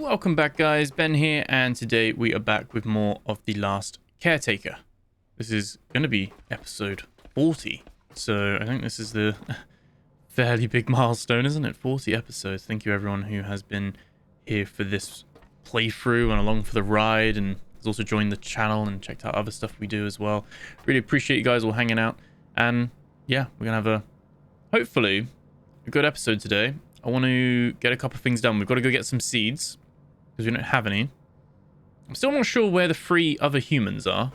Welcome back, guys. Ben here, and today we are back with more of the Last Caretaker. This is going to be episode 40, so I think this is the fairly big milestone, isn't it? 40 episodes. Thank you everyone who has been here for this playthrough and along for the ride, and has also joined the channel and checked out other stuff we do as well. Really appreciate you guys all hanging out, and yeah, we're going to have hopefully a good episode today. I want to get a couple of things done. We've got to go get some seeds, because we don't have any. I'm still not sure where the 3 other humans are.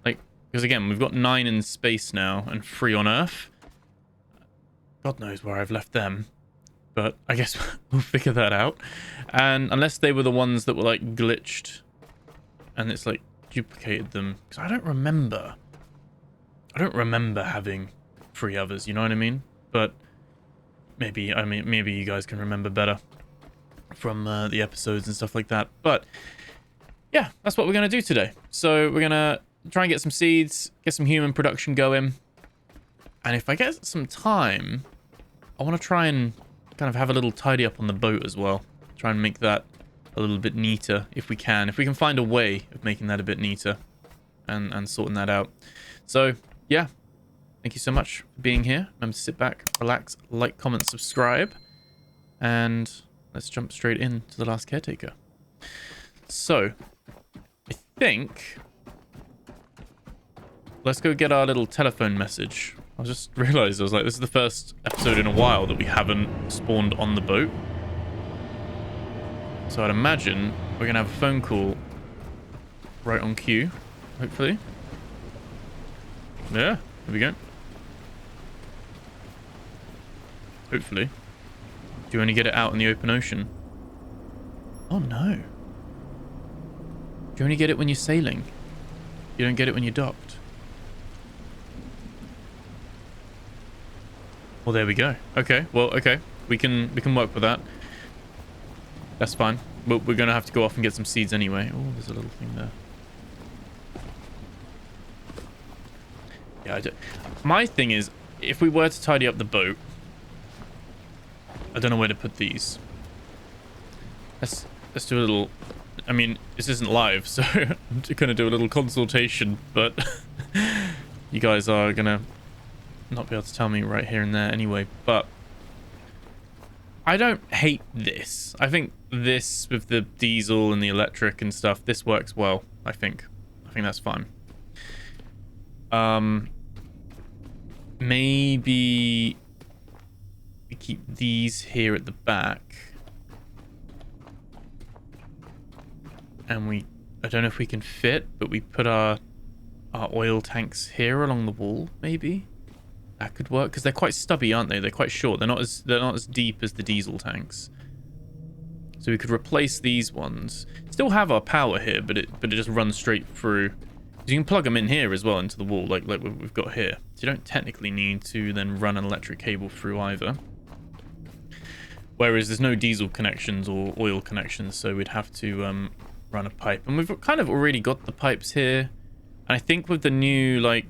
Like, because again, we've got 9 in space now and 3 on Earth. God knows where I've left them. But I guess we'll figure that out. And unless they were the ones that were like glitched and it's like duplicated them. Because I don't remember having 3 others, you know what I mean? But maybe you guys can remember better from the episodes and stuff like that. But yeah, that's what we're going to do today. So we're going to try and get some seeds, get some human production going. And if I get some time, I want to try and kind of have a little tidy up on the boat as well. Try and make that a little bit neater if we can. If we can find a way of making that a bit neater and sorting that out. So yeah, thank you so much for being here. Remember to sit back, relax, like, comment, subscribe. And let's jump straight into the Last Caretaker. So, I think let's go get our little telephone message. I just realized, I was like, this is the first episode in a while that we haven't spawned on the boat. So I'd imagine we're going to have a phone call right on cue, hopefully. Yeah, here we go. Hopefully. Do you only get it out in the open ocean? Oh no. Do you only get it when you're sailing? You don't get it when you're docked? Well, there we go. Okay, well, okay. We can work with that. That's fine. We're going to have to go off and get some seeds anyway. Oh, there's a little thing there. Yeah, my thing is, if we were to tidy up the boat, I don't know where to put these. Let's do a little... I mean, this isn't live, so I'm going to do a little consultation, but you guys are going to not be able to tell me right here and there anyway. But I don't hate this. I think this, with the diesel and the electric and stuff, this works well, I think. I think that's fine. Maybe we keep these here at the back. And I don't know if we can fit, but we put our oil tanks here along the wall, maybe. That could work, because they're quite stubby, aren't they? They're quite short. They're not as deep as the diesel tanks. So we could replace these ones. Still have our power here, but it just runs straight through. You can plug them in here as well into the wall, like we've got here. So you don't technically need to then run an electric cable through either. Whereas there's no diesel connections or oil connections, so we'd have to run a pipe. And we've kind of already got the pipes here. And I think with the new, like,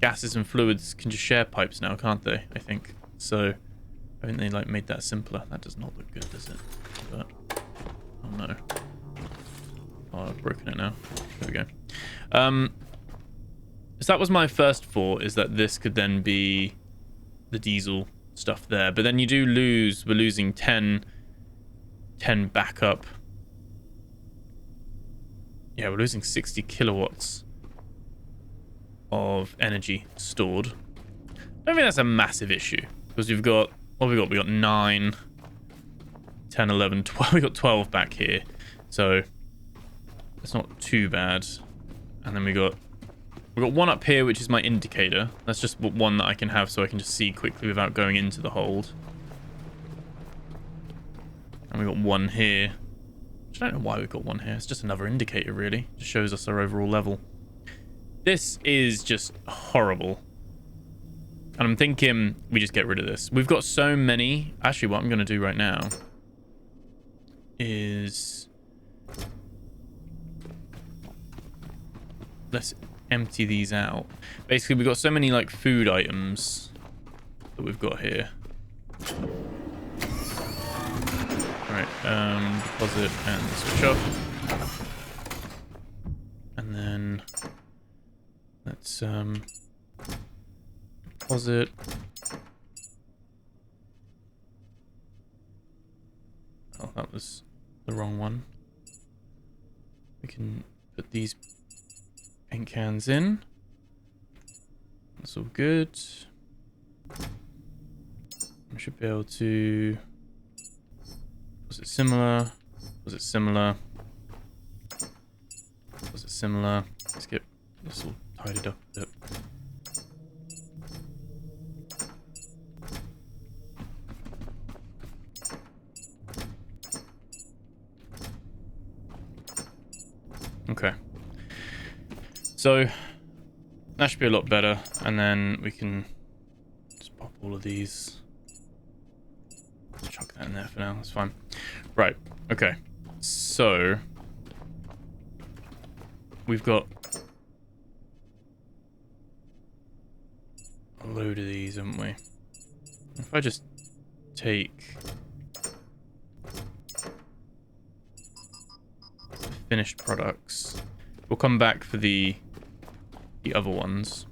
gases and fluids can just share pipes now, can't they? I think. So I think they, like, made that simpler. That does not look good, does it? But, oh no. Oh, I've broken it now. There we go. So that was my first thought, is that this could then be the diesel stuff there. But then you do lose, we're losing 10 backup. Yeah, we're losing 60 kilowatts of energy stored. I don't think that's a massive issue, because we've got, what have we got? We got 9, 10, 11, 12. We got 12 back here. So it's not too bad. And then we got one up here, which is my indicator. That's just one that I can have so I can just see quickly without going into the hold. And we got one here. I don't know why we've got one here. It's just another indicator, really. Just shows us our overall level. This is just horrible. And I'm thinking we just get rid of this. We've got so many. Actually, what I'm going to do right now is... let's empty these out. Basically, we've got so many, like, food items that we've got here. Alright, deposit and switch off. And then let's deposit. Oh, that was the wrong one. We can put these paint cans in. That's all good. We should be able to... Was it similar? Was it similar? Was it similar? Let's get this all tidied up a bit. Okay. So that should be a lot better, and then we can just pop all of these. Just chuck that in there for now, that's fine. Right, okay. So we've got a load of these, haven't we? If I just take finished products, we'll come back for the other ones.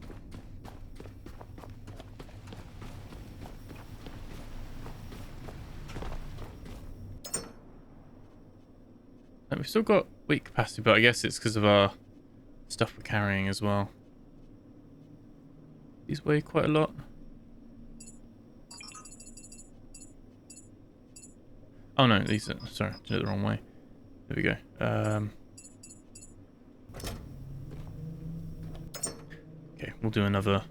And we've still got weight capacity, but I guess it's because of our stuff we're carrying as well. These weigh quite a lot. Oh no, these are, sorry, did it the wrong way. There we go. Okay, we'll do another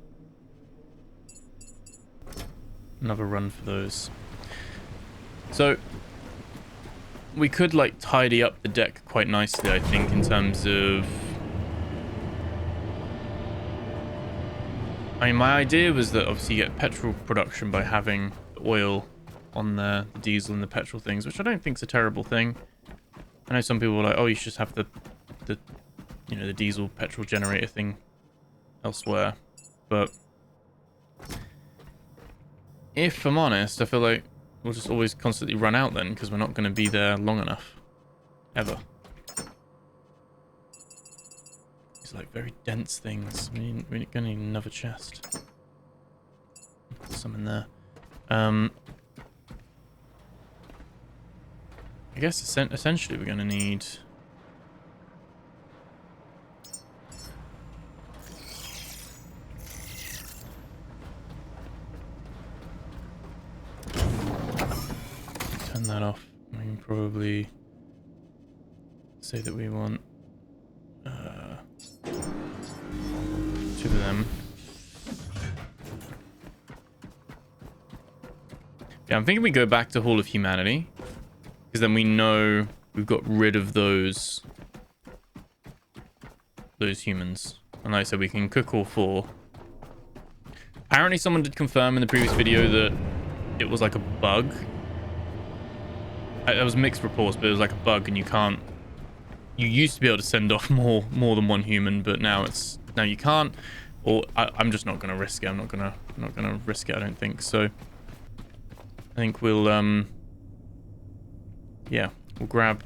run for those. So we could like tidy up the deck quite nicely, I think, in terms of... I mean, my idea was that obviously you get petrol production by having the oil on the diesel and the petrol things, which I don't think is a terrible thing. I know some people are like, oh, you should just have the you know, the diesel petrol generator thing elsewhere. But if I'm honest, I feel like we'll just always constantly run out then, because we're not going to be there long enough. Ever. These like very dense things. We're going to need another chest. Put some in there. I guess essentially we're going to need... Turn that off. We can probably say that we want 2 of them. Yeah, I'm thinking we go back to Hall of Humanity, because then we know we've got rid of those humans. And like I said, we can cook all 4. Apparently someone did confirm in the previous video that it was like a bug. It was mixed reports, but it was like a bug, and you can't... You used to be able to send off more than 1 human, but now you can't. Or I'm just not going to risk it. I'm not gonna risk it, I don't think. So I think we'll yeah, we'll grab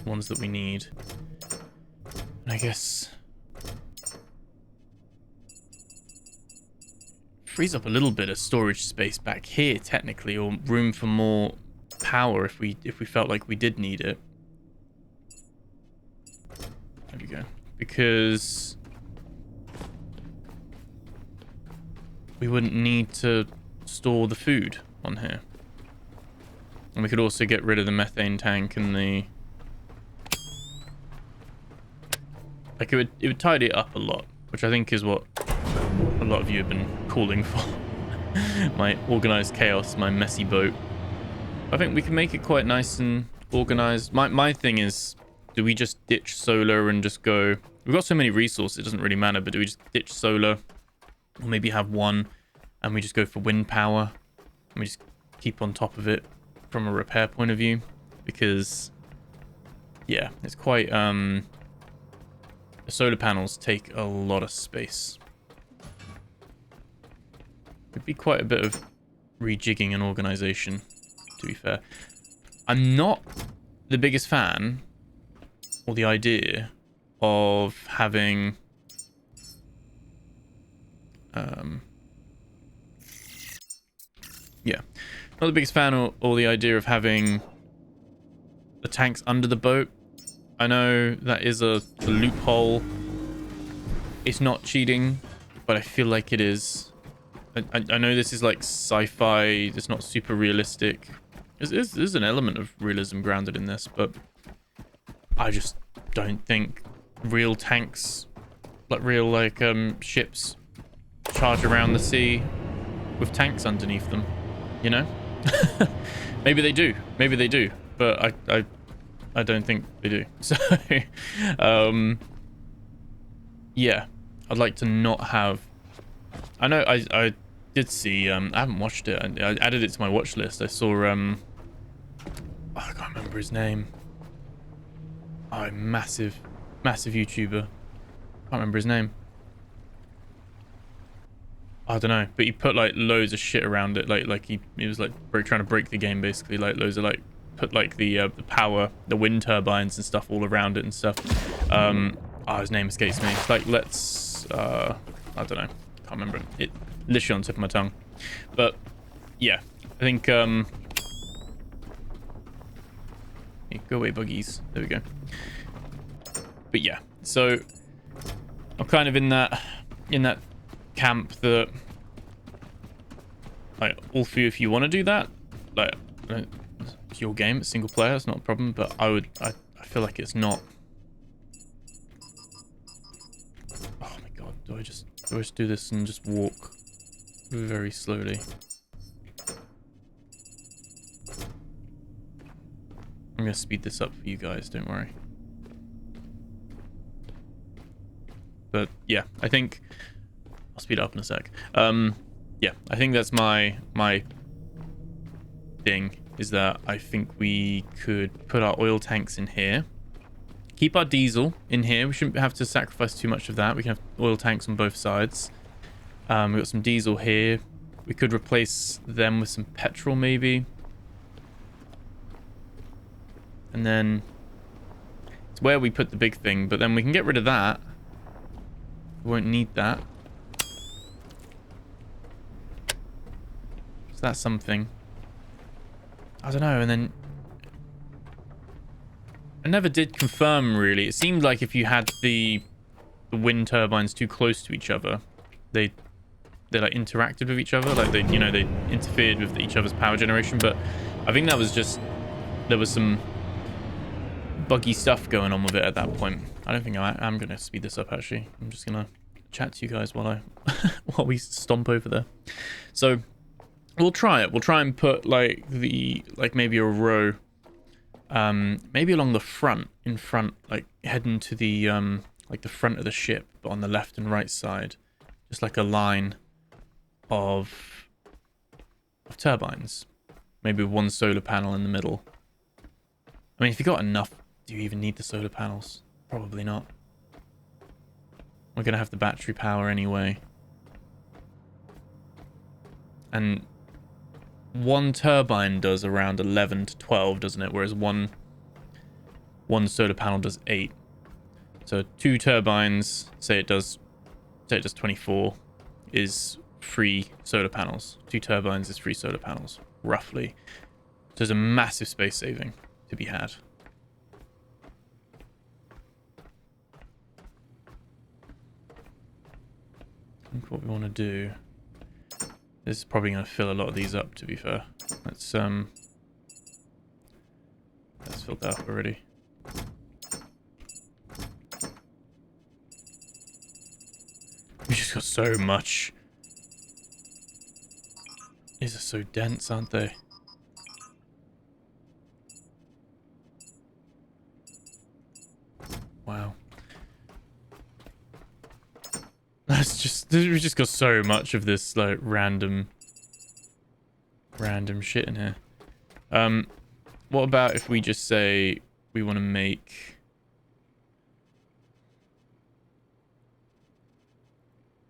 ones that we need. And I guess frees up a little bit of storage space back here, technically, or room for more power if we felt like we did need it. There we go. Because we wouldn't need to store the food on here. And we could also get rid of the methane tank and the... Like, it would tidy it up a lot, which I think is what a lot of you have been calling for. My organized chaos, my messy boat. I think we can make it quite nice and organized. My thing is, do we just ditch solar and just go... We've got so many resources, it doesn't really matter, but do we just ditch solar? Or maybe have one and we just go for wind power and we just keep on top of it from a repair point of view? Because yeah, it's quite the solar panels take a lot of space. It'd be quite a bit of rejigging and organization. to be fair. I'm not the biggest fan, or the idea, of having... yeah. Not the biggest fan, or the idea of having the tanks under the boat. I know that is a loophole. It's not cheating, but I feel like it is. I know this is like sci-fi. It's not super realistic. There's an element of realism grounded in this, but I just don't think real tanks, like real ships, charge around the sea with tanks underneath them. You know? Maybe they do. Maybe they do. But I don't think they do. So, yeah, I'd like to not have... I know I did see... I haven't watched it. I added it to my watch list. I saw... I can't remember his name. Oh, massive YouTuber. Can't remember his name. I don't know, but he put like loads of shit around it. Like he was like trying to break the game basically. Like loads of like put like the power, the wind turbines and stuff all around it and stuff. His name escapes me. It's like I don't know. Can't remember it. It literally on the tip of my tongue. But yeah, I think hey, go away buggies. There we go. But yeah, so I'm kind of in that camp that like all three of you want to do that, like it's your game, it's single player, it's not a problem, but I feel like it's not. Oh my god, do I just do this and just walk very slowly? I'm gonna speed this up for you guys, don't worry. But yeah, I think I'll speed up in a sec. Yeah, I think that's my thing, is that I think we could put our oil tanks in here. Keep our diesel in here. We shouldn't have to sacrifice too much of that. We can have oil tanks on both sides. We've got some diesel here. We could replace them with some petrol maybe. And then it's where we put the big thing, but then we can get rid of that. We won't need that. So that's something. I don't know, and then I never did confirm really. It seemed like if you had the wind turbines too close to each other, they like interacted with each other, like they interfered with each other's power generation. But I think that was just, there was some buggy stuff going on with it at that point. I don't think I'm gonna speed this up actually. I'm just gonna chat to you guys while while we stomp over there. So we'll try it. We'll try and put like maybe a row, maybe along the front, in front, like heading to the like the front of the ship, but on the left and right side, just like a line of turbines, maybe with one solar panel in the middle. I mean, if you got enough, do you even need the solar panels? Probably not. We're gonna have the battery power anyway, and one turbine does around 11 to 12, doesn't it? Whereas one solar panel does 8. So 2 turbines, say it does 24, is 3 solar panels. 2 turbines is 3 solar panels, roughly. So there's a massive space saving to be had. I think what we want to do, this is probably going to fill a lot of these up, to be fair. Let's fill that up already. We just got so much. These are so dense, aren't they? Wow. We just got so much of this like random shit in here. What about if we just say we want to make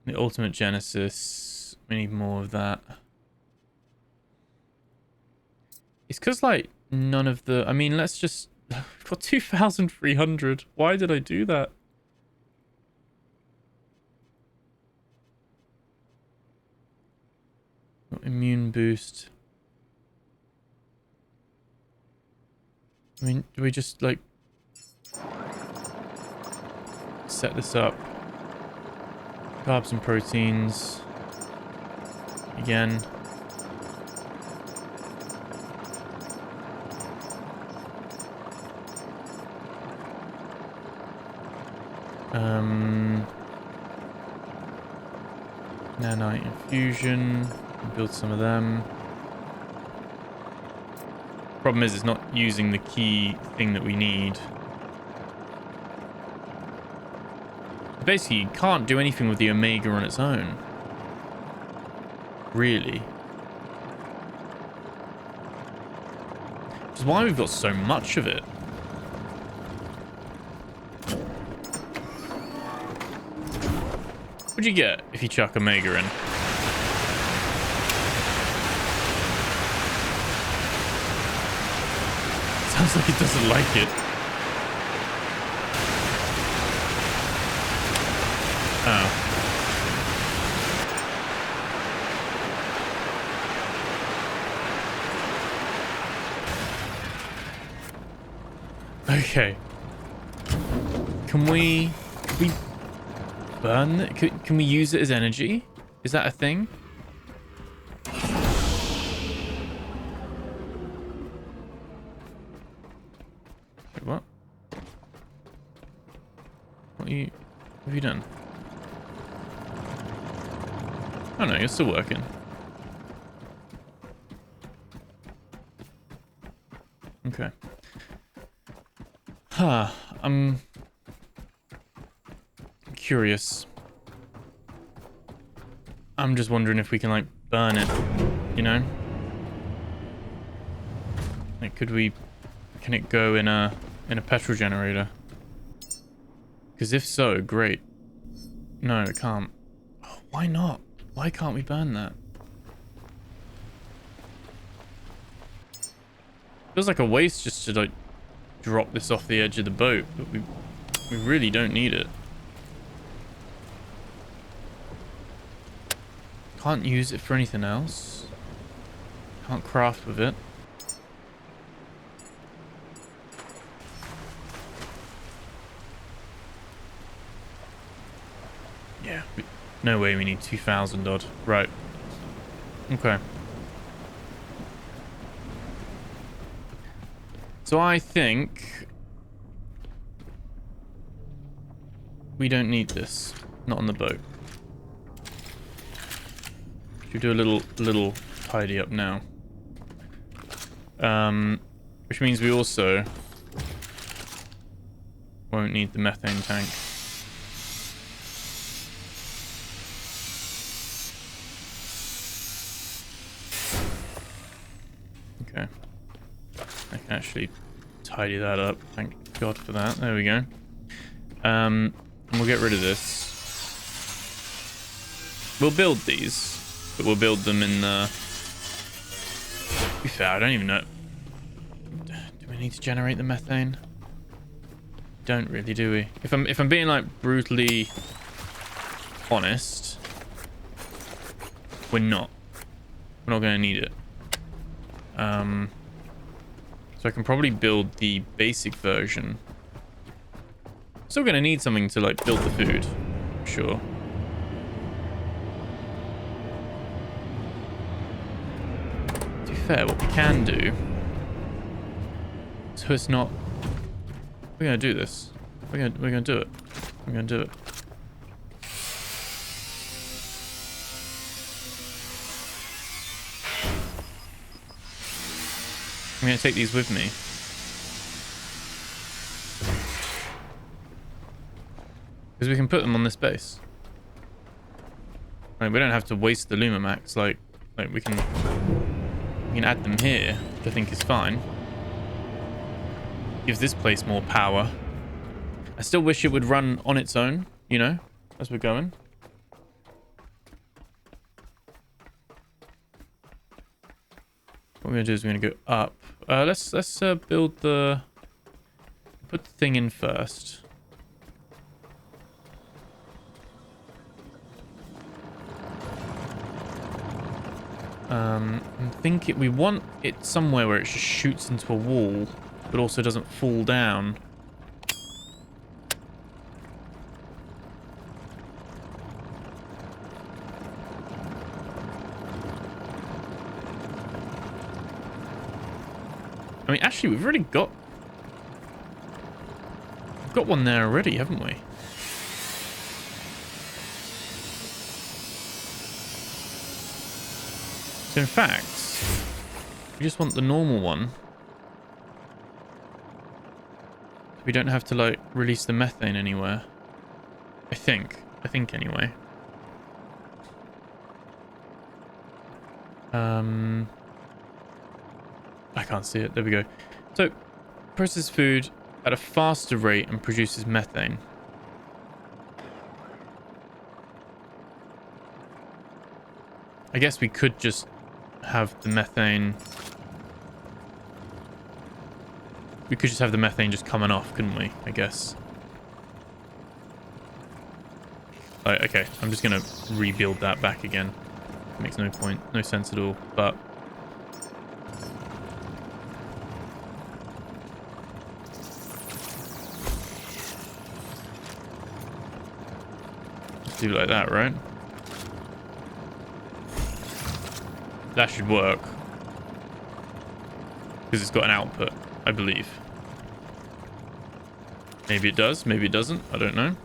the Ultimate Genesis? We need more of that. It's because, like, none of the... I mean, let's just... We've got 2,300. Why did I do that? Immune boost. I mean, do we just, like... set this up? Carbs and proteins. Again. Nanite infusion. Build some of them. Problem is, it's not using the key thing that we need. Basically, you can't do anything with the Omega on its own. Really. Which is why we've got so much of it. What'd you get if you chuck Omega in? Sounds like it doesn't like it. Oh. Okay. Can we burn it? Can we use it as energy? Is that a thing? Wait, what? What have you done? Oh no, you're still working. Okay. Huh. I'm curious. I'm just wondering if we can, like, burn it, you know? Like, can it go in a petrol generator? Because if so, great. No, it can't. Oh, why not? Why can't we burn that? Feels like a waste just to, like, drop this off the edge of the boat, but we really don't need it. Can't use it for anything else. Can't craft with it. Yeah, no way we need 2,000 odd. Right. Okay. So I think we don't need this. Not on the boat. Should do a little tidy up now. Which means we also won't need the methane tank. Okay. I can actually tidy that up. Thank God for that. There we go. And we'll get rid of this. We'll build these, but we'll build them in the... To be fair, I don't even know. Do we need to generate the methane? Don't really, do we? If I'm being, like, brutally honest, we're not. We're not going to need it. So I can probably build the basic version. Still going to need something to, like, build the food. Sure. To be fair, what we can do... So it's not... We're going to do this. We're going to do it. We're going to do it. I'm going to take these with me. Because we can put them on this base. Like, we don't have to waste the Lumamax. Like we can add them here, which I think is fine. Gives this place more power. I still wish it would run on its own, you know, as we're going. What we're gonna do is we're gonna go up. Let's build the... Put the thing in first. I think we want it somewhere where it just shoots into a wall, but also doesn't fall down. I mean, actually, we've already got... We've got one there already, haven't we? So in fact, we just want the normal one. We don't have to, like, release the methane anywhere. I think anyway. I can't see it. There we go. So, processes food at a faster rate and produces methane. I guess we could just have the methane... We could just have the methane just coming off, couldn't we? I guess. Okay, I'm just going to rebuild that back again. It makes no point, no sense at all, but... Let's do it like that, right? That should work. Because it's got an output, I believe. Maybe it does, maybe it doesn't. I don't know.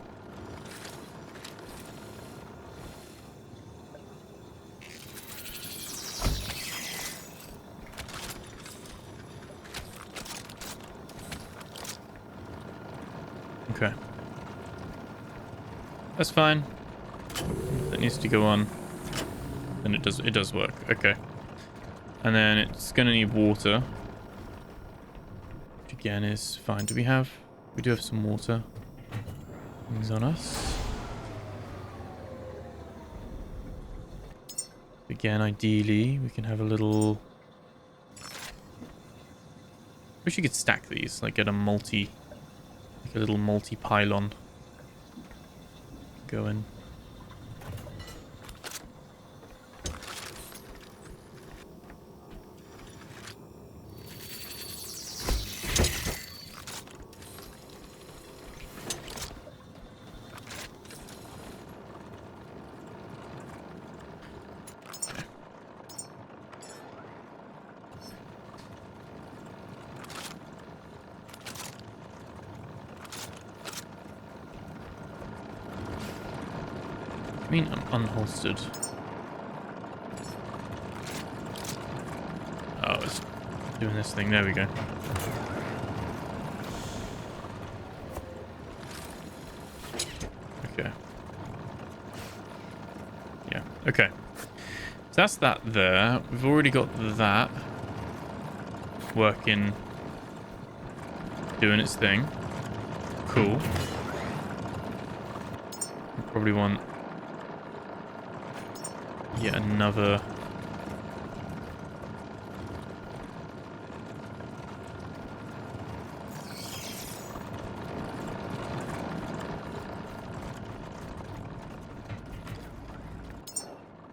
Okay. That's fine. That needs to go on. And it does work. Okay. And then it's gonna need water. Which again is fine. We do have some water. Things on us. Again, ideally, we can have a little... Wish you could stack these, like get a little multi-pylon going. I mean, I'm unholstered. Oh, it's doing this thing. There we go. Okay. Yeah, okay. So that's that there. We've already got that working, doing its thing. Cool. We probably want yet another...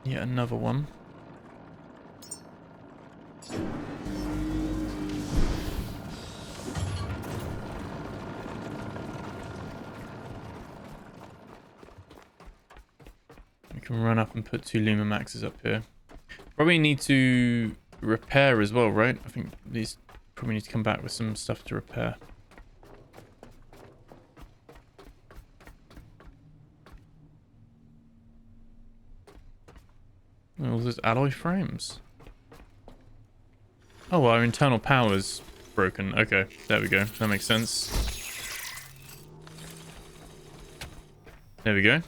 Yet another one. Can run up and put 2 Luma Maxes up here. Probably need to repair as well, right? I think these probably need to come back with some stuff to repair. All those alloy frames. Oh, well, our internal power's broken. Okay, there we go. That makes sense. There we go.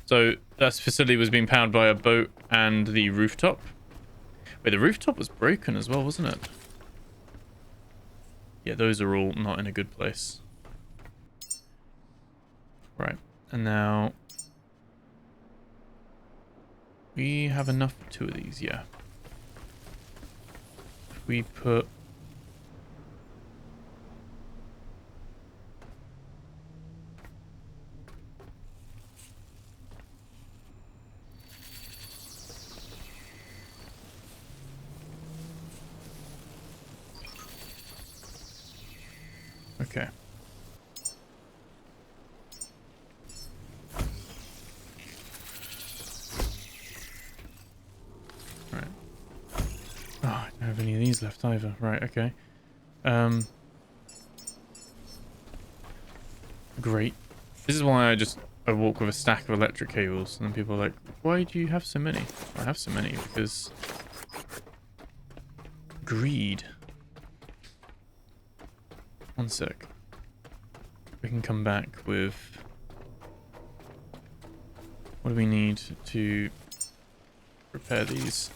So that facility was being powered by a boat and the rooftop. Wait, the rooftop was broken as well, wasn't it? Yeah, those are all not in a good place. Right, and now... We have enough for 2 of these, yeah. we put... Okay. Right. Oh, I don't have any of these left either. Right, okay. Great. This is why I walk with a stack of electric cables, and then people are like, why do you have so many? I have so many because... greed. One sec. We can come back with... what do we need to repair these?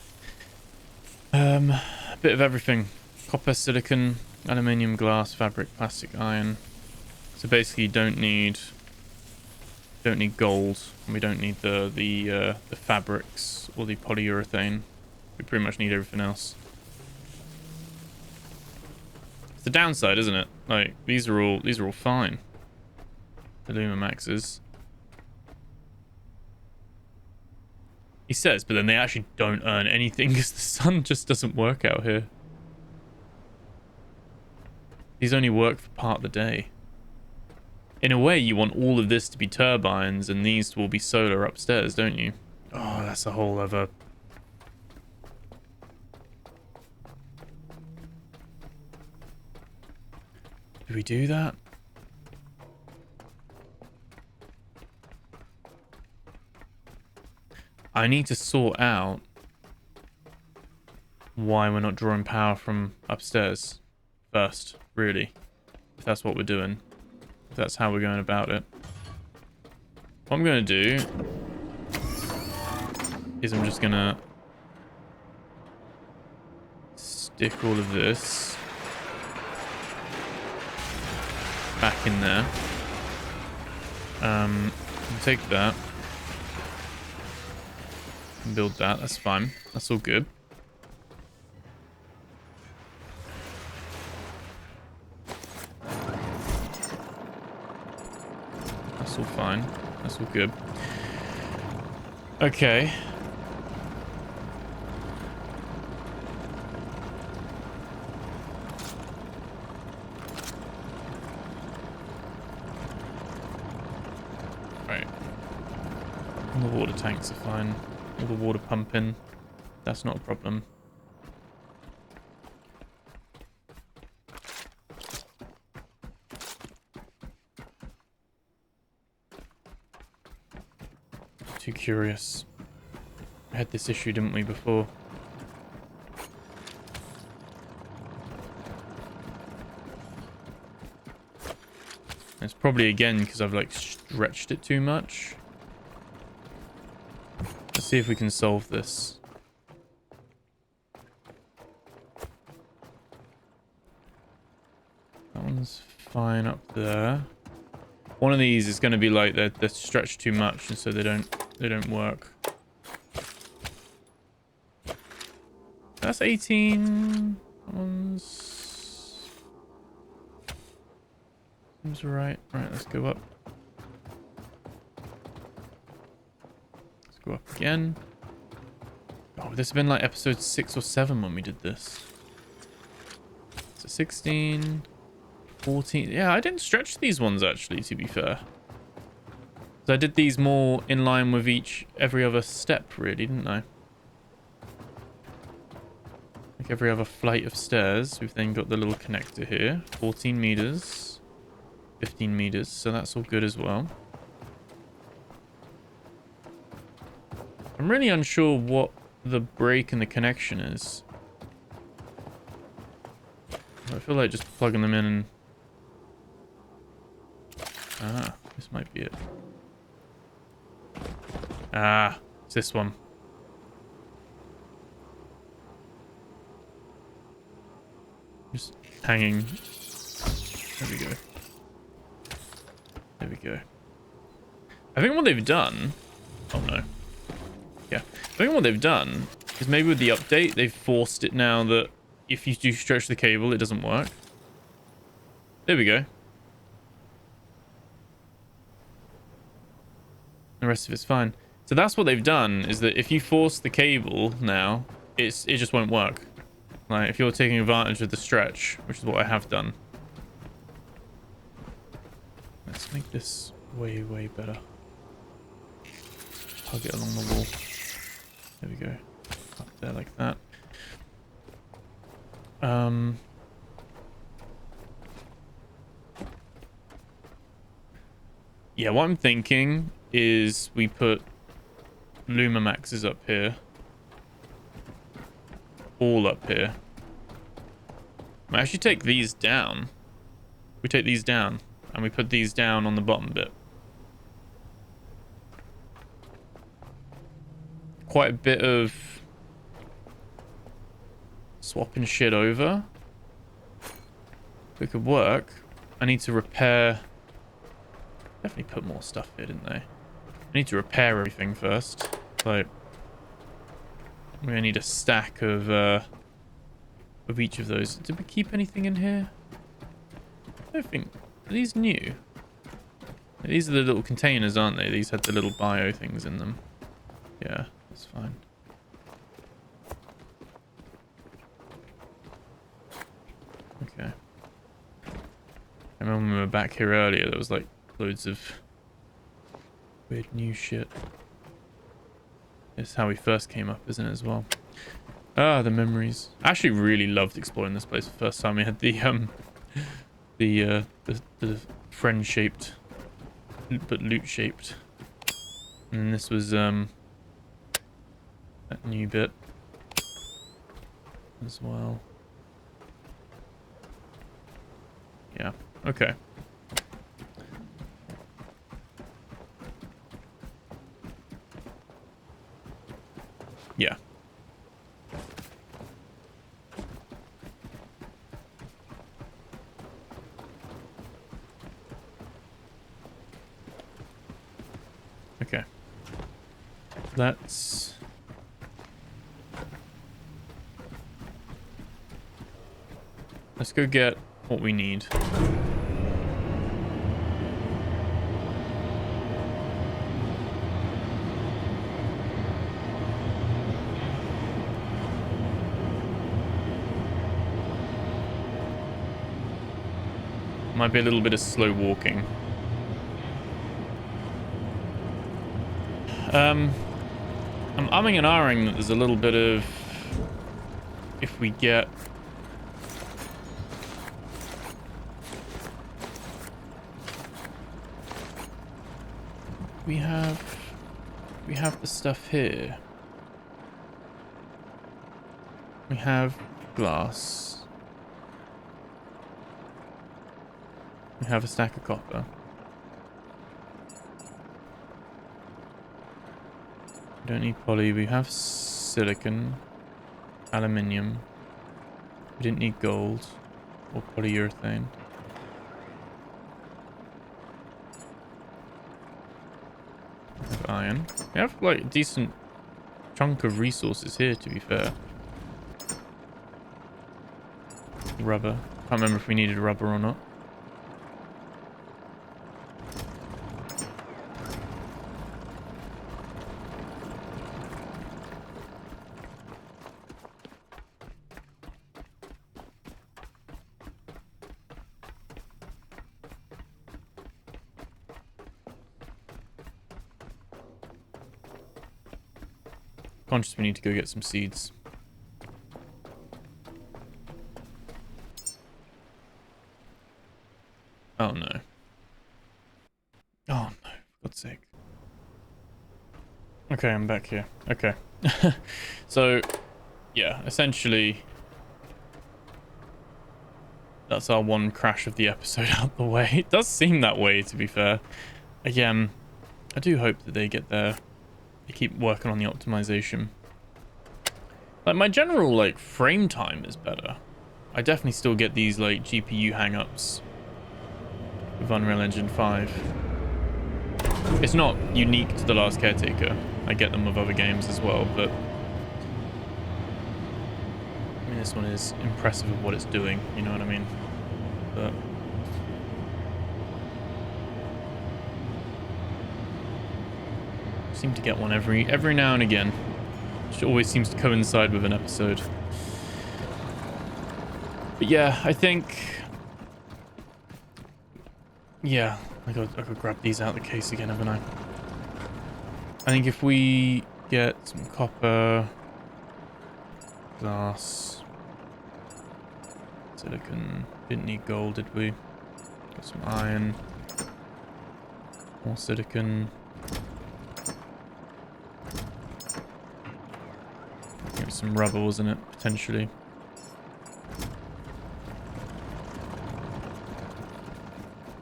A bit of everything. Copper, silicon, aluminium, glass, fabric, plastic, iron. So basically you don't need gold, and we don't need the fabrics or the polyurethane. We pretty much need everything else. It's the downside, isn't it? Like these are all fine. The Lumimaxes. He says, but then they actually don't earn anything because the sun just doesn't work out here. These only work for part of the day. In a way, you want all of this to be turbines and these will be solar upstairs, don't you? Oh, that's a whole other... Do we do that? I need to sort out why we're not drawing power from upstairs first, really. If that's what we're doing. If that's how we're going about it. What I'm going to do is I'm just going to stick all of this back in there. Take that. Build that, that's fine. That's all good. That's all fine. That's all good. Okay. Right. All the water tanks are fine. All the water pumping, that's not a problem. Too curious. We had this issue, didn't we, before? It's probably again because I've like stretched it too much. Let's see if we can solve this. That one's fine up there. One of these is going to be like they're stretched too much, and so they don't work. That's 18. That one's seems right. Right, let's go up. Go up again. Oh, this has been like episode 6 or 7 when we did this. So 16, 14. Yeah, I didn't stretch these ones actually, to be fair. So I did these more in line with every other step, really, didn't I? Like every other flight of stairs. We've then got the little connector here. 14 meters, 15 meters. So that's all good as well. I'm really unsure what the break in the connection is. I feel like just plugging them in and... Ah, this might be it. Ah, it's this one. Just hanging. There we go. There we go. I think what they've done... Oh no. Yeah. I think what they've done is maybe with the update, they've forced it now that if you do stretch the cable, it doesn't work. There we go. The rest of it's fine. So that's what they've done, is that if you force the cable now, it just won't work. Like, if you're taking advantage of the stretch, which is what I have done. Let's make this way, way better. Hug it along the wall. There we go. Up there like that. Yeah, what I'm thinking is we put Lumamaxes up here. All up here. I actually take these down. We take these down and we put these down on the bottom bit. Quite a bit of swapping shit over. If it could work. I need to repair. Definitely put more stuff here, didn't they? I need to repair everything first. Like, we're gonna need a stack of each of those. Did we keep anything in here? I don't think. Are these new? These are the little containers, aren't they? These had the little bio things in them. Yeah, that's fine. Okay. I remember when we were back here earlier, there was like loads of weird new shit. It's how we first came up, isn't it, as well? Ah, the memories. I actually really loved exploring this place the first time. We had the friend-shaped, but loot-shaped. And this was that new bit as well. Yeah. Okay. Yeah. Okay. Let's go get what we need. Might be a little bit of slow walking. I'm umming and ahhing that there's a little bit of, if we get we have the stuff here. We have glass. We have a stack of copper. We don't need poly. We have silicon, aluminium. We didn't need gold or polyurethane. We have iron. We have like a decent chunk of resources here, to be fair. Rubber. Can't remember if we needed rubber or not. Conscious we need to go get some seeds. Oh no. Oh no, for God's sake. Okay, I'm back here. Okay. So, yeah, essentially, that's our one crash of the episode out the way. It does seem that way, to be fair. Again, I do hope that they get there. They keep working on the optimization. Like, my general, like, frame time is better. I definitely still get these, like, GPU hang-ups with Unreal Engine 5. It's not unique to the Last Caretaker. I get them with other games as well, but mean, this one is impressive of what it's doing, you know what I mean? But seem to get one every now and again, which always seems to coincide with an episode. But yeah, I think, yeah, I could grab these out of the case again, haven't I? I think if we get some copper, glass, silicon, didn't need gold, did we? Got some iron, more silicon. Maybe some rubber, wasn't it? Potentially.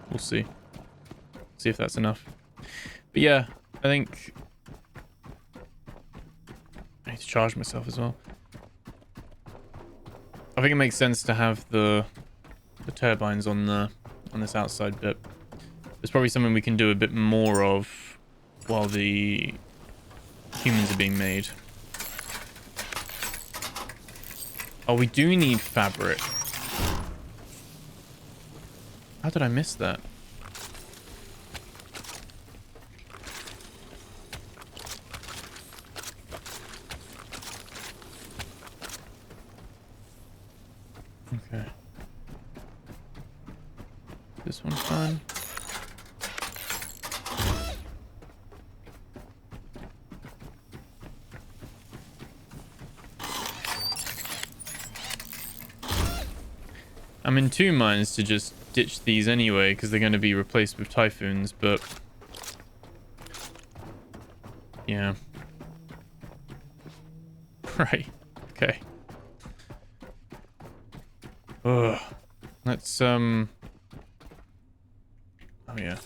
We'll see. See if that's enough. But yeah, I think I need to charge myself as well. I think it makes sense to have the turbines on this outside bit. There's probably something we can do a bit more of while the humans are being made. Oh, we do need fabric. How did I miss that? Okay. This one's fine. I'm in two minds to just ditch these anyway, because they're going to be replaced with typhoons, but yeah. Right. Okay. Ugh. Let's oh yeah.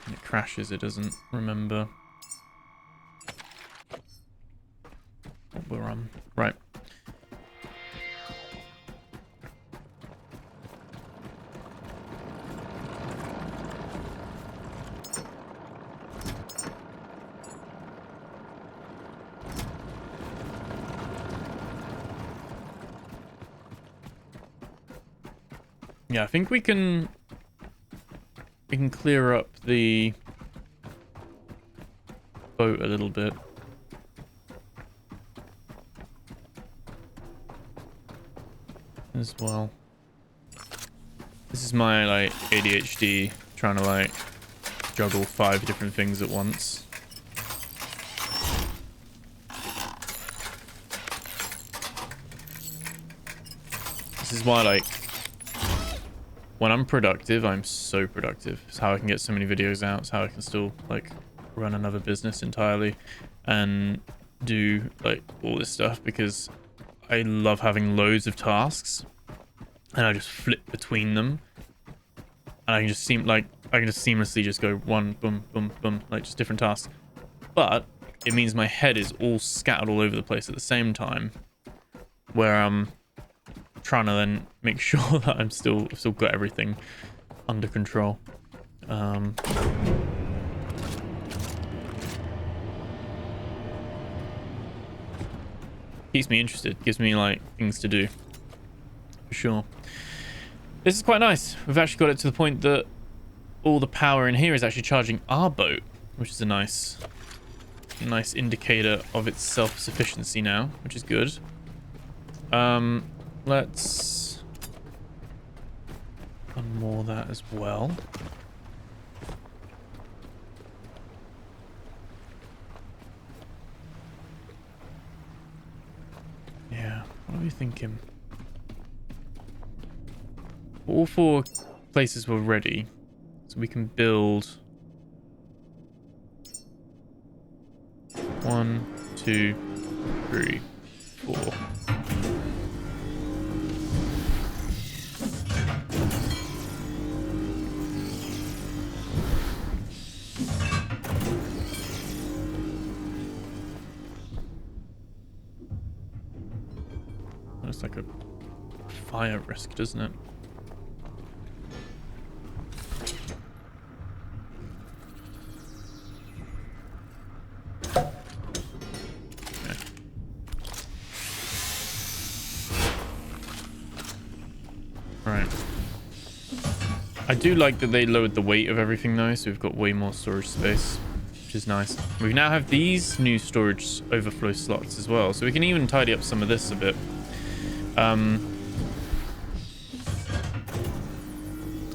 When it crashes, it doesn't remember what we're on. Right. Yeah, I think we can clear up the boat a little bit. As well. This is my like ADHD trying to like juggle 5 different things at once. This is why like when I'm productive, I'm so productive. It's how I can get so many videos out. It's how I can still like run another business entirely and do like all this stuff, because I love having loads of tasks and I just flip between them. And I can just seamlessly just go one, boom, boom, boom, like just different tasks. But it means my head is all scattered all over the place at the same time, where I'm trying to then make sure that I've still got everything under control. Keeps me interested, gives me like things to do, for sure. This is quite nice. We've actually got it to the point that all the power in here is actually charging our boat, which is a nice indicator of its self-sufficiency now, which is good. Let's unmoor that as well. Yeah, what are we thinking? All 4 places were ready, so we can build 1, 2, 3, 4. Looks like a fire risk, doesn't it? I do like that they lowered the weight of everything though, so we've got way more storage space, which is nice. We now have these new storage overflow slots as well, so we can even tidy up some of this a bit. I mean,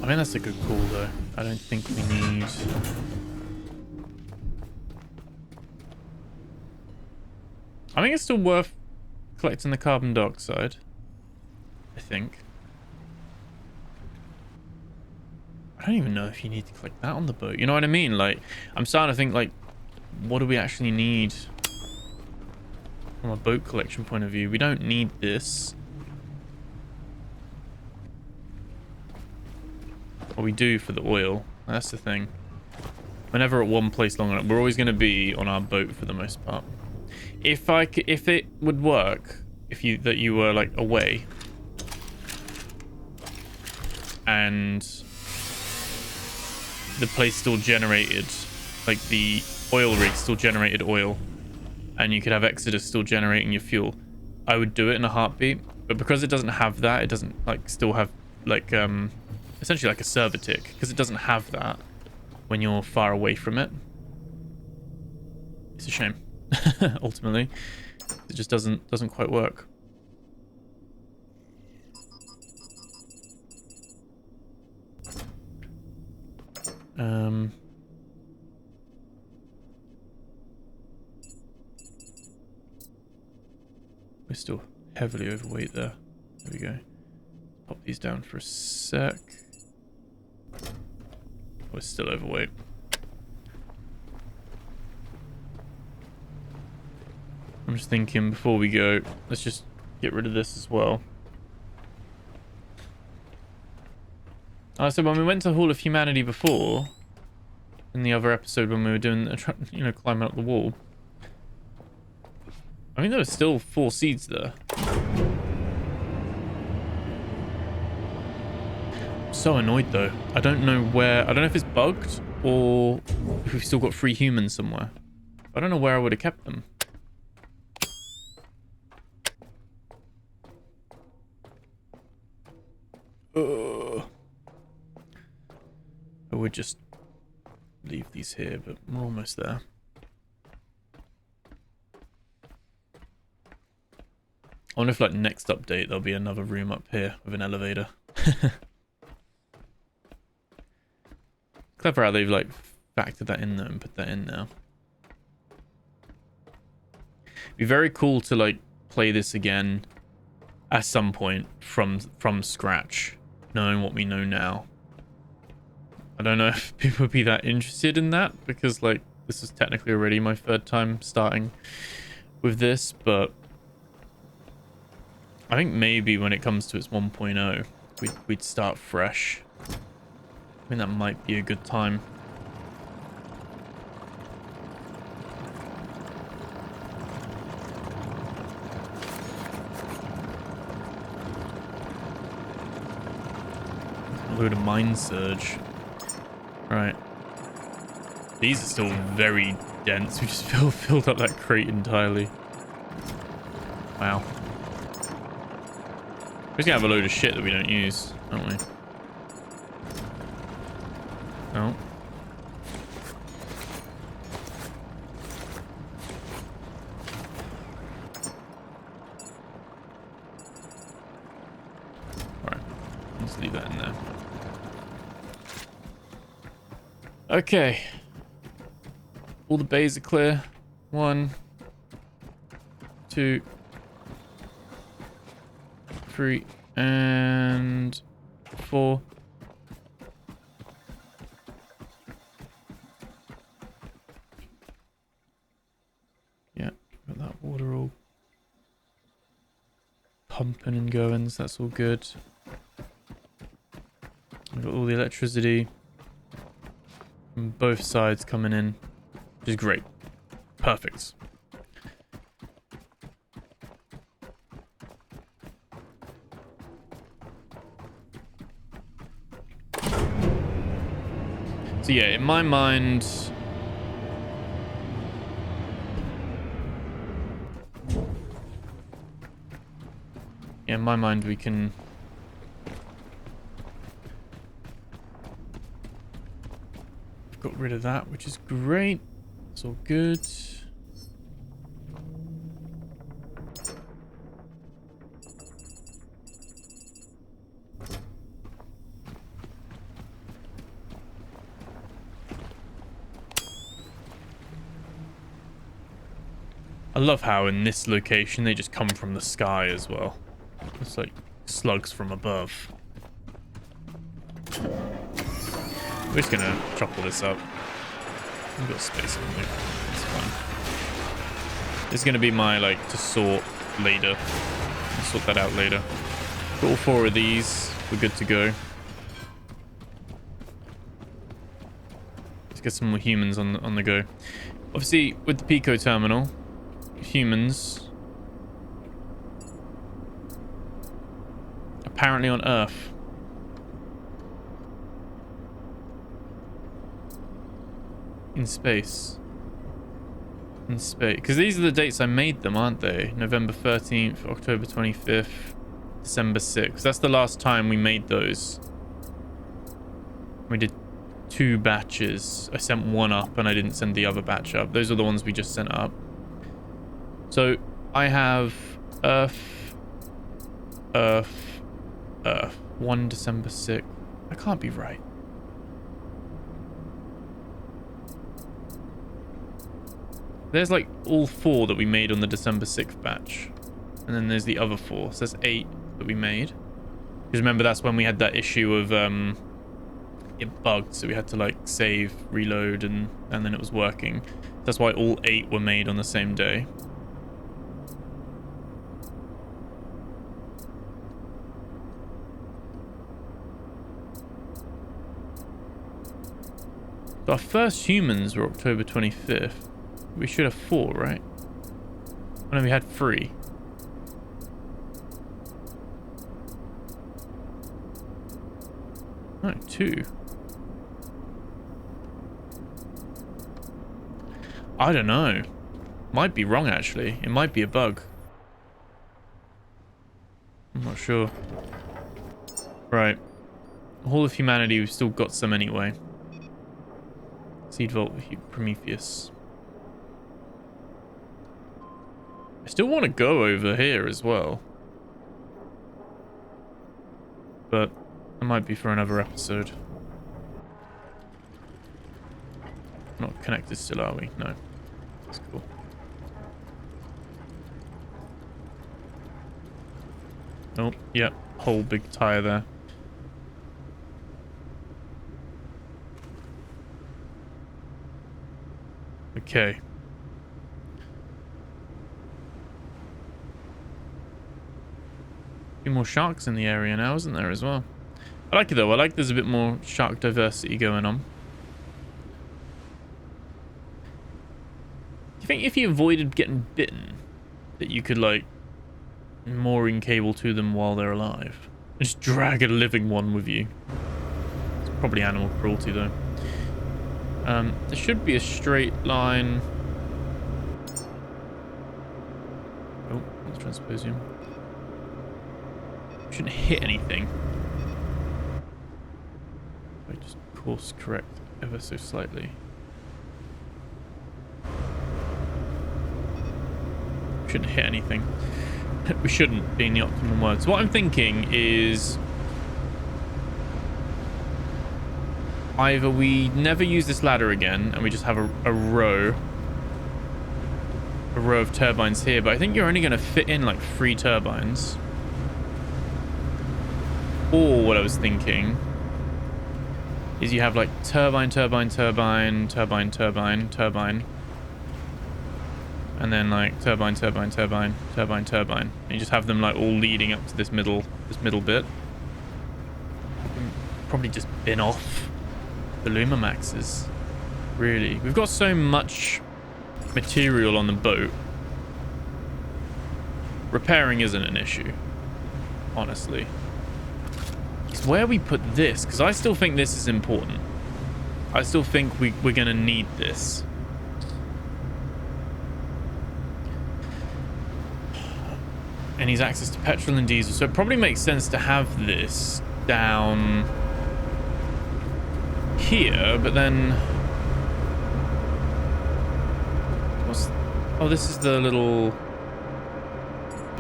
that's a good call though. I don't think we need... I think it's still worth collecting the carbon dioxide, I think. I don't even know if you need to collect that on the boat. You know what I mean? Like, I'm starting to think, like, what do we actually need from a boat collection point of view? We don't need this. What we do for the oil. That's the thing. Whenever at one place long enough, we're always going to be on our boat for the most part. If it would work, that you were like away, and the place still generated, like the oil rig still generated oil, and you could have Exodus still generating your fuel, I would do it in a heartbeat. But because it doesn't have that, it doesn't like still have like essentially like a server tick, because it doesn't have that when you're far away from it. It's a shame. Ultimately, it just doesn't quite work. We're still heavily overweight there. There we go. Pop these down for a sec. We're still overweight. I'm just thinking before we go, let's just get rid of this as well. So when we went to Hall of Humanity before, in the other episode when we were doing, you know, climbing up the wall, I mean, there were still 4 seeds there. I'm so annoyed though. I don't know where, I don't know if it's bugged or if we've still got 3 humans somewhere. I don't know where I would have kept them. I would just leave these here, but we're almost there. I wonder if, like, next update there'll be another room up here with an elevator. Clever how they've, like, factored that in there and put that in now. Be very cool to, like, play this again at some point from scratch, knowing what we know now. I don't know if people would be that interested in that, because like this is technically already my 3rd time starting with this, but I think maybe when it comes to its 1.0 we'd start fresh. I think that might be a good time. A load of Mind Surge. Right. These are still very dense. We just filled up that crate entirely. Wow. We're just gonna have a load of shit that we don't use, aren't we? Oh. Alright. Let's leave that in there. Okay. All the bays are clear. 1, 2, 3, and 4. Yeah, got that water all pumping and going, so that's all good. We've got all the electricity from both sides coming in, which is great. Perfect. So yeah, in my mind, we can got rid of that, which is great. It's all good. I love how in this location they just come from the sky as well. It's like slugs from above. We're just gonna chop all this up. We've got space on there. It's fine. It's gonna be my like to sort later. I'll sort that out later. Got all 4 of these. We're good to go. Let's get some more humans on the go. Obviously, with the Pico terminal, humans apparently on Earth. In space. In space. Because these are the dates I made them, aren't they? November 13th, October 25th, December 6th. That's the last time we made those. We did 2 batches. I sent one up and I didn't send the other batch up. Those are the ones we just sent up. So I have Earth, Earth, Earth. 1 December 6th. That can't be right. There's like all 4 that we made on the December 6th batch. And then there's the other 4. So that's 8 that we made. Because remember, that's when we had that issue of it bugged. So we had to like save, reload, and then it was working. That's why all 8 were made on the same day. So our first humans were October 25th. We should have 4, right? Oh, no, we had 3. No, 2. I don't know. Might be wrong, actually. It might be a bug. I'm not sure. Right. Hall of Humanity, we've still got some anyway. Seed Vault, Prometheus. I still want to go over here as well. But that might be for another episode. Not connected still, are we? No. That's cool. Oh, yeah. Whole big tire there. Okay. A few more sharks in the area now, isn't there, as well? I like it, though. I like there's a bit more shark diversity going on. Do you think if you avoided getting bitten, that you could, like, mooring cable to them while they're alive? And just drag a living one with you? It's probably animal cruelty, though. There should be a straight line. Oh, let's transpose him. Shouldn't hit anything. I just course correct ever so slightly. Shouldn't hit anything. We shouldn't, being the optimum word. So what I'm thinking is either we never use this ladder again and we just have a row of turbines here, but I think you're only going to fit in like 3 turbines. Or what I was thinking is you have like turbine, turbine, turbine, turbine, turbine, turbine, and then like turbine, turbine, turbine, turbine, turbine. And you just have them like all leading up to this middle bit. Probably just bin off the Lumamaxes. Really, we've got so much material on the boat. Repairing isn't an issue, honestly. It's where we put this, because I still think this is important. I still think we're going to need this. And needs access to petrol and diesel, so it probably makes sense to have this down here, but then Oh, this is the little...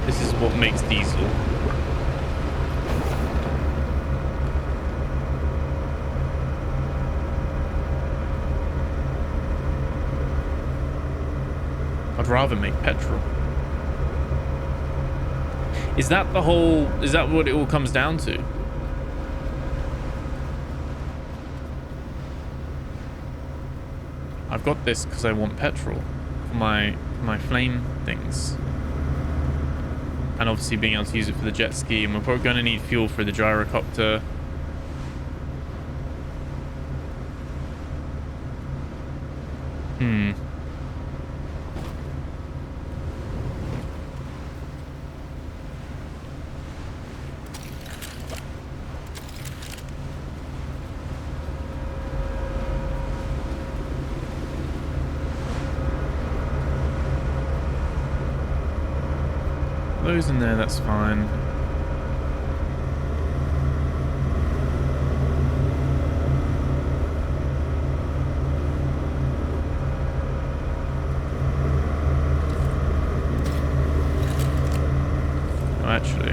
This is what makes diesel. I'd rather make petrol. Is that the whole... Is that what it all comes down to? I've got this because I want petrol for my flame things. And obviously being able to use it for the jet ski. And we're probably going to need fuel for the gyrocopter. Those in there, that's fine. Oh, actually.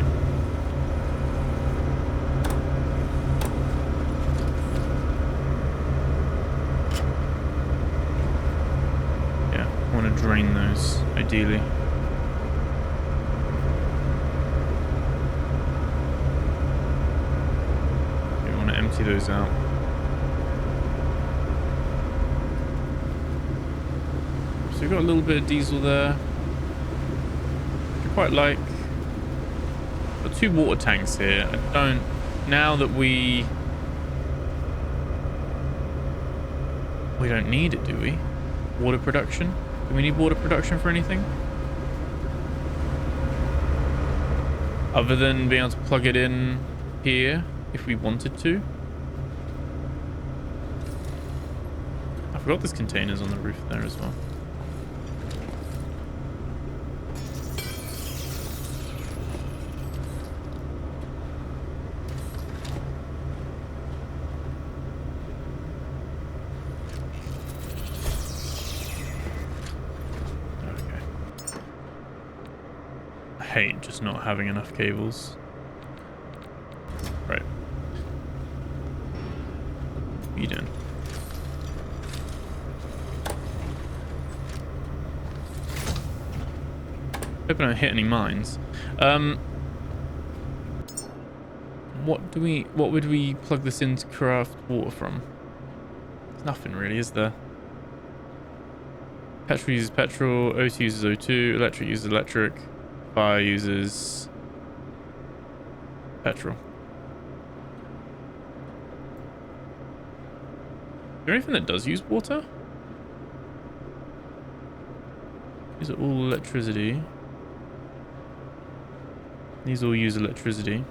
Yeah, I want to drain those, ideally. Empty those out. So we've got a little bit of diesel there. I quite like. Got 2 water tanks here. I don't. Now that we don't need it, do we? Water production? Do we need water production for anything? Other than being able to plug it in here if we wanted to. I forgot there's containers on the roof there as well. Okay. I hate just not having enough cables. Right. What are you doing? Hope I don't hit any mines. What would we plug this in to craft water from? There's nothing really, is there? Petrol uses petrol, O2 uses O2, electric uses electric, fire uses petrol. Is there anything that does use water? Is it all electricity? These all use electricity.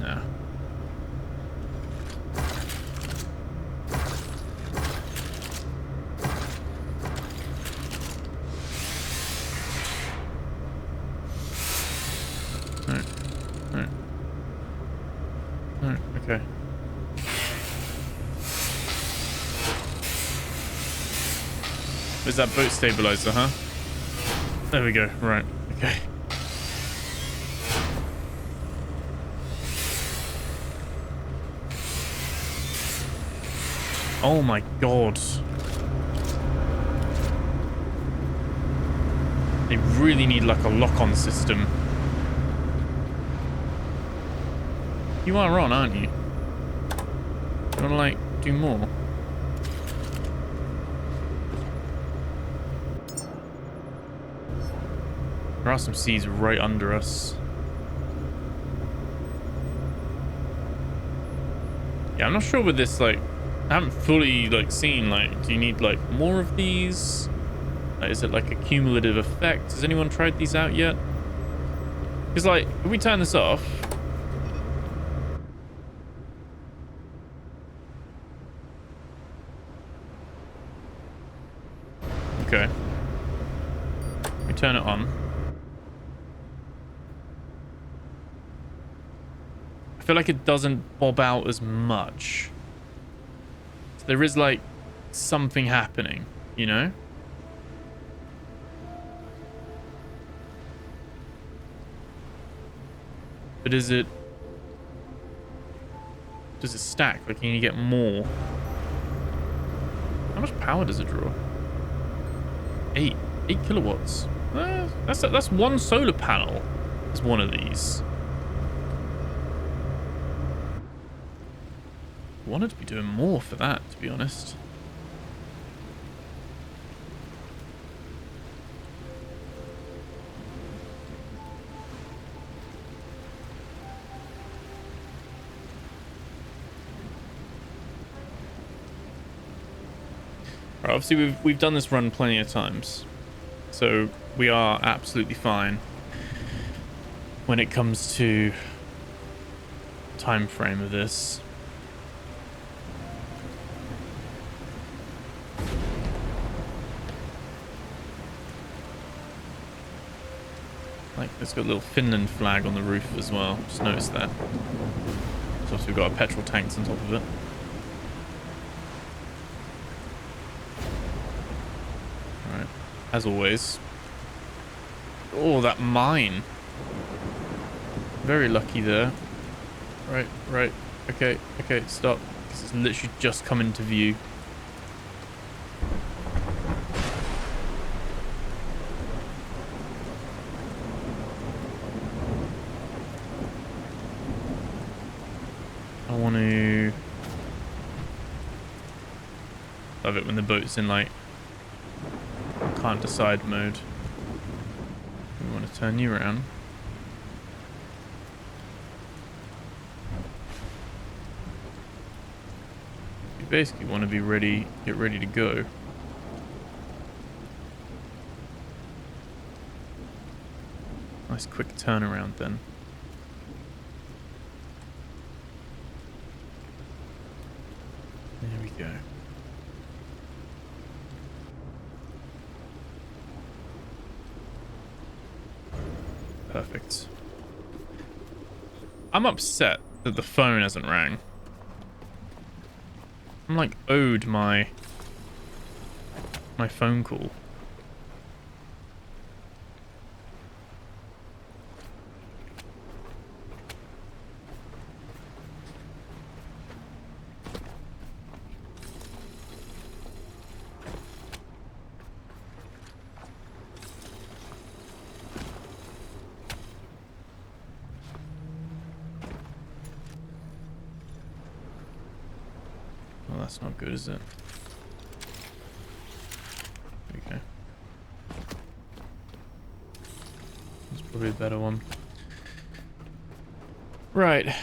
No. Okay. Is that boat stabilizer, huh? There we go. Right. Okay. Oh my god. They really need like a lock-on system. You are on, aren't you? You wanna like do more? There are some seas right under us. Yeah, I'm not sure with this, like, I haven't fully like seen, like, do you need like more of these? Is it like a cumulative effect? Has anyone tried these out yet? Because like, if we turn this off, turn it on. I feel like it doesn't bob out as much. So there is like something happening, you know? But does it stack? Like, can you get more? How much power does it draw? 8 kilowatts. That's one solar panel. Is one of these. I wanted to be doing more for that, to be honest. Right, obviously we've done this run plenty of times, so we are absolutely fine when it comes to time frame of this. Like, it's got a little Finland flag on the roof as well. Just noticed that. So obviously we've got our petrol tanks on top of it. Alright, as always. Oh, that mine. Very lucky there. Right. Okay, stop. This is literally just come into view. I want to... Love it when the boat's in, like, can't decide mode. We want to turn you around. You basically want to be ready, get ready to go. Nice quick turnaround then. There we go. Perfect. I'm upset that the phone hasn't rang. I'm like owed my phone call. Well, that's not good, is it? Okay. That's probably a better one. Right. I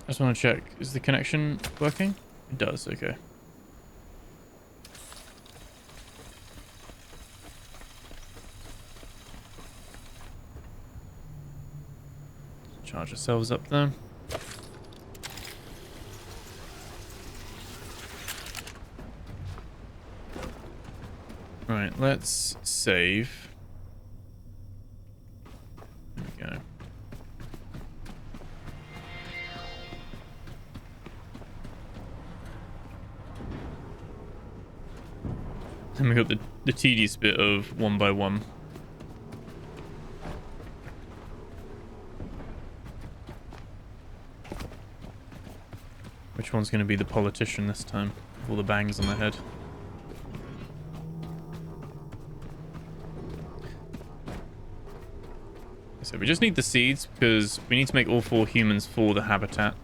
just want to check. Is the connection working? It does, okay. Charge ourselves up there. Right, let's save. There we go. Then we got the tedious bit of 1 by 1. Which one's going to be the politician this time? With all the bangs on their head. So we just need the seeds because we need to make all 4 humans for the habitat.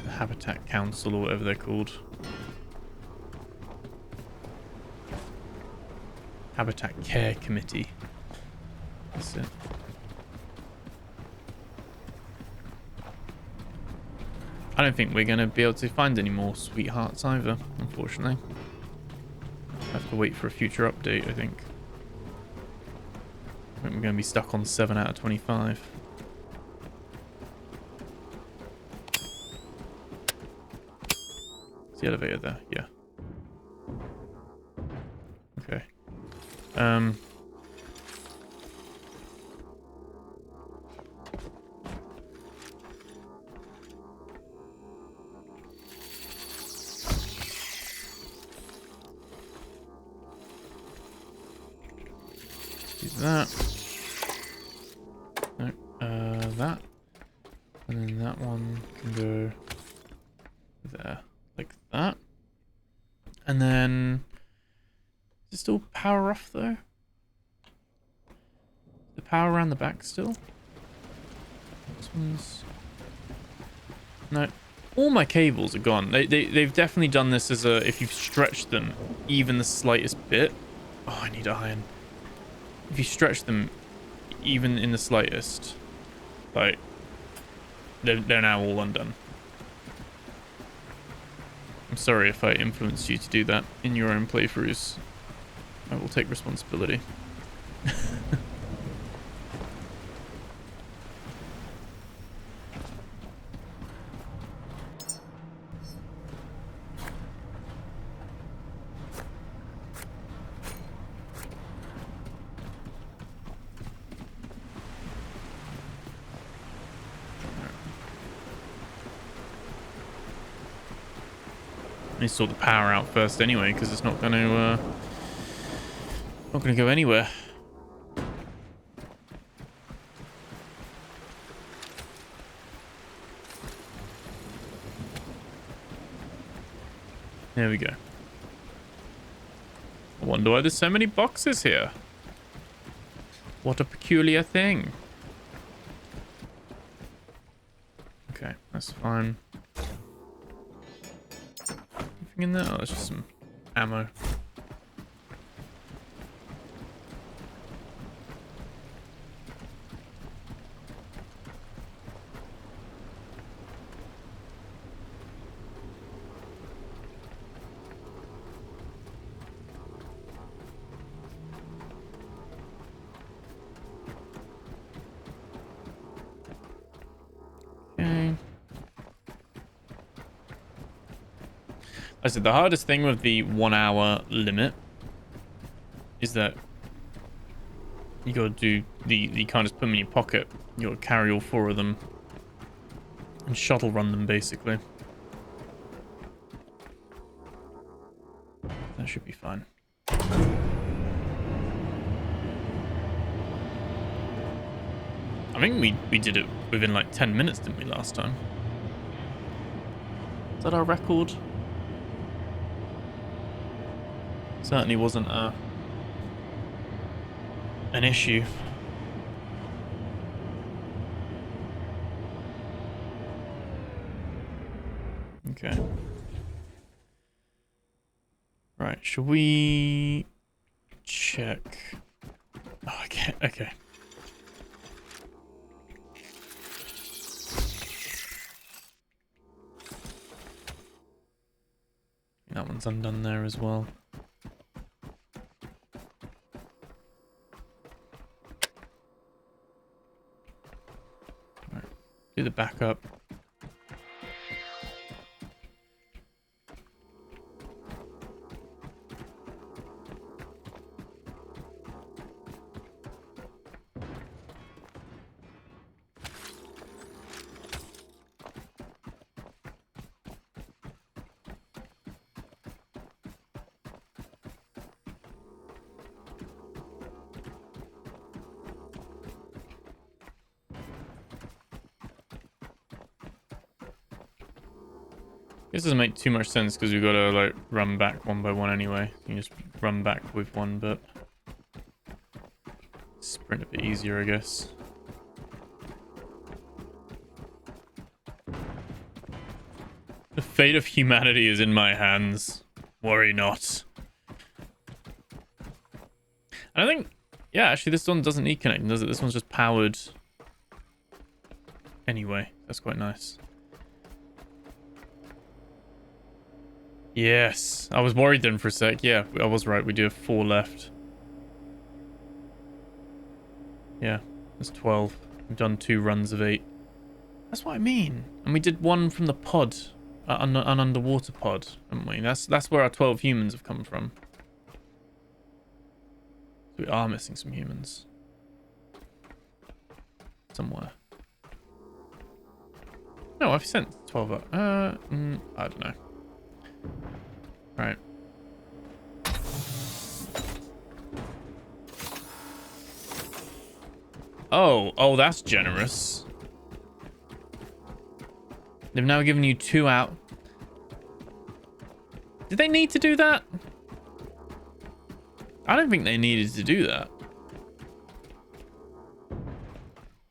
The Habitat Council or whatever they're called. Habitat Care Committee. That's it. I don't think we're going to be able to find any more sweethearts either, unfortunately. Have to wait for a future update, I think. I think we're going to be stuck on 7 out of 25. Is the elevator there? Yeah. Okay. Do that. No, that. And then that one can go there, like that. And then, is it still power off though? The power around the back still? This one's... No. All my cables are gone. They've definitely done this as a, if you've stretched them even the slightest bit. Oh, I need iron. If you stretch them even in the slightest, like, they're now all undone. I'm sorry if I influenced you to do that in your own playthroughs. I will take responsibility. I need to sort the power out first anyway, because it's not going to go anywhere. There we go. I wonder why there's so many boxes here. What a peculiar thing. Okay, that's fine. Anything in there? Oh, that's just some ammo. I said the hardest thing with the 1 hour limit is that you gotta do you can't just put them in your pocket. You gotta carry all 4 of them and shuttle run them basically. That should be fine. I think we did it within like 10 minutes, didn't we, last time? Is that our record? Certainly wasn't an issue. Okay. Right, shall we check? Oh, okay, okay. That one's undone there as well. Do the backup. This doesn't make too much sense because we've got to like run back one by one anyway. You can just run back with one, but sprint a bit easier, I guess. The fate of humanity is in my hands. Worry not. And I think, yeah, actually this one doesn't need connecting, does it? This one's just powered anyway. That's quite nice. Yes, I was worried then for a sec. Yeah, I was right. We do have 4 left. Yeah, there's 12. We've done 2 runs of 8. That's what I mean. And we did 1 from the pod an underwater pod, haven't we? That's where our 12 humans have come from. We are missing some humans. Somewhere. No, I've sent 12 up. I don't know. Right. Oh, that's generous. They've now given you 2 out. Did they need to do that? I don't think they needed to do that.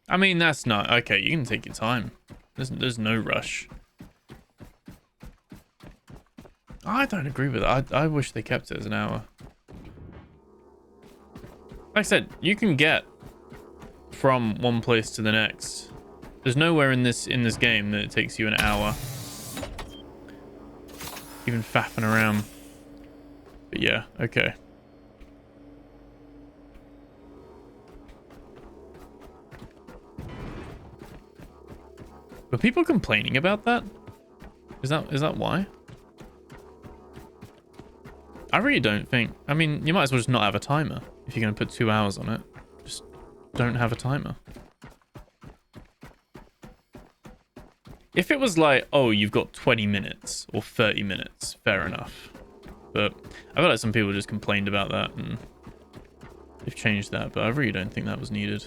I mean, that's not... Okay, you can take your time. There's no rush. I don't agree with that. I wish they kept it as an hour. Like I said, you can get from one place to the next. There's nowhere in this game that it takes you an hour. Even faffing around. But yeah, okay. Were people complaining about that? Is that why? I really don't think. I mean, you might as well just not have a timer if you're going to put 2 hours on it. Just don't have a timer. If it was like, oh, you've got 20 minutes or 30 minutes, fair enough. But I feel like some people just complained about that and they've changed that, but I really don't think that was needed.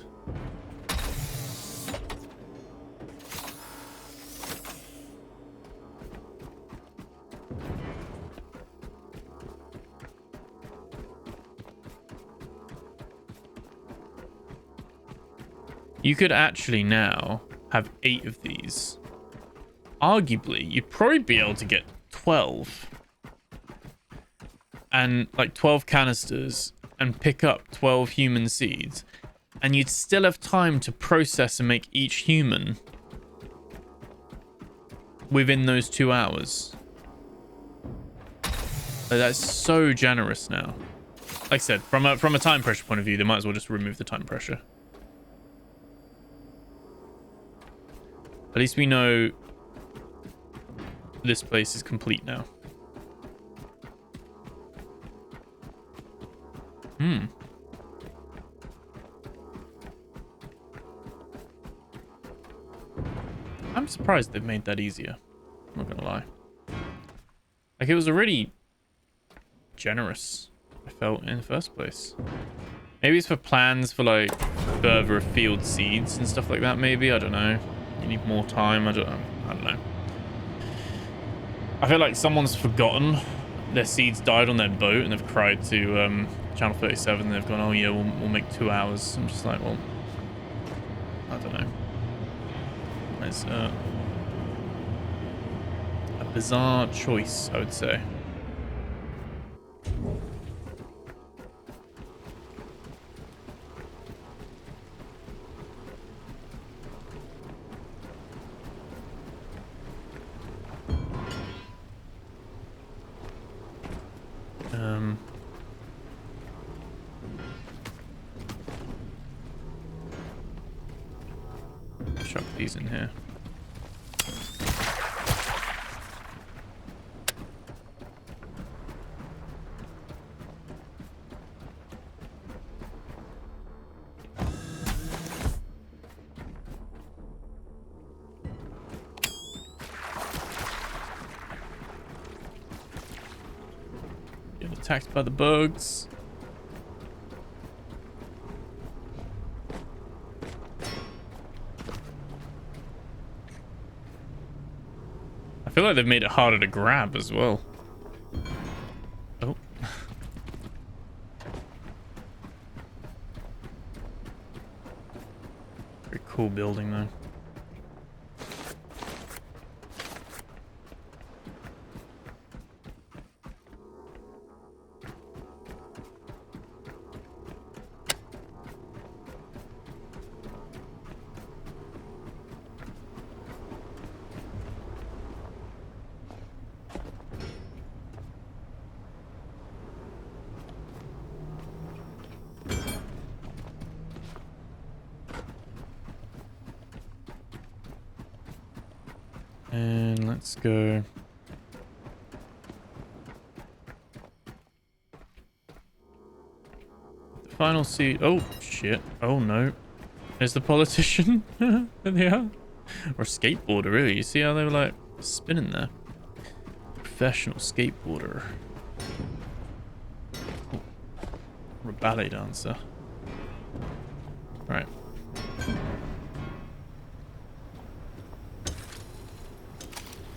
You could actually now have 8 of these. Arguably, you'd probably be able to get 12. And like 12 canisters and pick up 12 human seeds. And you'd still have time to process and make each human within those 2 hours. That's so generous now. Like I said, from a time pressure point of view, they might as well just remove the time pressure. At least we know this place is complete now. I'm surprised they've made that easier. I'm not gonna lie. Like, it was already generous, I felt, in the first place. Maybe it's for plans for, like, further afield seeds and stuff like that, maybe. I don't know. You need more time. I don't know. I feel like someone's forgotten their seeds died on their boat and they've cried to Channel 37 and they've gone, oh yeah, we'll make 2 hours. I'm just like, well, I don't know. It's a bizarre choice, I would say. Chuck these in here. Get attacked by the bugs. I feel like they've made it harder to grab as well. Oh. Very cool building though. And let's go final seed. Oh, shit. Oh, no. There's the politician. There they are. Or a skateboarder, really. You see how they were, like, spinning there? Professional skateboarder. Oh. Or a ballet dancer. Right.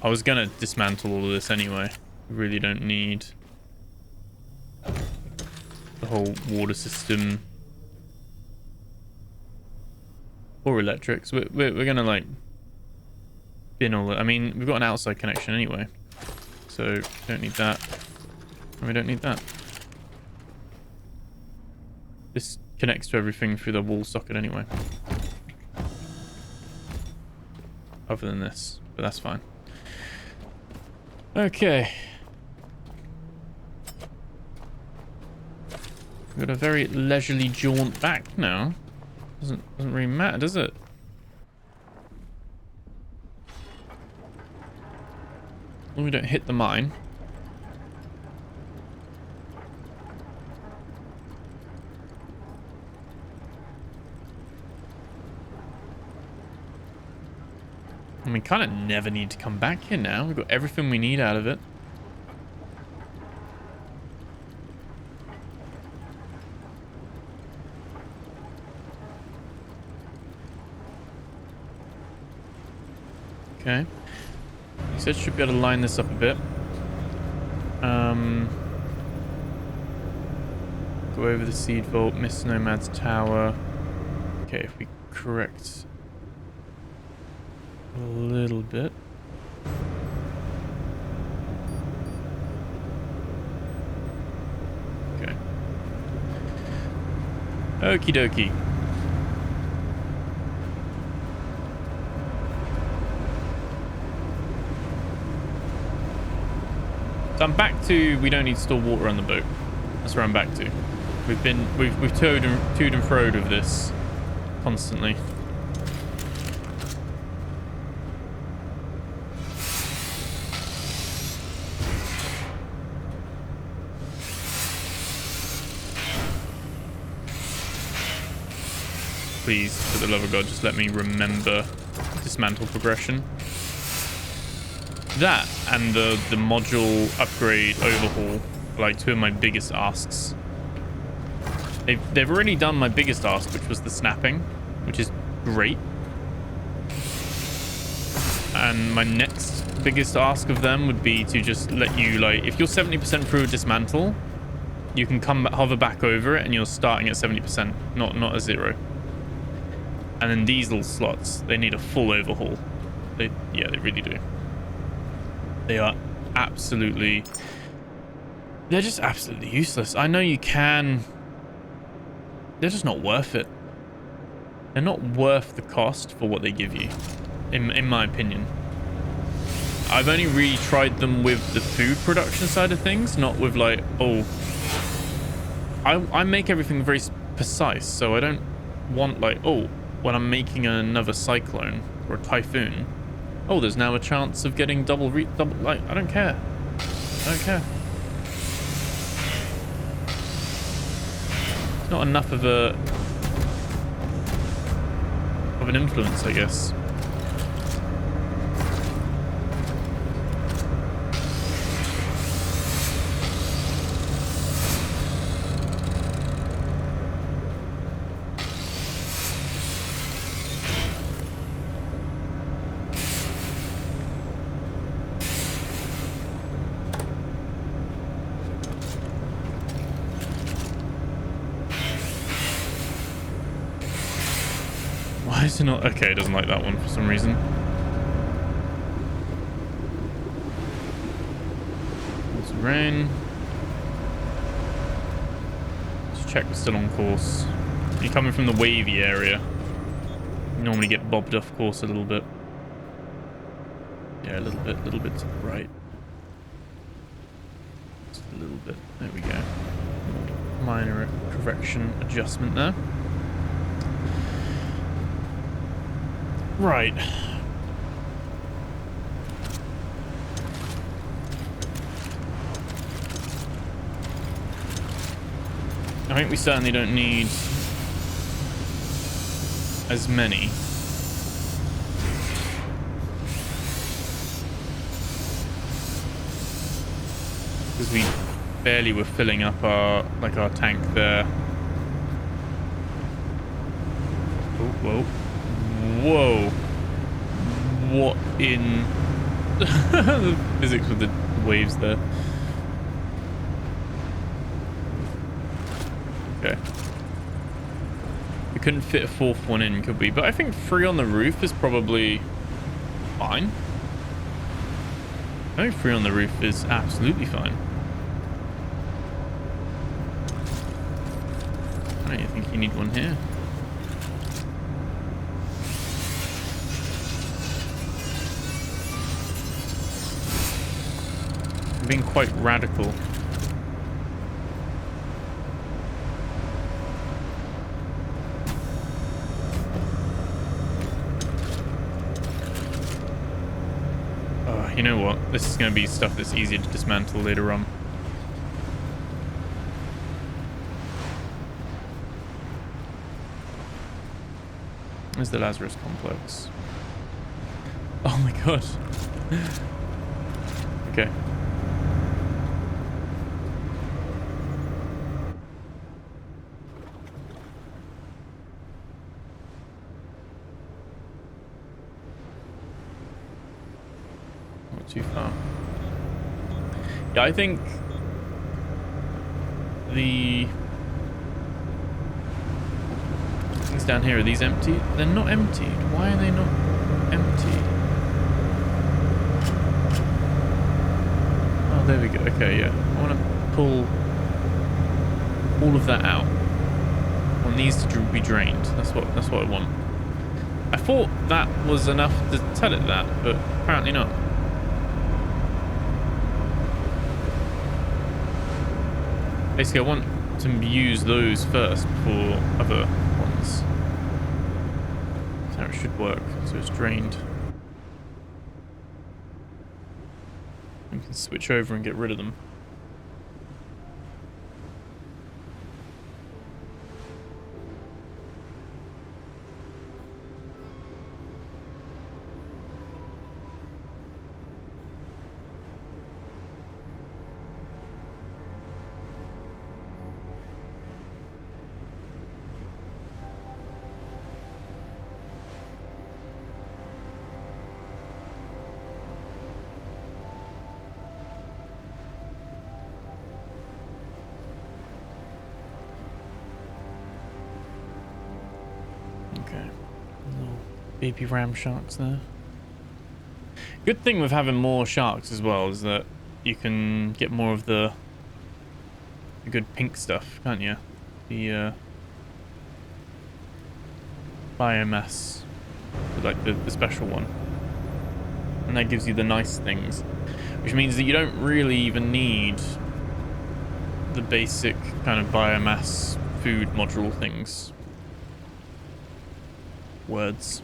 I was gonna dismantle all of this anyway. We really don't need the whole water system or electrics. We're gonna like bin all that. I mean, we've got an outside connection anyway, so we don't need that. And we don't need that. This connects to everything through the wall socket anyway. Other than this, but that's fine. Okay. We've got a very leisurely jaunt back now. Doesn't really matter, does it? Well, we don't hit the mine. And we kind of never need to come back here now. We've got everything we need out of it. Okay. So it should be able to line this up a bit. Go over the seed vault, miss Nomad's tower. Okay, if we correct a little bit. Okay. Okie dokie. So I'm back to we don't need to store water on the boat. That's where I'm back to. We've toed and froed with this constantly. Please, for the love of God, just let me remember dismantle progression. That and the module upgrade overhaul are like two of my biggest asks. They've already done my biggest ask, which was the snapping, which is great. And my next biggest ask of them would be to just let you, like, if you're 70% through a dismantle, you can hover back over it and you're starting at 70%, not a 0. And then these little slots, they need a full overhaul. Yeah, they really do. They are absolutely... They're just absolutely useless. I know you can... They're just not worth it. They're not worth the cost for what they give you, in my opinion. I've only really tried them with the food production side of things, not with like, oh... I make everything very precise, so I don't want like, oh, when I'm making another cyclone or a typhoon, oh, there's now a chance of getting double, like, I don't care. I don't care. It's not enough of an influence, I guess. Why is it not? Okay, it doesn't like that one for some reason. It's rain. Let's check we're still on course. You're coming from the wavy area. You normally get bobbed off course a little bit. Yeah, a little bit to the right. Just a little bit. There we go. Minor correction adjustment there. Right. I think we certainly don't need as many. Because we barely were filling up our tank there. Oh, whoa. Whoa. What in the physics with the waves there? Okay. We couldn't fit a fourth one in, could we? But I think 3 on the roof is probably fine. I think 3 on the roof is absolutely fine. I don't think you need one here. I'm being quite radical. You know what? This is going to be stuff that's easier to dismantle later on. Where's the Lazarus complex? Oh my god. Okay. Too far. Yeah, I think the things down here, are these empty? They're not emptied. Why are they not emptied? Oh, there we go. Okay, yeah. I want to pull all of that out. I want these to be drained. That's what I want. I thought that was enough to tell it that, but apparently not. Basically, I want to use those first before other ones. That's how it should work. So it's drained. We can switch over and get rid of them. Baby ram sharks there. Good thing with having more sharks as well is that you can get more of the good pink stuff, can't you? The biomass, like the special one, and that gives you the nice things, which means that you don't really even need the basic kind of biomass food module things. Words.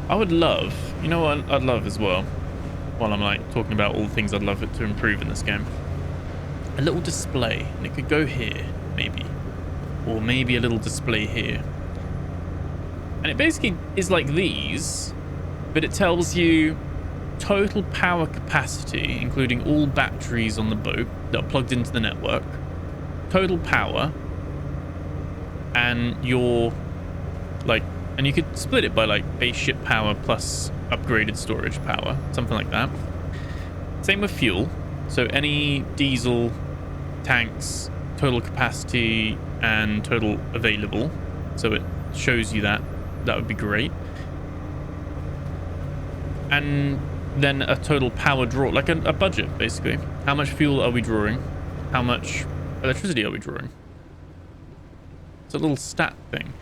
I would love, you know what I'd love as well, while I'm like talking about all the things I'd love it to improve in this game, a little display, and it could go here maybe, or maybe a little display here, and it basically is like these, but it tells you total power capacity, including all batteries on the boat that are plugged into the network, total power, and your like, and you could split it by like base ship power plus upgraded storage power, something like that. Same with fuel, so any diesel tanks, total capacity and total available, so it shows you that. That would be great. And then a total power draw, like a budget basically. How much fuel are we drawing? How much electricity are we drawing? It's a little stat thing.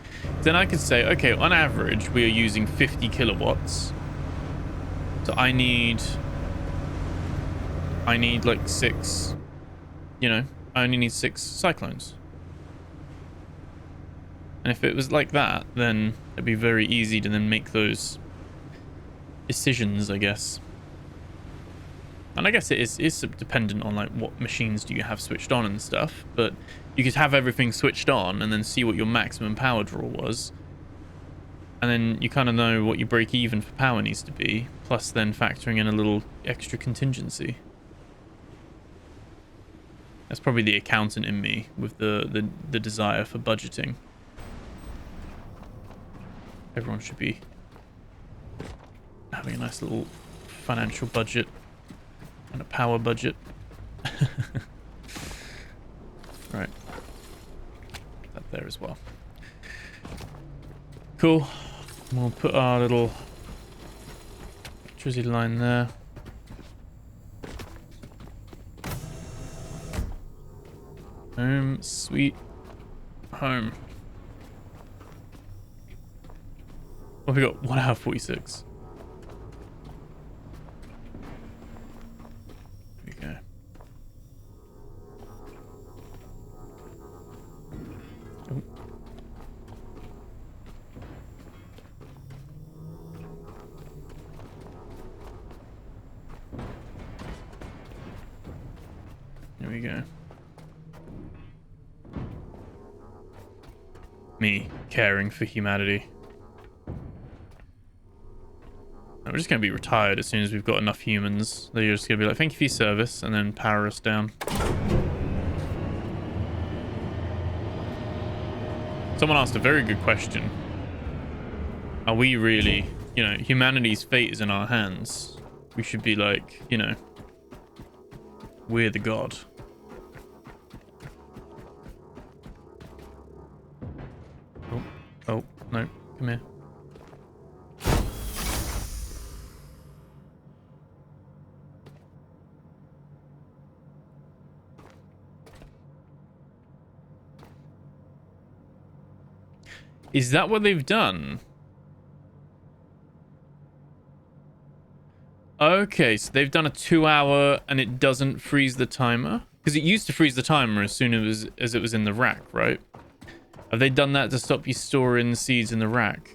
Then I could say, okay, on average, we are using 50 kilowatts. So I need like 6, you know, I only need 6 cyclones. And if it was like that, then it'd be very easy to then make those decisions, I guess. And I guess it is dependent on like what machines do you have switched on and stuff, but you could have everything switched on and then see what your maximum power draw was. And then you kind of know what your break even for power needs to be, plus then factoring in a little extra contingency. That's probably the accountant in me with the desire for budgeting. Everyone should be having a nice little financial budget and a power budget. Right. That there as well. Cool. We'll put our little electricity line there. Home, sweet home. What have we got? 1 hour 46. There we go. Oh. There we go. Me caring for humanity. We're just going to be retired as soon as we've got enough humans. They're just going to be like, thank you for your service, and then power us down. Someone asked a very good question. Are we really, you know, humanity's fate is in our hands. We should be like, you know, we're the god. Oh, no, come here. Is that what they've done? Okay, so they've done a 2 hour and it doesn't freeze the timer? Because it used to freeze the timer as soon as it was in the rack, right? Have they done that to stop you storing the seeds in the rack?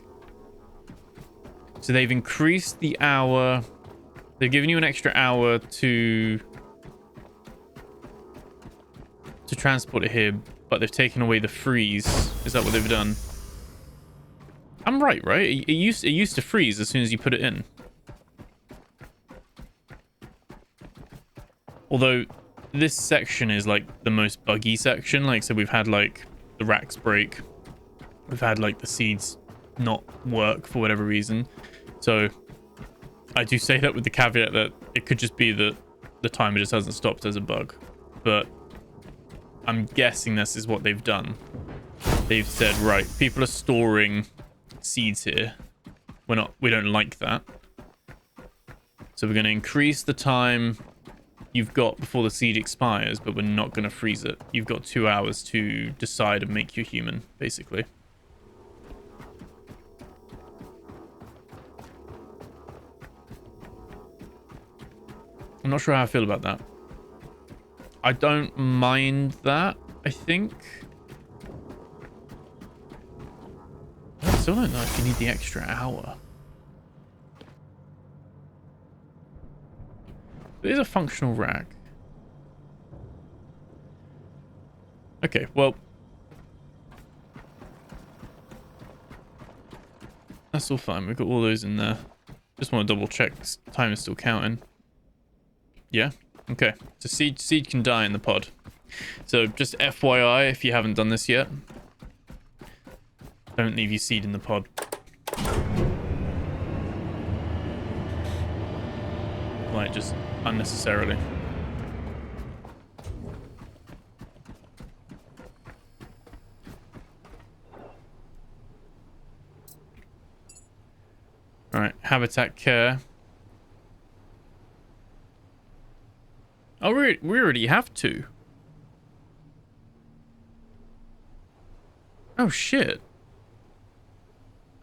So they've increased the hour. They've given you an extra hour to transport it here, but they've taken away the freeze. Is that what they've done? I'm right? It used to freeze as soon as you put it in. Although this section is like the most buggy section. Like, so we've had like the racks break. We've had like the seeds not work for whatever reason. So I do say that with the caveat that it could just be that the timer just hasn't stopped as a bug. But I'm guessing this is what they've done. They've said, right, people are storing seeds here. We don't like that. So we're going to increase the time you've got before the seed expires, but we're not going to freeze it. You've got 2 hours to decide and make you human, basically. I'm not sure how I feel about that. I don't mind that, I think. I still don't know if you need the extra hour. It is a functional rack. Okay, well. That's all fine. We've got all those in there. Just want to double check time is still counting. Yeah? Okay. So seed can die in the pod. So just FYI, if you haven't done this yet, don't leave your seed in the pod. Like, just unnecessarily. Alright, habitat care. Oh, we already have 2. Oh, shit.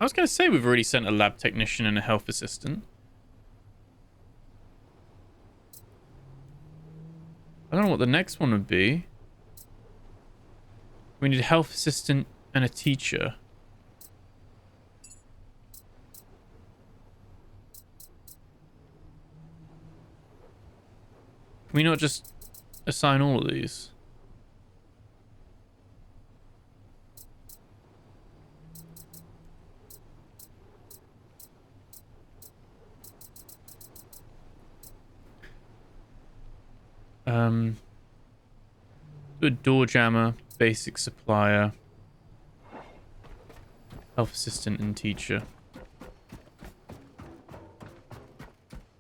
I was going to say we've already sent a lab technician and a health assistant. I don't know what the next one would be. We need a health assistant and a teacher. Can we not just assign all of these? A door jammer, basic supplier, health assistant, and teacher.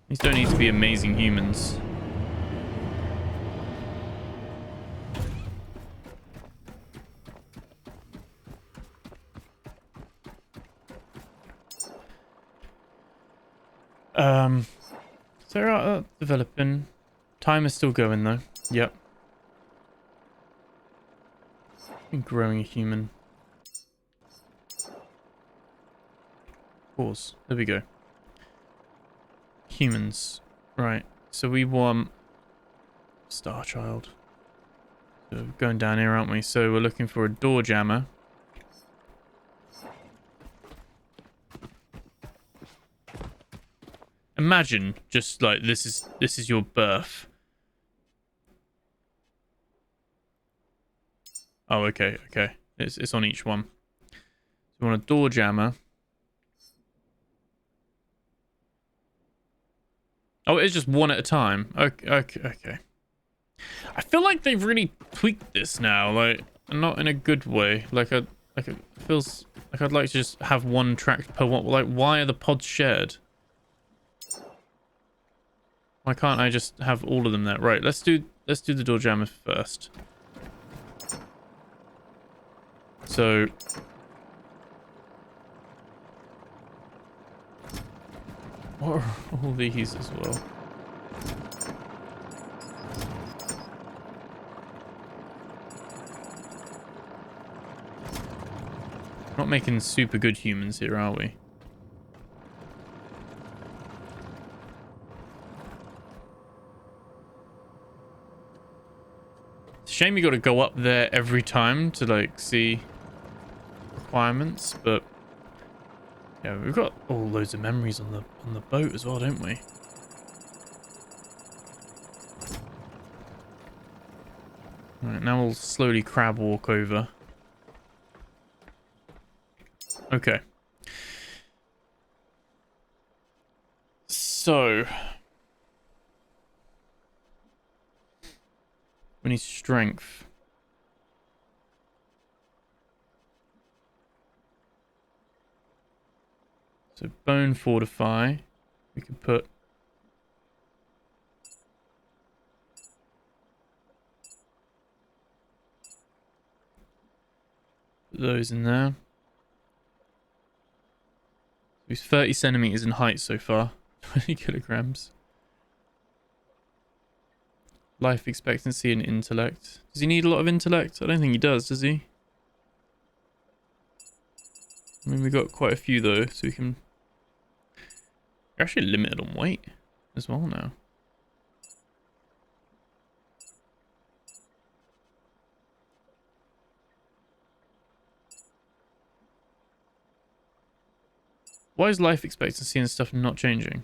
These don't need to be amazing humans. So developing. Time is still going though. Yep. Growing a human. Pause. There we go. Humans. Right. So we want Star Child. So going down here, aren't we? So we're looking for a door jammer. Imagine just like this is your birth. Oh, okay, okay. It's on each one. So we want a door jammer. Oh, it's just one at a time. Okay, okay, okay. I feel like they've really tweaked this now, like not in a good way. Like it feels like I'd like to just have one track per one. Like, why are the pods shared? Why can't I just have all of them there? Right, let's do the door jammer first. So what are all these as well? Not making super good humans here, are we? It's a shame you got to go up there every time to like see requirements, but yeah, we've got all loads of memories on the boat as well, don't we? Right, now we'll slowly crab walk over. Okay. So we need strength. So bone fortify. We could put those in there. He's 30 centimeters in height so far. 20 kilograms. Life expectancy and intellect. Does he need a lot of intellect? I don't think he does he? I mean, we got quite a few though, so we can... We're actually limited on weight as well now. Why is life expectancy and stuff not changing?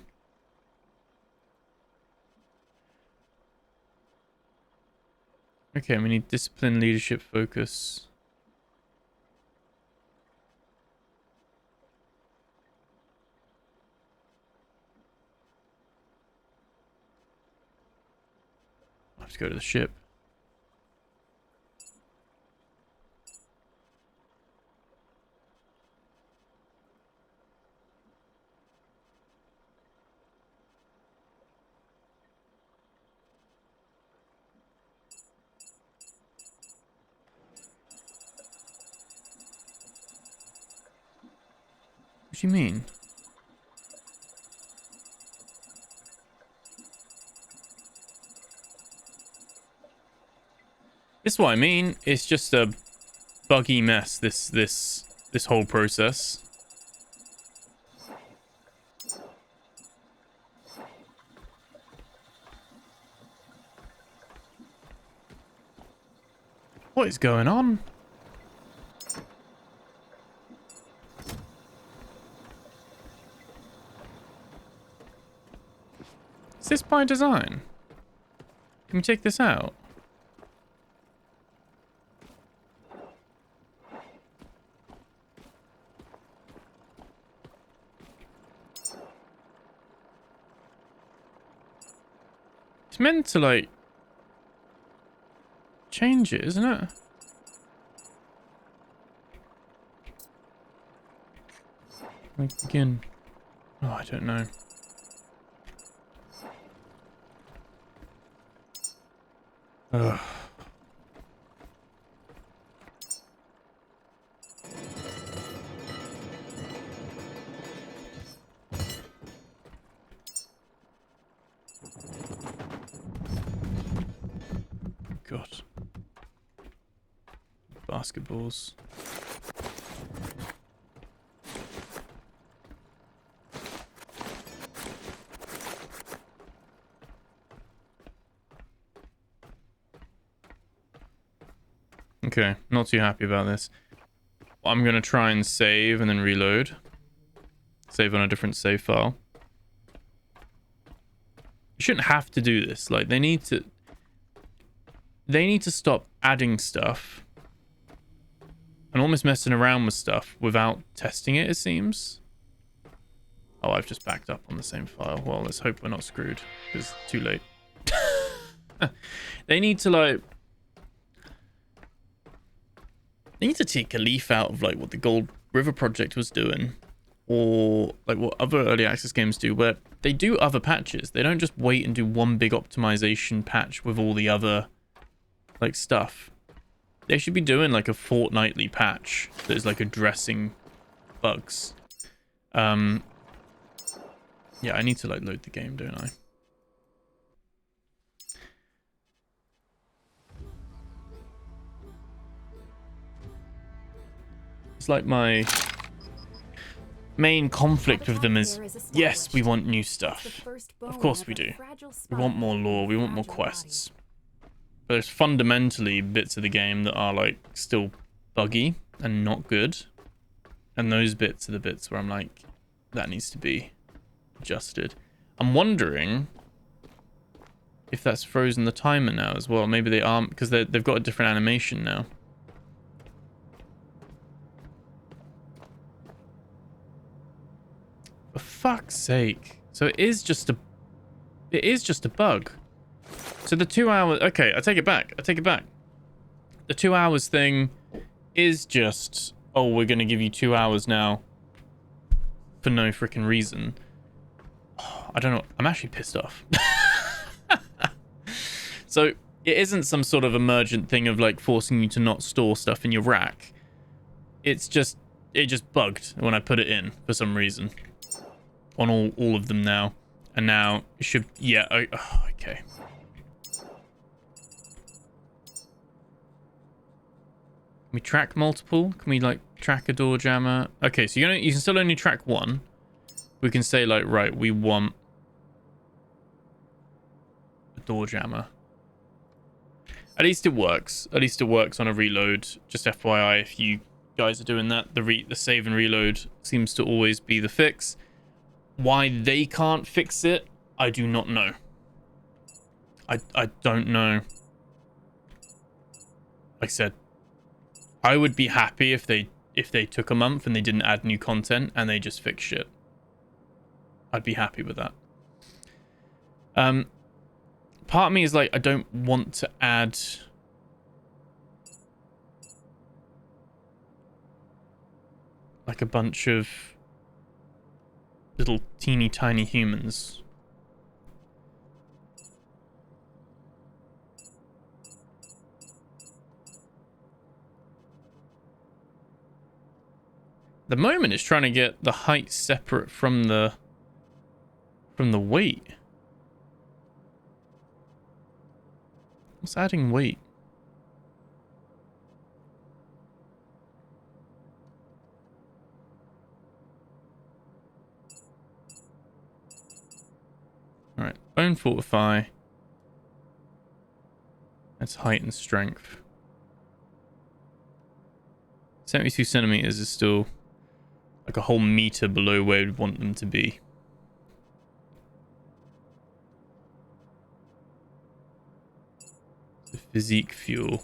Okay, we need discipline, leadership, focus. I'll have to go to the ship. What do you mean? This is what I mean. It's just a buggy mess, this whole process. What is going on? Is this by design? Can we take this out? It's meant to, like, change it, isn't it? Like, again. Oh, I don't know. Ugh. God. Basketballs. Okay, not too happy about this. I'm going to try and save and then reload. Save on a different save file. You shouldn't have to do this. Like, they need to stop adding stuff and almost messing around with stuff without testing it, it seems. Oh, I've just backed up on the same file. Well, let's hope we're not screwed, because it's too late. They need to, like... They need to take a leaf out of, like, what the Gold River project was doing. Or, like, what other early access games do, where they do other patches. They don't just wait and do one big optimization patch with all the other, like, stuff. They should be doing, like, a fortnightly patch that is, like, addressing bugs. Yeah, I need to, like, load the game, don't I? It's like my main conflict with them is, yes, we want new stuff. Of course we do. We want more lore, we want more quests. But there's fundamentally bits of the game that are, like, still buggy and not good. And those bits are the bits where I'm like, that needs to be adjusted. I'm wondering if that's frozen the timer now as well. Maybe they aren't, because they've got a different animation now. For fuck's sake. So it is just a bug. So the 2 hours... Okay, I take it back. The 2 hours thing is just... Oh, we're going to give you 2 hours now. For no freaking reason. Oh, I don't know. I'm actually pissed off. So it isn't some sort of emergent thing of, like, forcing you to not store stuff in your rack. It's just... It just bugged when I put it in for some reason. On all of them now. And now it should... Yeah, okay. Can we track multiple? Can we, like, track a door jammer? Okay, so you can still only track one. We can say, like, right, we want a door jammer. At least it works. At least it works on a reload. Just FYI, if you guys are doing that, the save and reload seems to always be the fix. Why they can't fix it, I do not know. I don't know. Like I said, I would be happy if they took a month and they didn't add new content and they just fixed shit. I'd be happy with that. Part of me is like, I don't want to add like a bunch of little teeny tiny humans. The moment is trying to get the height separate from the weight. What's adding weight? Alright, bone fortify. That's height and strength. 72 centimeters is still like a whole meter below where we'd want them to be. Physique fuel.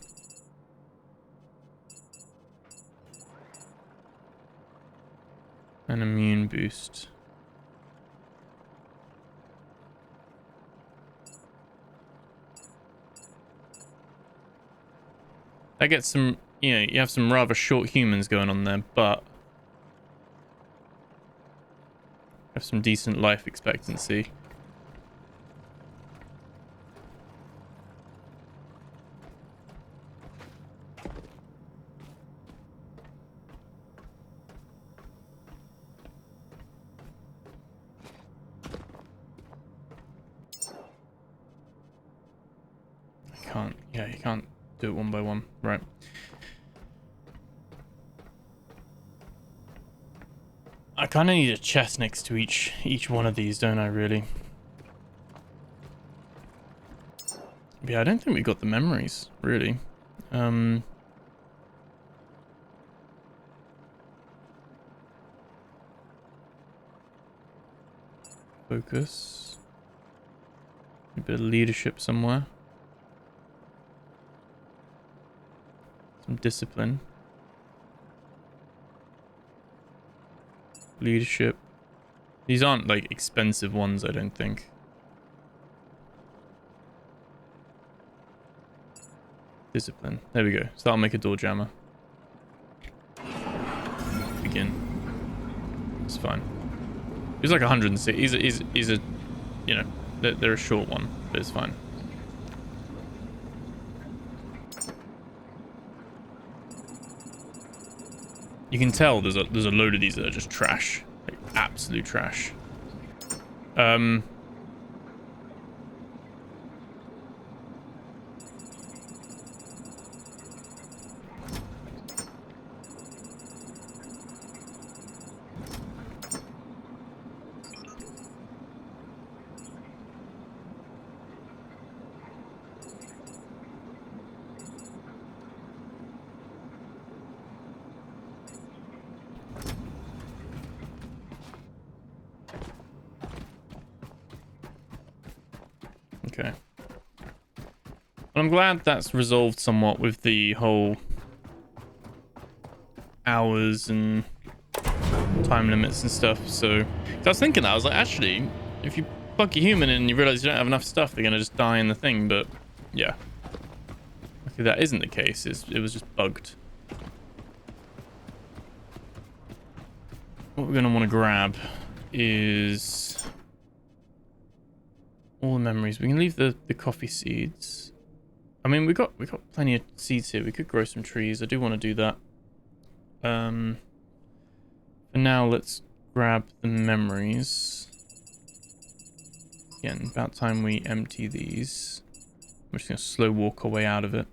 An immune boost. That gets some, you know, you have some rather short humans going on there, but have some decent life expectancy. Yeah, you can't do it one by one. Right. I kind of need a chest next to each one of these, don't I, really? Yeah, I don't think we got the memories, really. Focus. A bit of leadership somewhere. Some discipline. Leadership. These aren't like expensive ones, I don't think. Discipline. There we go. So that'll make a door jammer. Begin. It's fine. He's like 106. He's a, you know, they're a short one, but it's fine. You can tell there's a load of these that are just trash, like absolute trash. Okay. I'm glad that's resolved somewhat with the whole hours and time limits and stuff. So I was thinking that, I was like, actually, if you fuck a human and you realize you don't have enough stuff, they're gonna just die in the thing. But yeah, okay, that isn't the case. It was just bugged. What we're gonna want to grab is all the memories. We can leave the coffee seeds. I mean, we got plenty of seeds here. We could grow some trees. I do want to do that. For now, let's grab the memories. Again, about time we empty these. I'm just gonna slow walk our way out of it.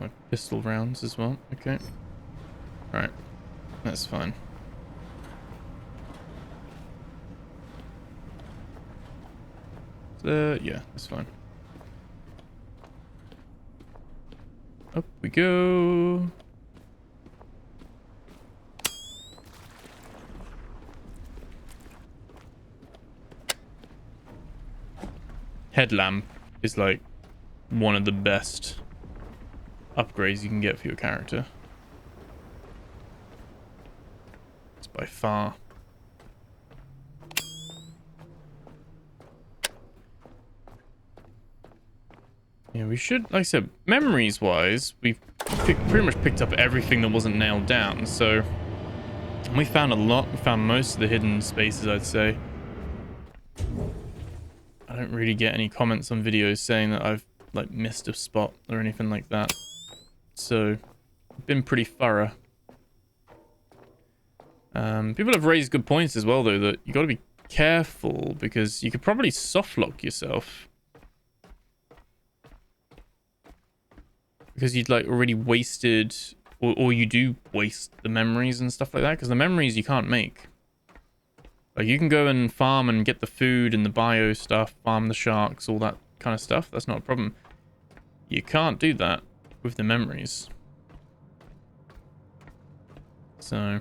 My pistol rounds as well. Okay. Alright. That's fine. Yeah, that's fine. Up we go. Headlamp is like one of the best upgrades you can get for your character. It's by far. Yeah, we should, like I said, memories wise, we've pretty much picked up everything that wasn't nailed down. So we found a lot. We found most of the hidden spaces, I'd say. I don't really get any comments on videos saying that I've like missed a spot or anything like that. So, been pretty thorough. People have raised good points as well, though, that you got to be careful because you could probably soft lock yourself because you'd like already wasted, or you do waste the memories and stuff like that. Because the memories you can't make. Like you can go and farm and get the food and the bio stuff, farm the sharks, all that kind of stuff. That's not a problem. You can't do that with the memories. So,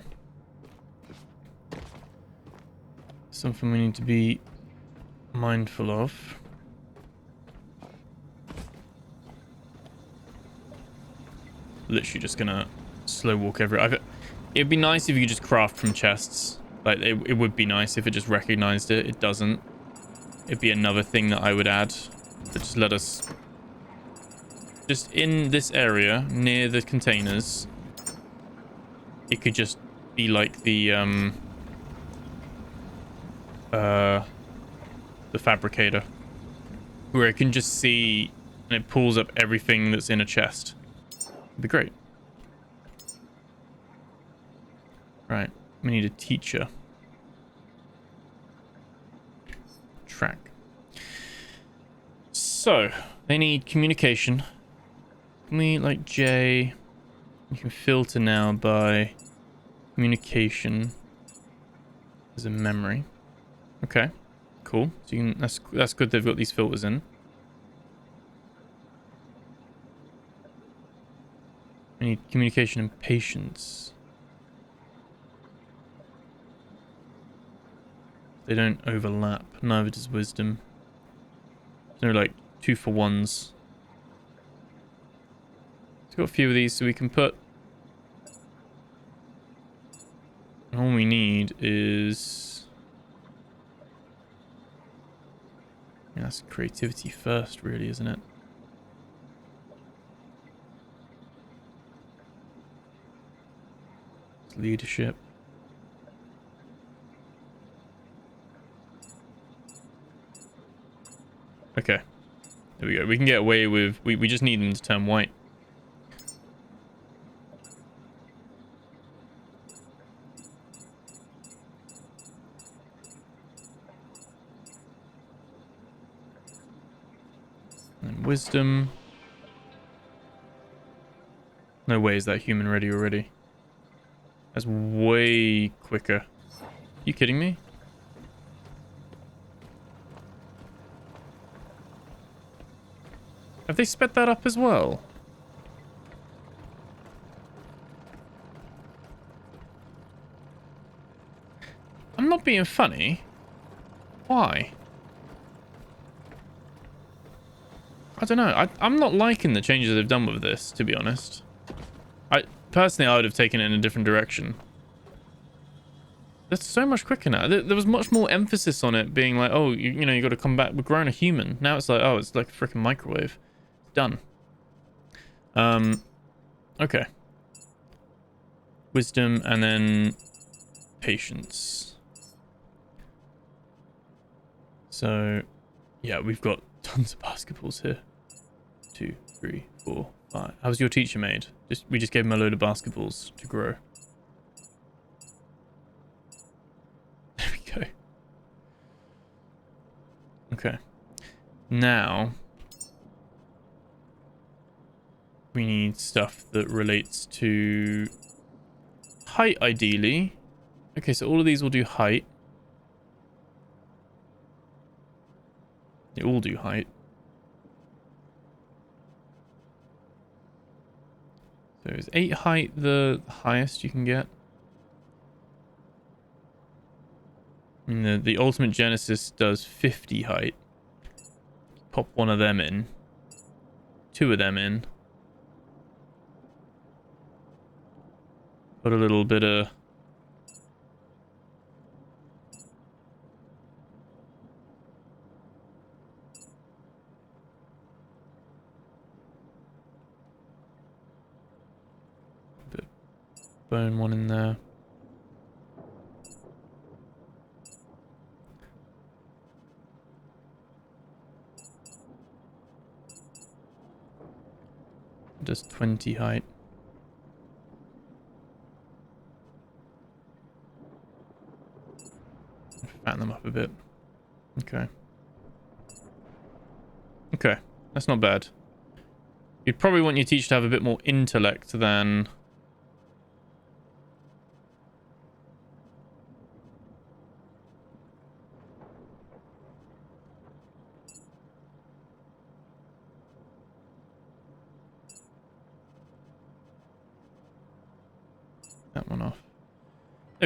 something we need to be mindful of. Literally just gonna slow walk it'd be nice if you could just craft from chests. Like, it would be nice if it just recognized it. It doesn't. It'd be another thing that I would add. But just let us... Just in this area, near the containers, it could just be like the fabricator. Where it can just see and it pulls up everything that's in a chest. It'd be great. Right, we need a teacher. Track. So, they need communication. Can we, like, J... You can filter now by communication as a memory. Okay, cool. So you can, that's good they've got these filters in. We need communication and patience. They don't overlap. Neither does wisdom. They're like 2-for-1s. Let's got a few of these so we can put. All we need is. Yeah, that's creativity first, really, isn't it? It's leadership. Okay. There we go. We can get away with... We just need them to turn white. And wisdom. No way is that human ready already. That's way quicker. You kidding me? Have they sped that up as well? I'm not being funny. Why? I don't know. I'm not liking the changes they've done with this, to be honest. Personally, I would have taken it in a different direction. That's so much quicker now. There was much more emphasis on it being like, oh, you know, you got to come back. We're growing a human. Now it's like, oh, it's like a freaking microwave. Done. Okay. Wisdom and then patience. So, yeah, we've got tons of basketballs here. 2, 3, 4, 5. How's your teacher made? We just gave him a load of basketballs to grow. There we go. Okay. Now we need stuff that relates to height, ideally. Okay, so all of these will do height. They all do height. So is 8 height the highest you can get? I mean, the Ultimate Genesis does 50 height. Pop one of them in. 2 of them in. Put a little bit of... bone one in there. Just 20 height. Fatten them up a bit. Okay. Okay, that's not bad. You'd probably want your teacher to have a bit more intellect than...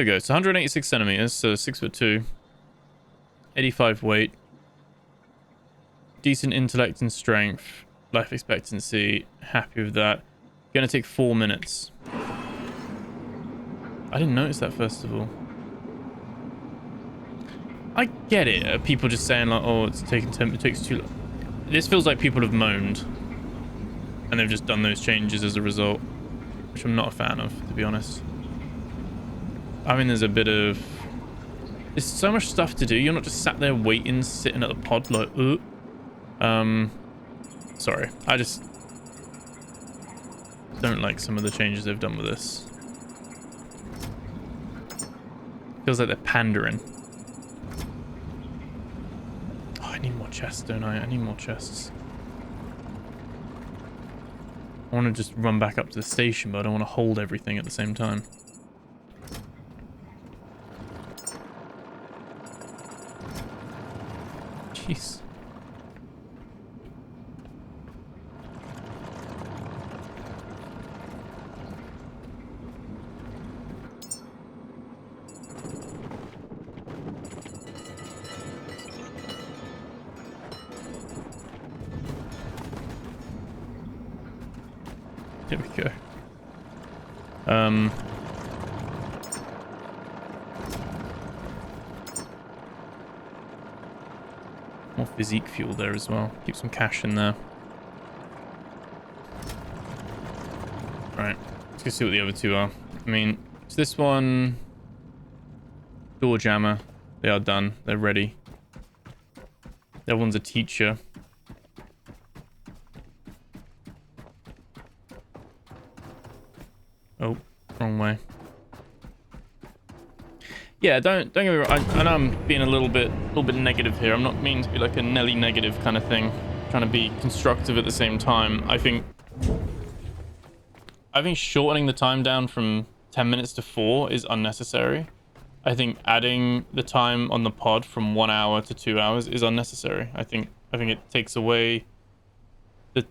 There we go. So 186 centimeters, so 6'2", 85 weight, decent intellect and strength, life expectancy. Happy with that. Gonna take 4 minutes. I didn't notice that first of all. I get it. People just saying like, oh, it's taking 10. It takes too long. This feels like people have moaned, and they've just done those changes as a result, which I'm not a fan of, to be honest. I mean, there's a bit of... There's so much stuff to do. You're not just sat there waiting, sitting at the pod like, sorry. I just don't like some of the changes they've done with this. Feels like they're pandering. Oh, I need more chests, don't I? I need more chests. I want to just run back up to the station, but I don't want to hold everything at the same time. Jeez. Here we go. More physique fuel there as well. Keep some cash in there. Alright, let's go see what the other two are. I mean, it's this one... Door jammer. They are done. They're ready. The other one's a teacher. Oh, wrong way. Yeah, don't get me wrong. I know I'm being a little bit negative here. I'm not meaning to be like a Nelly negative kind of thing. I'm trying to be constructive at the same time. I think shortening the time down from 10 minutes to 4 is unnecessary. I think adding the time on the pod from 1 hour to 2 hours is unnecessary. I think it takes away the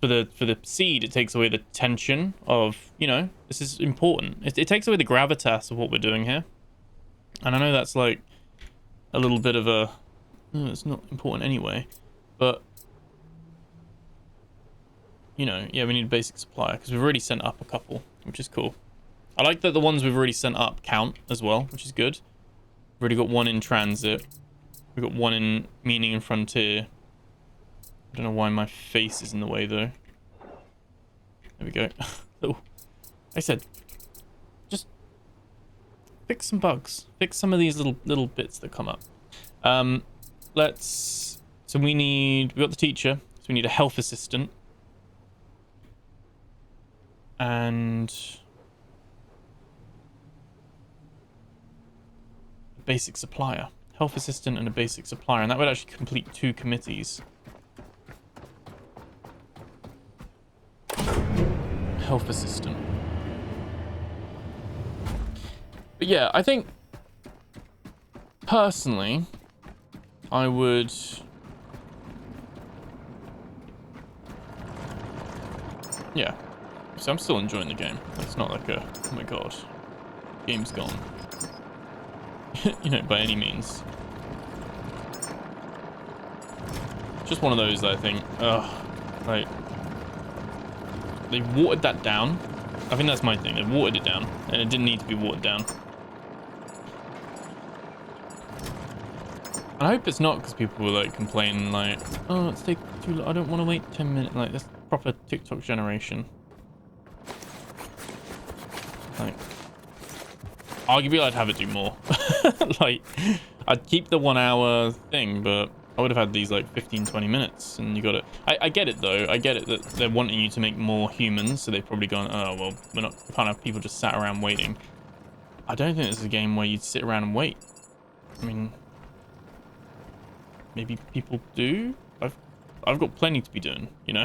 for the seed. It takes away the tension of, you know, this is important. It takes away the gravitas of what we're doing here. And I know that's like a little bit of a, oh, it's not important anyway, but you know, yeah, we need a basic supplier because we've already sent up a couple, which is cool. I like that the ones we've already sent up count as well, which is good. We've already got one in transit. We've got one in Meaning and Frontier. I don't know why my face is in the way though. There we go. Oh, I said, just fix some bugs. Fix some of these little bits that come up. So we got the teacher. So we need a health assistant. And a basic supplier. Health assistant and a basic supplier. And that would actually complete 2 committees. Health assistant. But yeah, I think personally I would yeah. So I'm still enjoying the game. It's not like a, oh my god, game's gone. You know, by any means. Just one of those that I think, like, they watered that down. I think that's my thing. They watered it down, and it didn't need to be watered down. And I hope it's not because people were like complaining, like, oh, it's taking too long. I don't want to wait 10 minutes. Like, that's proper TikTok generation. Like, arguably, I'd have it do more. Like, I'd keep the 1 hour thing, but I would have had these like 15-20 minutes, and you got it. I get it though. I get it that they're wanting you to make more humans, so they've probably gone, oh well, we can't have people just sat around waiting. I don't think this is a game where you'd sit around and wait. I mean, maybe people do. I've got plenty to be doing, you know.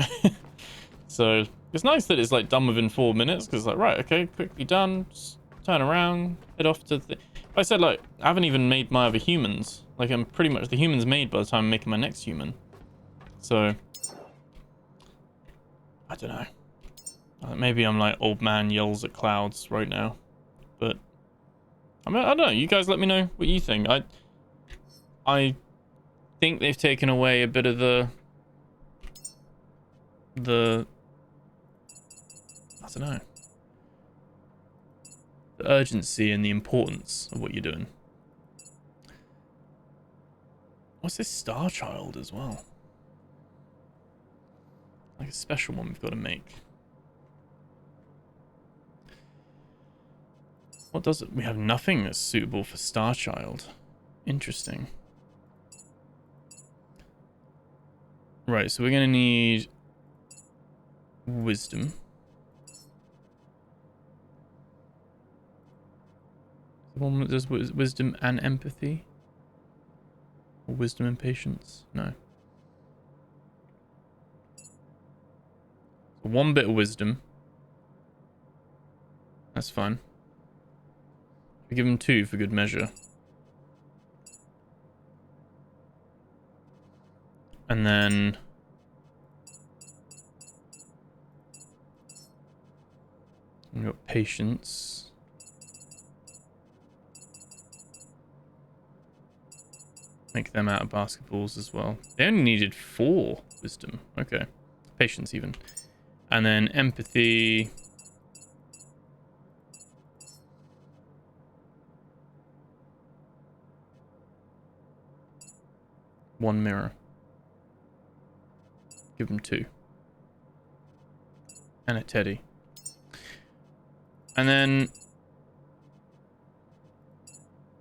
So it's nice that it's like done within 4 minutes, because like, right, okay, quickly done. Just turn around, head off to the... I said, like, I haven't even made my other humans. Like, I'm pretty much the humans made by the time I'm making my next human. So I don't know. Maybe I'm like old man yells at clouds right now. But I mean, I don't know. You guys let me know what you think. I think they've taken away a bit of the I don't know, the urgency and the importance of what you're doing. What's this Star Child as well? Like a special one we've got to make. What does it? We have nothing that's suitable for Star Child. Interesting. Right, so we're going to need wisdom. The one that does wisdom and empathy? Or wisdom and patience? No. So one bit of wisdom. That's fine. We give him 2 for good measure. And then we've got patience. Make them out of basketballs as well. They only needed 4 wisdom. Okay. Patience even. And then empathy. One mirror. Give them 2. And a teddy. And then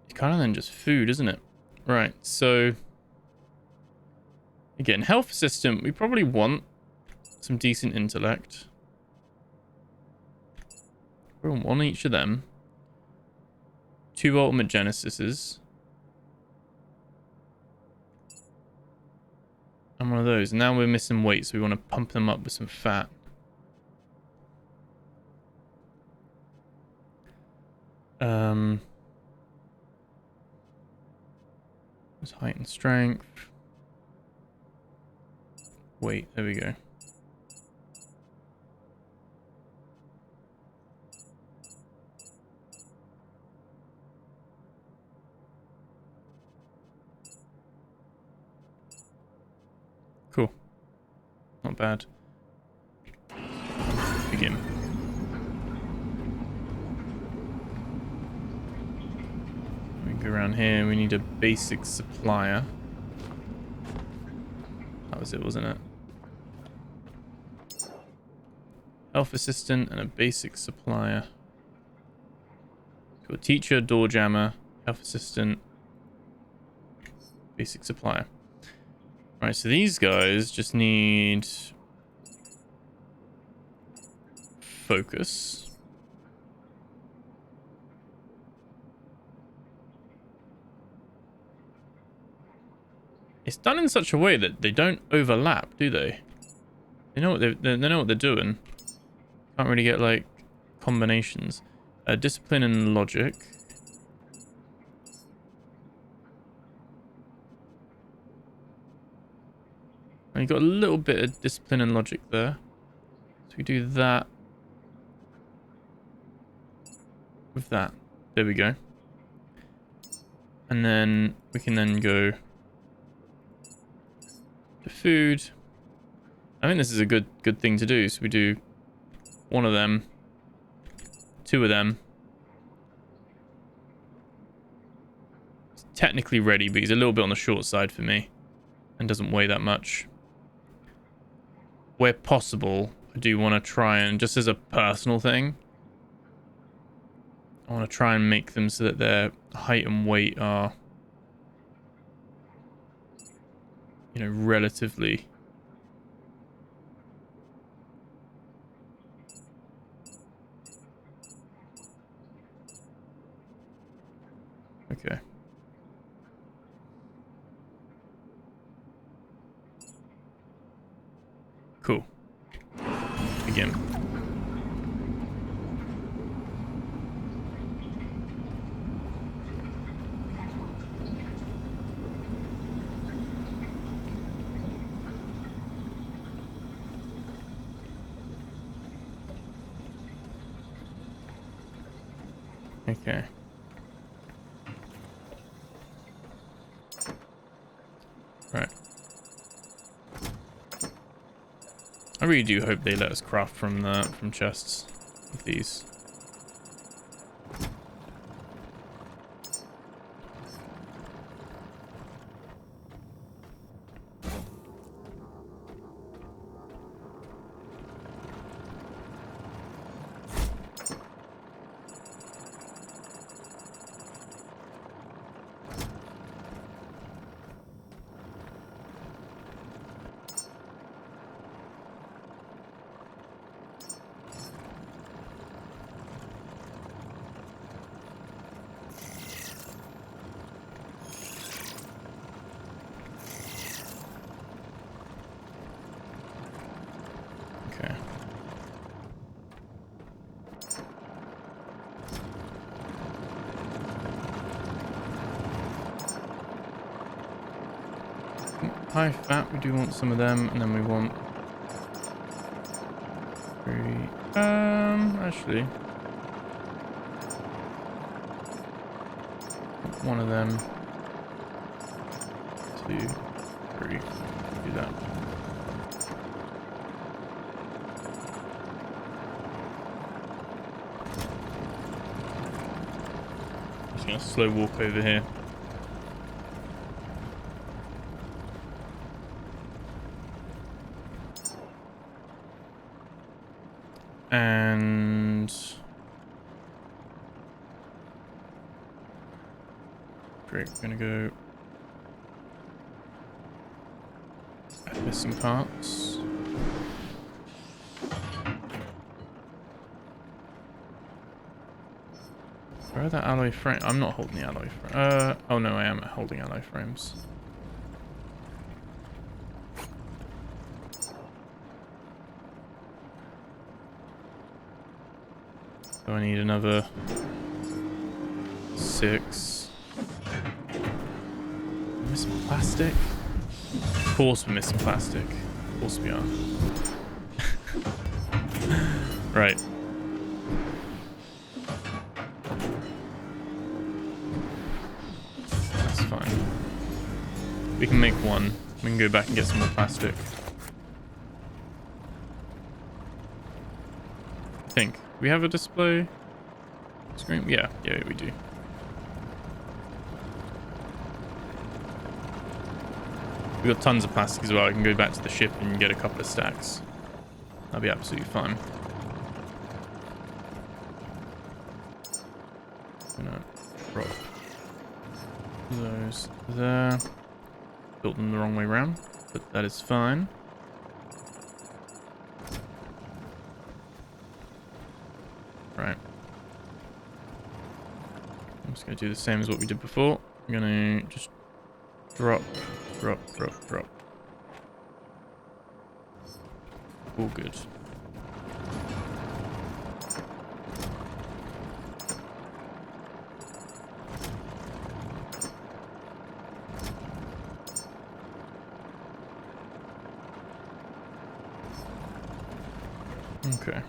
it's kind of then just food, isn't it? Right, so again, health assistant, we probably want some decent intellect. We want 1 each of them. 2 ultimate genesises. And 1 of those. And now we're missing weight, so we want to pump them up with some fat. There's height and strength. Weight, there we go. Cool. Not bad. Begin. We go around here. We need a basic supplier. That was it, wasn't it? Health assistant and a basic supplier. Got a teacher, door jammer, health assistant, basic supplier. Alright, so these guys just need focus. It's done in such a way that they don't overlap, do they? They know what they know what they're doing. Can't really get like combinations. Discipline and logic. And you've got a little bit of discipline and logic there. So we do that with that. There we go. And then we can then go to food. I think this is a good thing to do. So we do 1 of them, 2 of them. It's technically ready, but he's a little bit on the short side for me and doesn't weigh that much. Where possible, I do want to try and, just as a personal thing, I want to try and make them so that their height and weight are, you know, relatively. Okay. Cool. Begin. Okay. Right. I really do hope they let us craft from chests with these. Okay. High fat, we do want some of them, and then we want actually one of them, 2, 3, do that. Just gonna slow walk over here. And great, we're gonna go add missing parts. Where are the alloy frame? I'm not holding the alloy frame. Oh no, I am holding alloy frames. So I need another 6. Missing plastic? Of course we're missing plastic. Of course we are. Right. That's fine. We can make one. We can go back and get some more plastic. I think. We have a display screen? Yeah, we do. We got tons of plastic as well. I can go back to the ship and get a couple of stacks. That'll be absolutely fine. Gonna drop those there. Built them the wrong way around, but that is fine. Right. I'm just going to do the same as what we did before. I'm going to just drop. All good. Okay.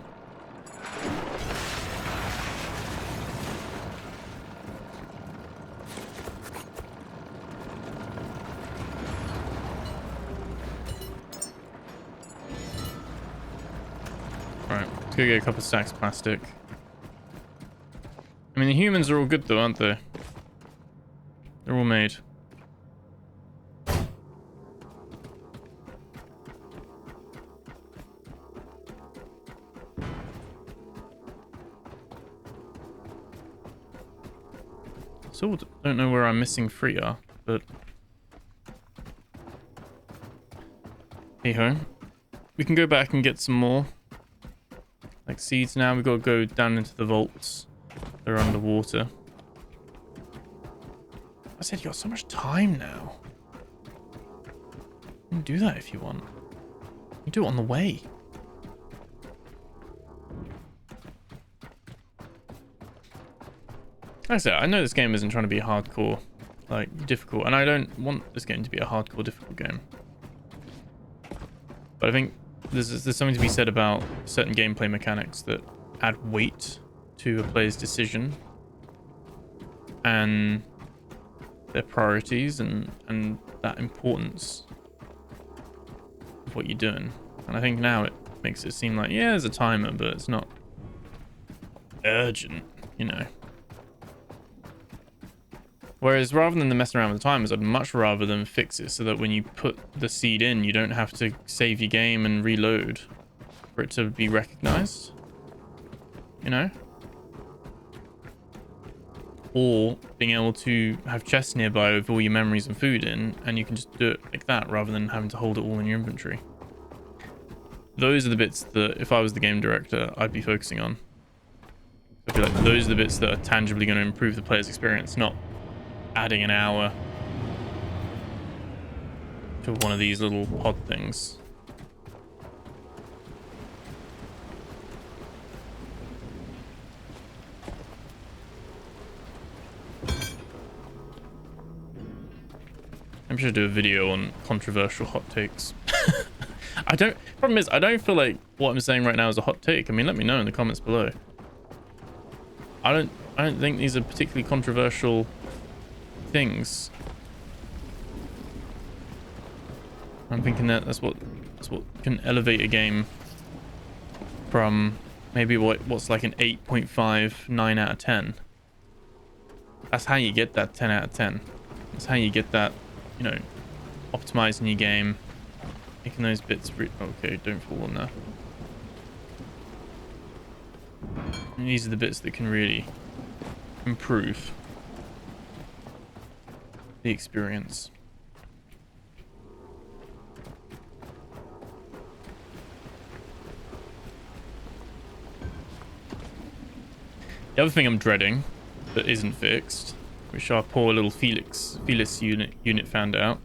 Alright, let's go get a couple of stacks of plastic. I mean, the humans are all good though, aren't they? They're all made. Still don't know where our missing 3 are, but hey ho. We can go back and get some more. Like seeds now, we've got to go down into the vaults. They're underwater. I said you got so much time now. You can do that if you want. You can do it on the way. Like I said, I know this game isn't trying to be hardcore, like, difficult, and I don't want this game to be a hardcore, difficult game. But I think there's something to be said about certain gameplay mechanics that add weight to a player's decision and their priorities and that importance of what you're doing. And I think now it makes it seem like, yeah, there's a timer, but it's not urgent, you know. Whereas rather than the messing around with the timers, I'd much rather them fix it so that when you put the seed in, you don't have to save your game and reload for it to be recognized, you know? Or being able to have chests nearby with all your memories and food in, and you can just do it like that rather than having to hold it all in your inventory. Those are the bits that, if I was the game director, I'd be focusing on. I feel like those are the bits that are tangibly going to improve the player's experience, not adding an hour to one of these little pod things. I should do a video on controversial hot takes. Problem is, I don't feel like what I'm saying right now is a hot take. I mean, let me know in the comments below. I don't think these are particularly controversial things. I'm thinking that that's what can elevate a game from maybe what's like an 8.5, 9 out of 10. That's how you get that 10 out of 10. That's how you get that, you know, optimizing your game, making those bits okay, don't fall on there. And these are the bits that can really improve the experience. The other thing I'm dreading that isn't fixed, which our poor little Felix unit found out,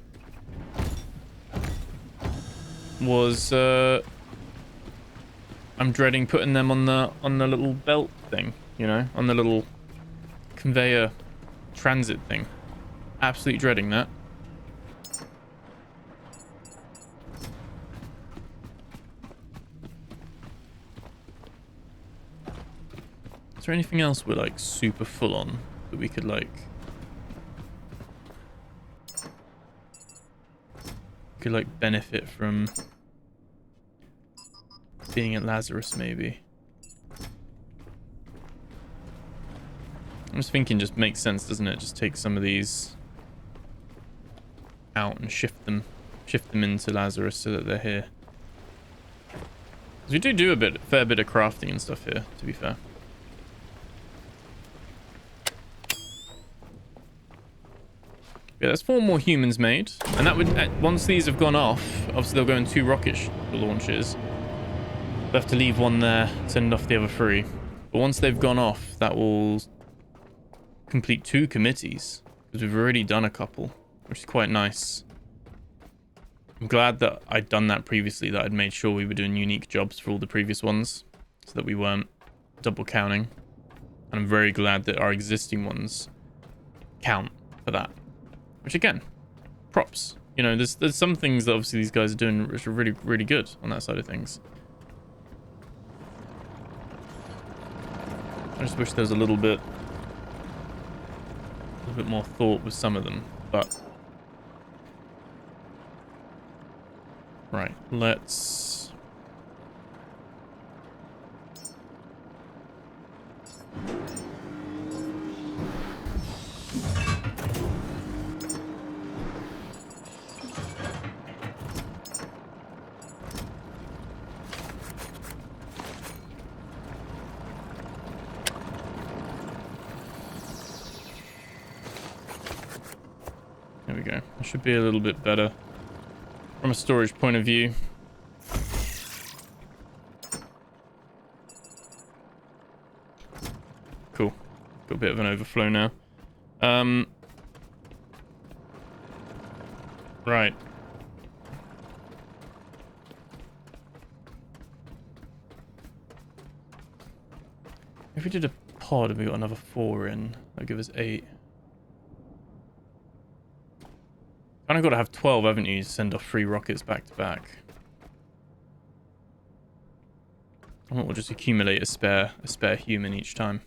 was I'm dreading putting them on the little belt thing, you know, on the little conveyor transit thing. Absolutely dreading that. Is there anything else we're like super full on that we could like benefit from being at Lazarus? Maybe. I'm just thinking, just makes sense, doesn't it? Just take some of these out and shift them into Lazarus so that they're here. Because we do a fair bit of crafting and stuff here, to be fair. Yeah, there's 4 more humans made, and that would, once these have gone off, obviously they'll go in 2 rocket launches. We'll have to leave one there, send off the other 3. But once they've gone off, that will complete 2 committees, because we've already done a couple, which is quite nice. I'm glad that I'd done that previously, that I'd made sure we were doing unique jobs for all the previous ones, so that we weren't double counting. And I'm very glad that our existing ones count for that. Which again, props. You know, there's some things that obviously these guys are doing which are really, really good on that side of things. I just wish there was a little bit more thought with some of them, but right, let's there we go. It should be a little bit better from a storage point of view. Cool. Got a bit of an overflow now. Right. If we did a pod and we got another 4 in, that'd give us 8. Kind of got to have 12, haven't you, to send off 3 rockets back to back. I think we'll just accumulate a spare human each time.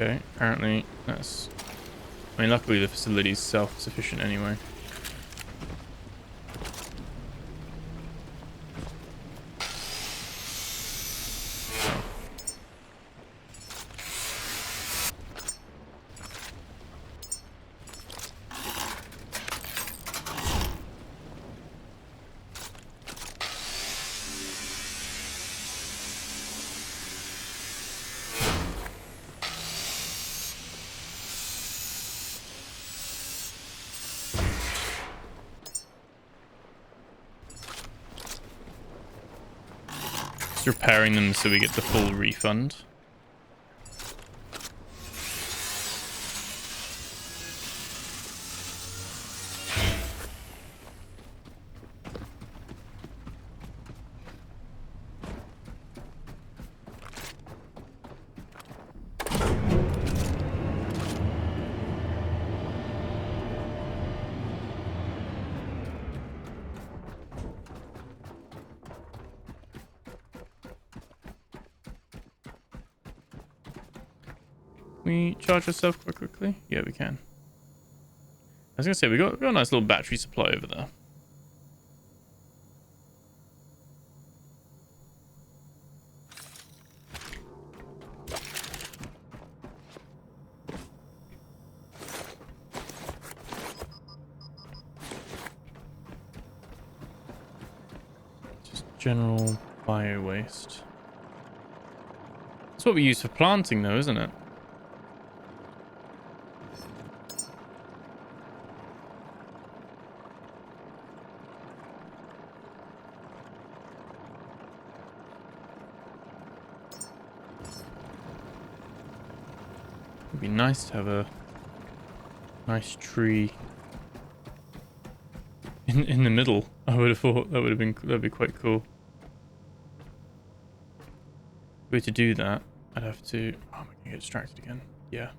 Okay, apparently that's... I mean, luckily the facility's self-sufficient anyway. Repairing them so we get the full refund. We charge ourselves quite quickly? Yeah, we can. I was gonna say we got a nice little battery supply over there. Just general bio waste. That's what we use for planting though, isn't it? It'd be nice to have a nice tree in the middle. I would have thought that'd be quite cool. If we were to do that, I'd have to... Oh, I'm gonna get distracted again. Yeah.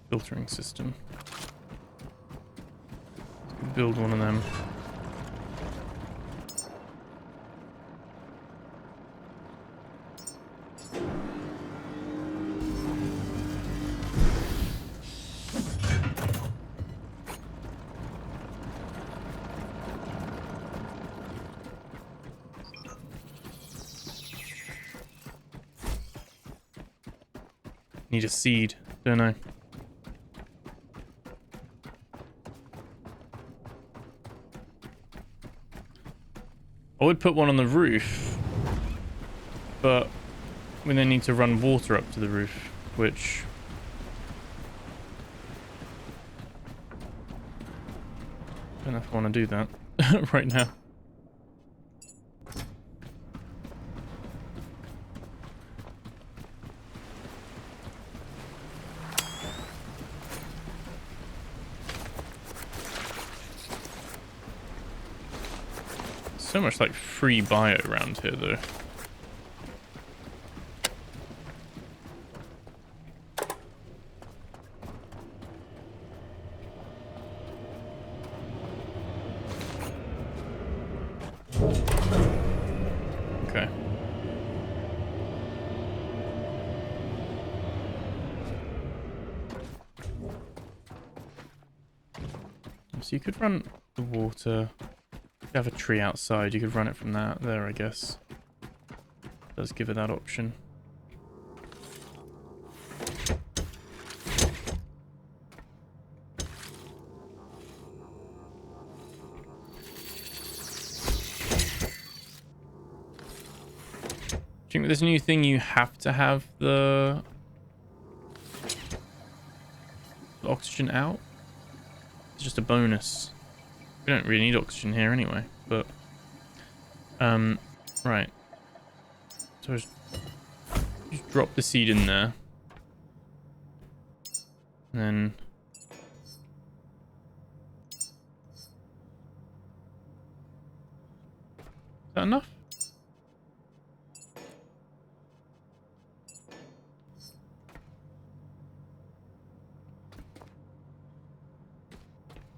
Filtering system. Build one of them. Need a seed, don't I? I would put one on the roof, but we then need to run water up to the roof, which... I don't know if I want to do that right now. So much like free bio around here though. So you could run the water. You have a tree outside. You could run it from that there, I guess. Does give it that option. Do you think with this new thing you have to have the oxygen out? It's just a bonus. We don't really need oxygen here anyway, but right. So just drop the seed in there. And then is that enough?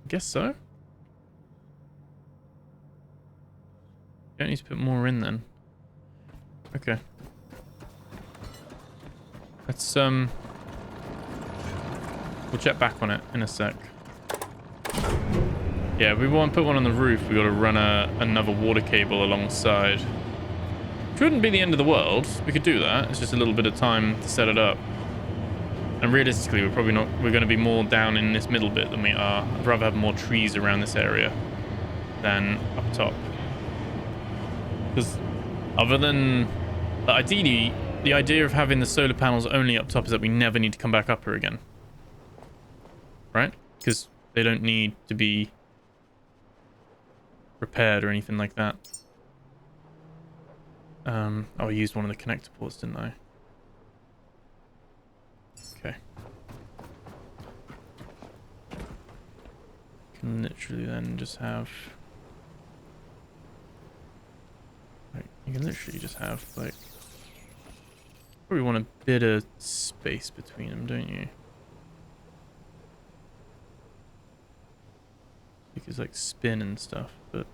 I guess so. Don't need to put more in then. Okay. Let's we'll check back on it in a sec. Yeah, we want to put one on the roof. We got to run another water cable alongside. Which wouldn't be the end of the world. We could do that. It's just a little bit of time to set it up. And realistically, we're probably not. We're going to be more down in this middle bit than we are. I'd rather have more trees around this area than up top. Because other than ideally, the idea of having the solar panels only up top is that we never need to come back up here again, right? Because they don't need to be repaired or anything like that. Oh, I used one of the connector ports, didn't I? Okay. Can literally then just have, like, you can literally just have, like, probably want a bit of space between them, don't you? Because like spin and stuff, but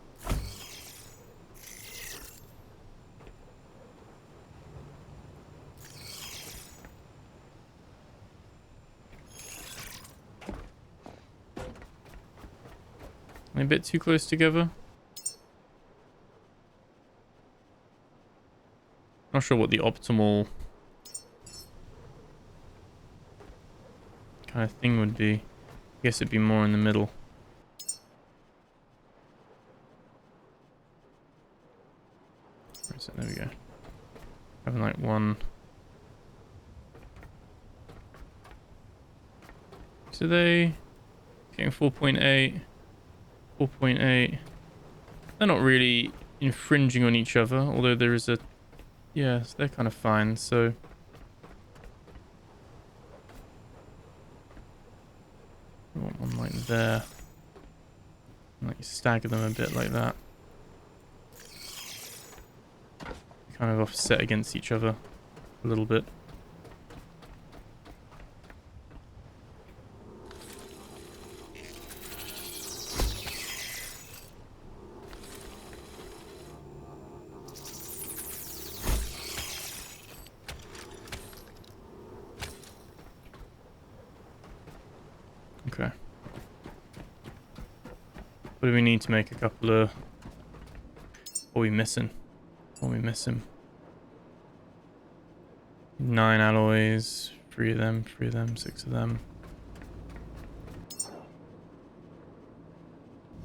a bit too close together. Not sure what the optimal kind of thing would be. I guess it'd be more in the middle. Where is it? There we go. Having like one. So they getting 4.8. 4.8. They're not really infringing on each other, although there is a... Yeah, so they're kind of fine, so... I want one like there. And like stagger them a bit like that. Kind of offset against each other a little bit. Okay. What do we need to make a couple of... What are we missing? What are we missing? 9 alloys, 3 of them, 6 of them.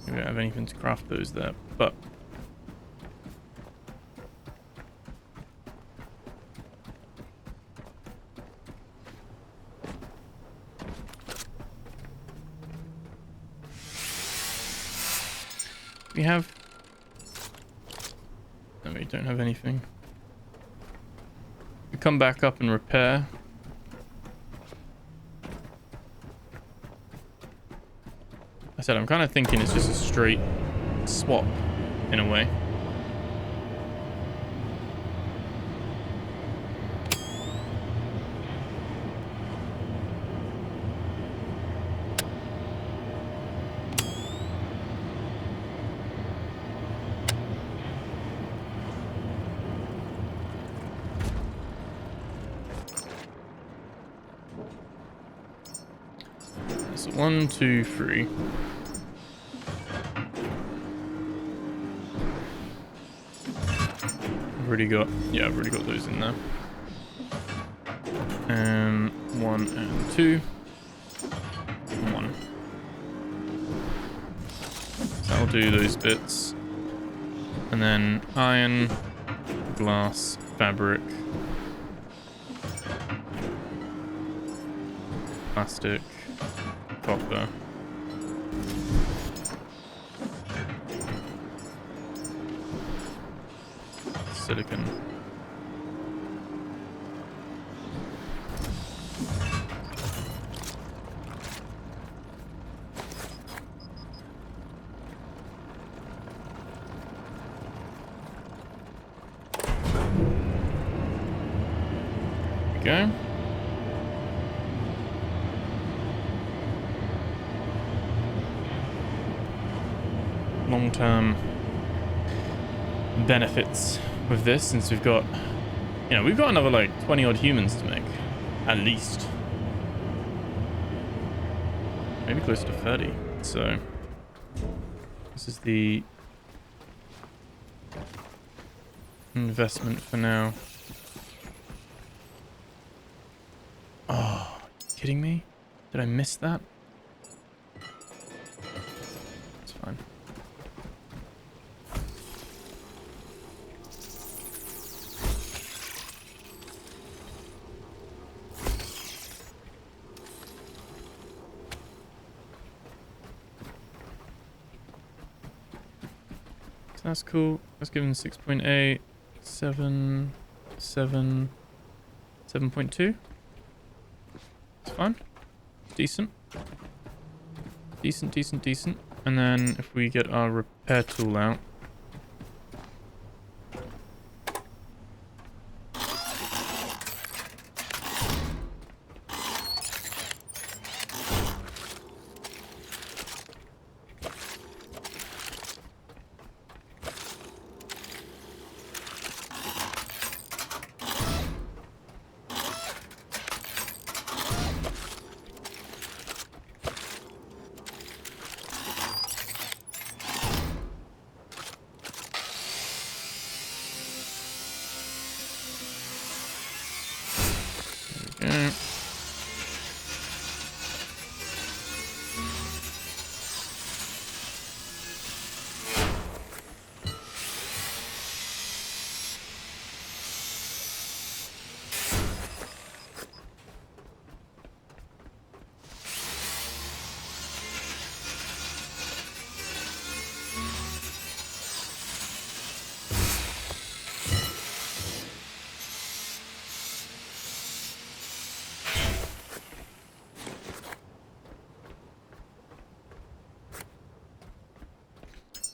We don't have anything to craft those there, but... We have... No, we don't have anything. We come back up and repair. I said I'm kind of thinking it's just a straight swap in a way. So 1, 2, 3. already got, yeah, I've already got those in there. 1 and 2. 1. So I'll do those bits. And then iron, glass, fabric, plastic, copper. Silicon. Go. Long-term benefits with this, since we've got, you know, we've got another like 20 odd humans to make, at least. Maybe close to 30. So this is the investment for now. Oh, are you kidding me? Did I miss that? It's fine. So that's cool. Let's give him 6.8, 7, 7, 7.2. It's fine. Decent. Decent, decent, decent. And then if we get our repair tool out. Okay.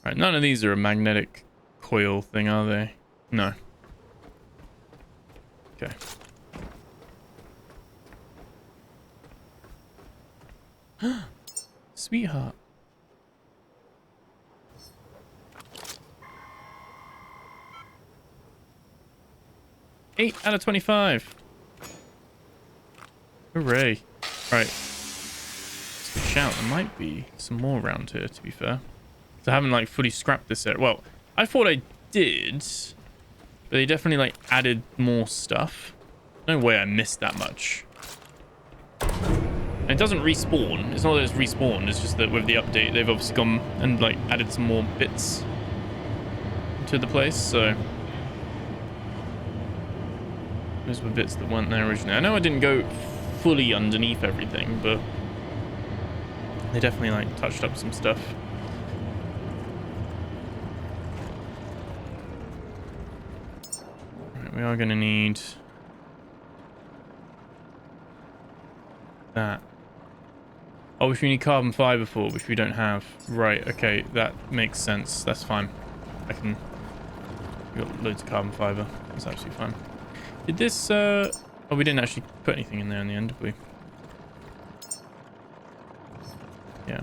Right, none of these are a magnetic coil thing, are they? No. Okay. Sweetheart. 8 out of 25. Hooray. Right. Let's go shout. There might be some more around here, to be fair. So I haven't like fully scrapped this area. Well, I thought I did, but they definitely like added more stuff. No way I missed that much. And it doesn't respawn. It's not that it's respawned. It's just that with the update, they've obviously gone and like added some more bits to the place. So those were bits that weren't there originally. I know I didn't go fully underneath everything, but they definitely like touched up some stuff. Right, we are going to need that. Oh, which we need carbon fiber for, which we don't have. Right, okay, that makes sense. That's fine. I can... We got loads of carbon fiber. That's absolutely fine. Did this, Oh, we didn't actually put anything in there in the end, did we? Yeah.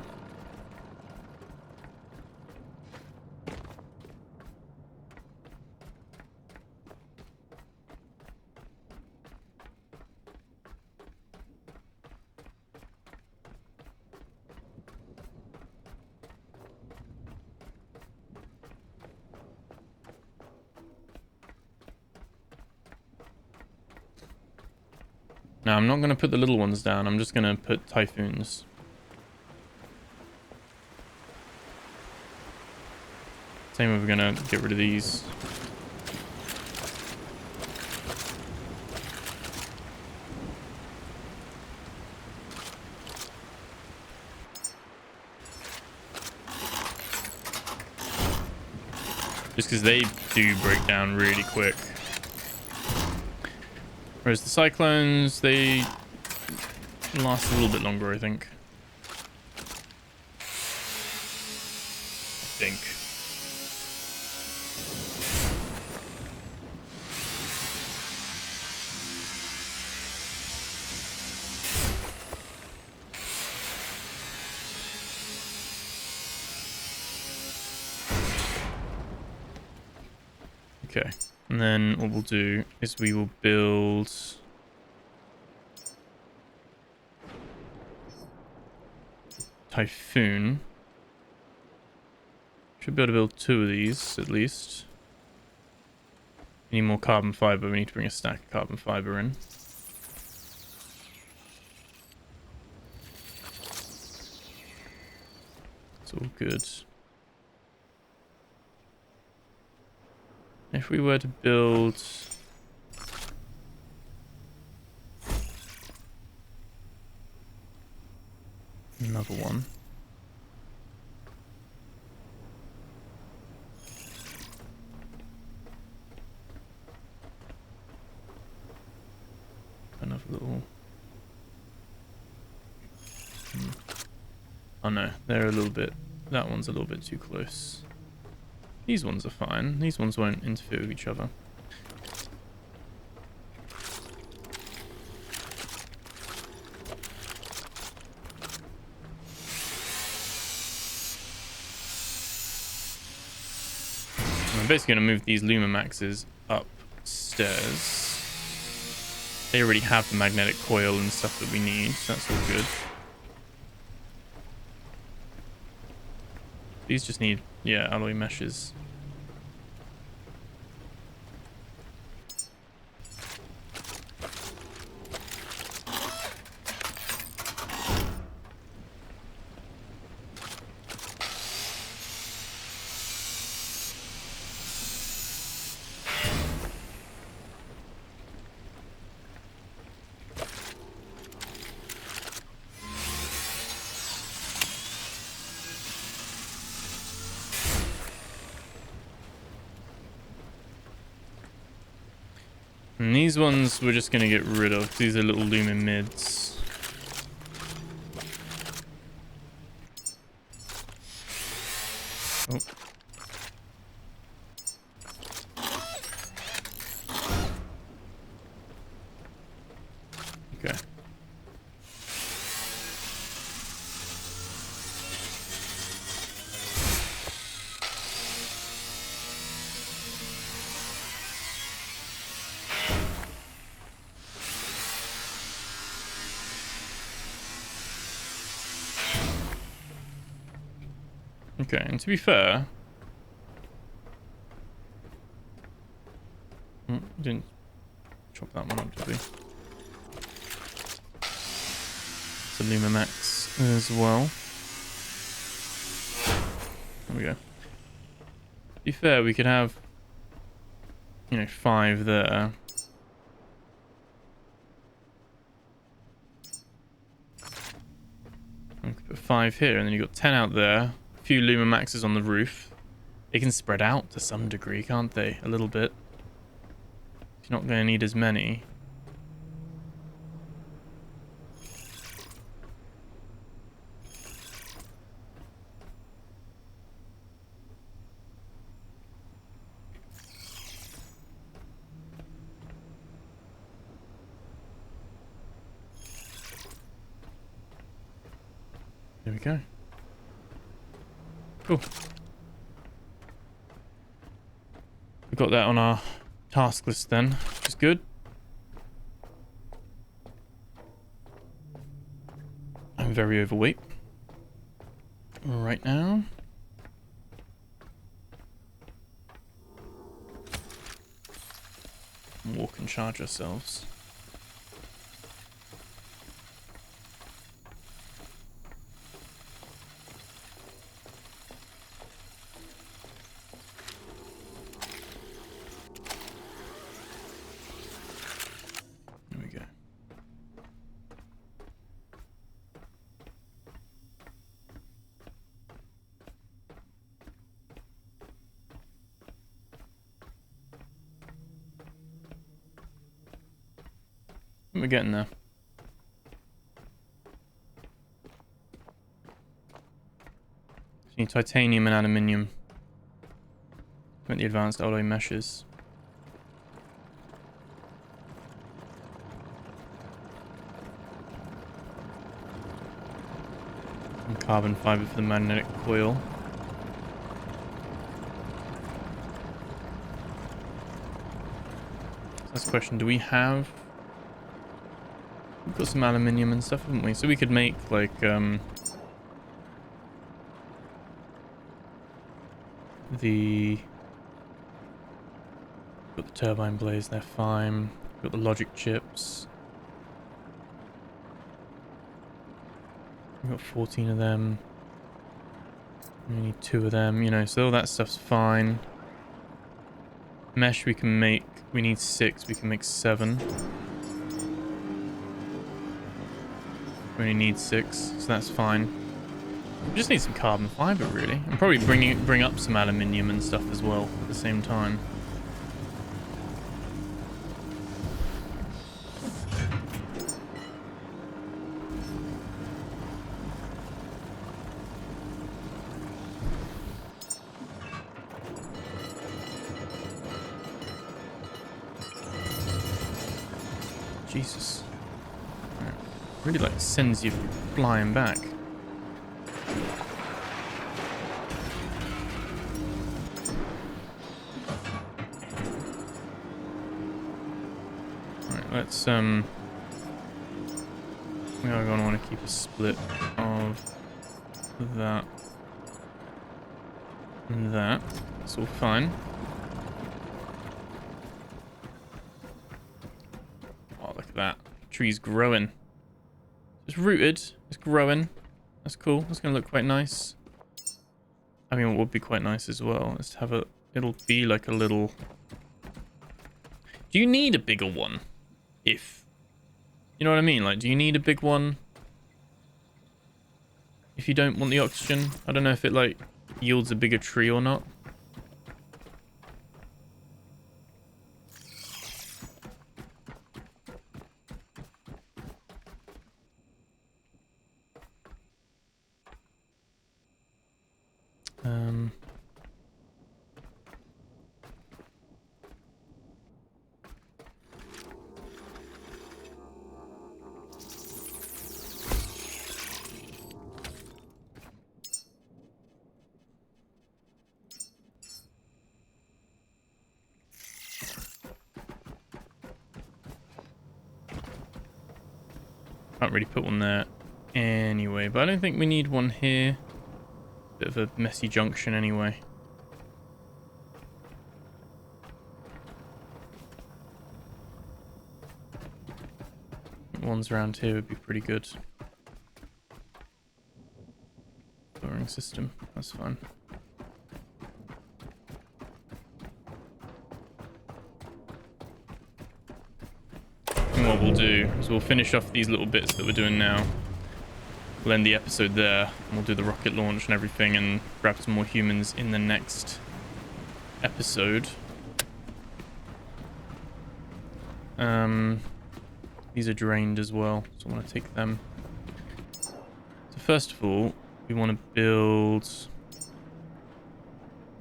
Now, I'm not going to put the little ones down. I'm just going to put typhoons. Same way we're going to get rid of these. Just because they do break down really quick. Whereas the cyclones, they last a little bit longer, I think. Okay, and then what we'll do is we will build Typhoon. Should be able to build 2 of these at least. We need more carbon fiber. We need to bring a stack of carbon fiber in. It's all good. If we were to build another one. Another little... Oh no, they're a little bit... That one's a little bit too close. These ones are fine. These ones won't interfere with each other. I'm basically going to move these Lumamaxes upstairs. They already have the magnetic coil and stuff that we need, so that's all good. These just need, yeah, alloy meshes. And these ones we're just going to get rid of. These are little lumen mids. Oh. Okay. Okay, and to be fair... didn't chop that one up, did we? It's a Lumamax as well. There we go. To be fair, we could have, you know, 5 there. We could put 5 here, and then you've got 10 out there. Few Lumamaxes on the roof. They can spread out to some degree, can't they? A little bit. You're not going to need as many. There we go. Cool. We've got that on our task list then, which is good. I'm very overweight right now. Walk and charge ourselves. We're getting there. So you need titanium and aluminium. With the advanced alloy meshes. And carbon fiber for the magnetic coil. So that's the question. Do we have... We've got some aluminium and stuff, haven't we? So we could make, like, the... Got the turbine blades, they're fine. Got the logic chips. We've got 14 of them. We need 2 of them, you know, so all that stuff's fine. Mesh we can make, we need 6, we can make 7. We only need 6, so that's fine. We just need some carbon fiber, really. And probably bring up some aluminium and stuff as well at the same time. Jesus. Right. Really like sends you flying back. Right, let's we are gonna want to keep a split of that and that. It's all fine. That tree's growing. It's rooted. It's growing. That's cool. That's gonna look quite nice. I mean, it would be quite nice as well. Let's have a. It'll be like a little. Do you need a bigger one? If you know what I mean. Like, do you need a big one? If you don't want the oxygen, I don't know if it like yields a bigger tree or not. Can't really put one there anyway, but I don't think we need one here. Bit of a messy junction anyway. Ones around here would be pretty good. Flooring system, that's fine. And what we'll do is we'll finish off these little bits that we're doing now. We'll end the episode there, and we'll do the rocket launch and everything and grab some more humans in the next episode. These are drained as well, so I want to take them. So first of all, we want to build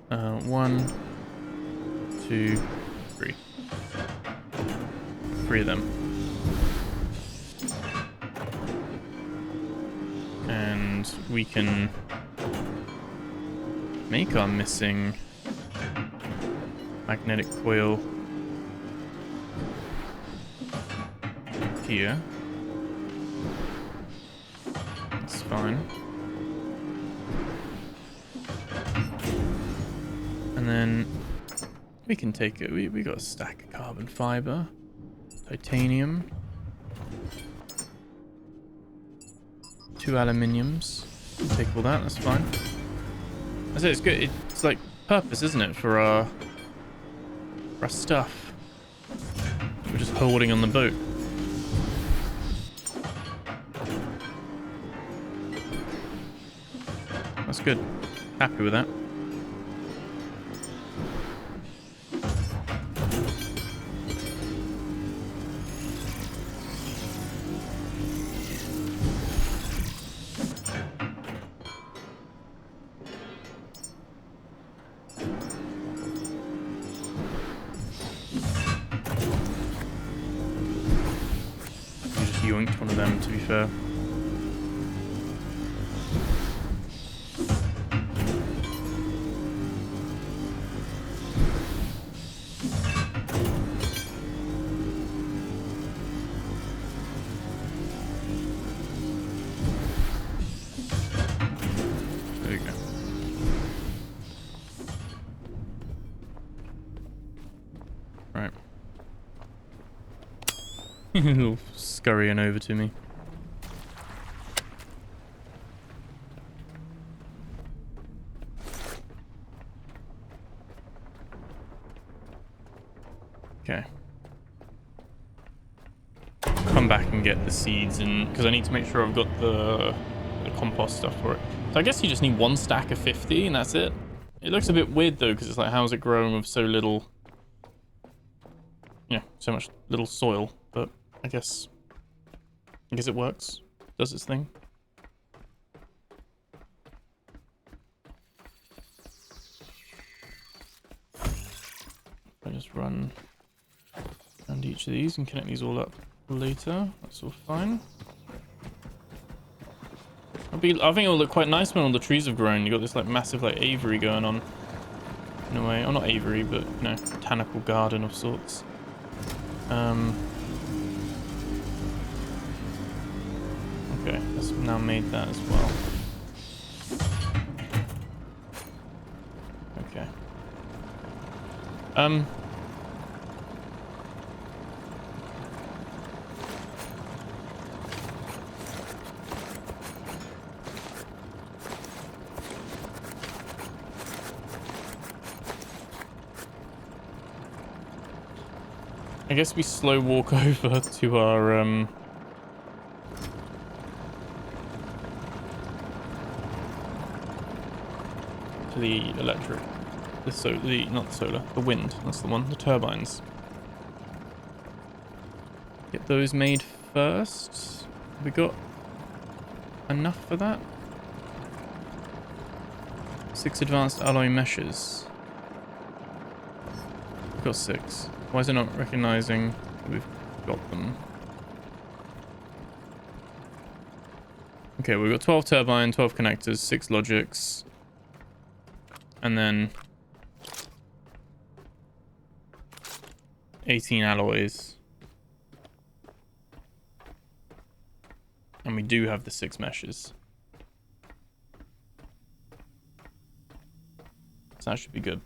1, 2, 3. 3 of them. And we can make our missing magnetic coil here. That's fine. And then we can take it. We got a stack of carbon fiber, titanium, 2 aluminiums. We'll take all that. That's fine. I say it's good. It's like purpose, isn't it, for our stuff? We're just holding on the boat. That's good. Happy with that. yoinked one of them, to be fair. There you go. Right. Little scurrying over to me. Okay. Come back and get the seeds, and because I need to make sure I've got the compost stuff for it. So I guess you just need one stack of 50 and that's it. It looks a bit weird though, because it's like, how is it growing with so little, you know, so much little soil? But I guess it works, does its thing. I just run around each of these and connect these all up later. That's all fine. I think it'll look quite nice when all the trees have grown. You got this like massive like aviary going on in a way. Oh, not aviary, but you know, botanical garden of sorts. Okay, let's now made that as well. Okay. I guess we slow walk over to our to the electric, not the solar, the wind. That's the one, the turbines. Get those made first. Have we got enough for that? 6 advanced alloy meshes. We've got 6. Why is it not recognizing that we've got them? Okay, we've got 12 turbine, 12 connectors, 6 logics, and then 18 alloys. And we do have the 6 meshes. So that should be good.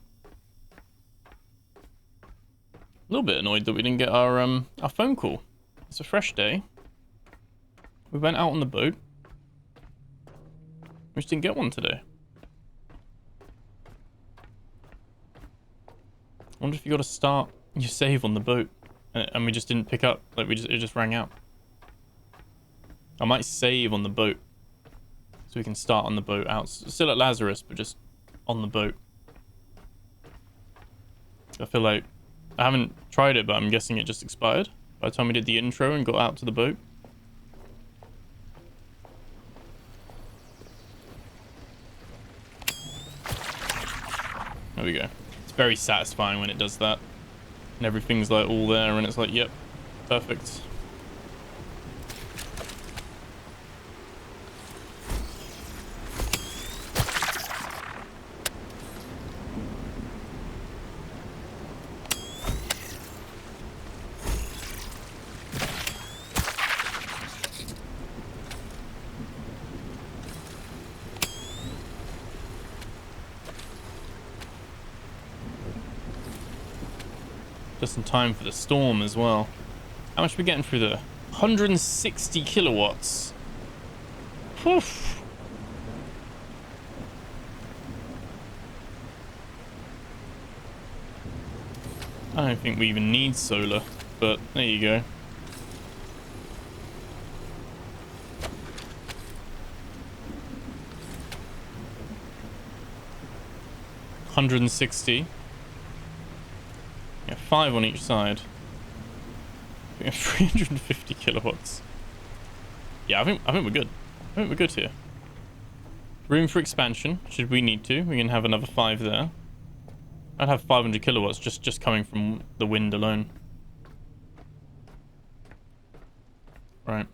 A little bit annoyed that we didn't get our phone call. It's a fresh day. We went out on the boat. We just didn't get one today. I wonder if you got to start your save on the boat, and we just didn't pick up. Like it just rang out. I might save on the boat, so we can start on the boat out. Still at Lazarus, but just on the boat. I feel like I haven't tried it, but I'm guessing it just expired by the time we did the intro and got out to the boat. There we go. It's very satisfying when it does that. And everything's like all there and it's like, yep, perfect. Just in time for the storm as well. How much are we getting through there? 160 kilowatts. Poof. I don't think we even need solar, but there you go. $160. Yeah, 5 on each side. We have 350 kilowatts. Yeah, I think we're good. I think we're good here. Room for expansion, should we need to. We can have another 5 there. I'd have 500 kilowatts just coming from the wind alone. Right.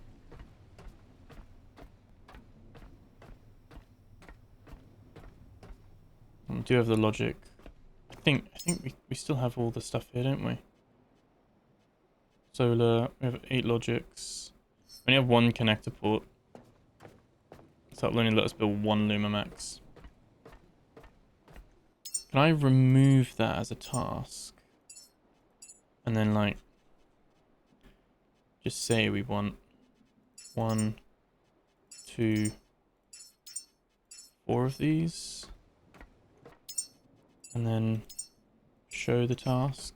We do have the logic. I think we still have all the stuff here, don't we? Solar, we have 8 logics. We only have 1 connector port. So that'll only let us build 1 Lumamax. Can I remove that as a task? And then like, just say we want 1, 2, 4 of these. And then show the task.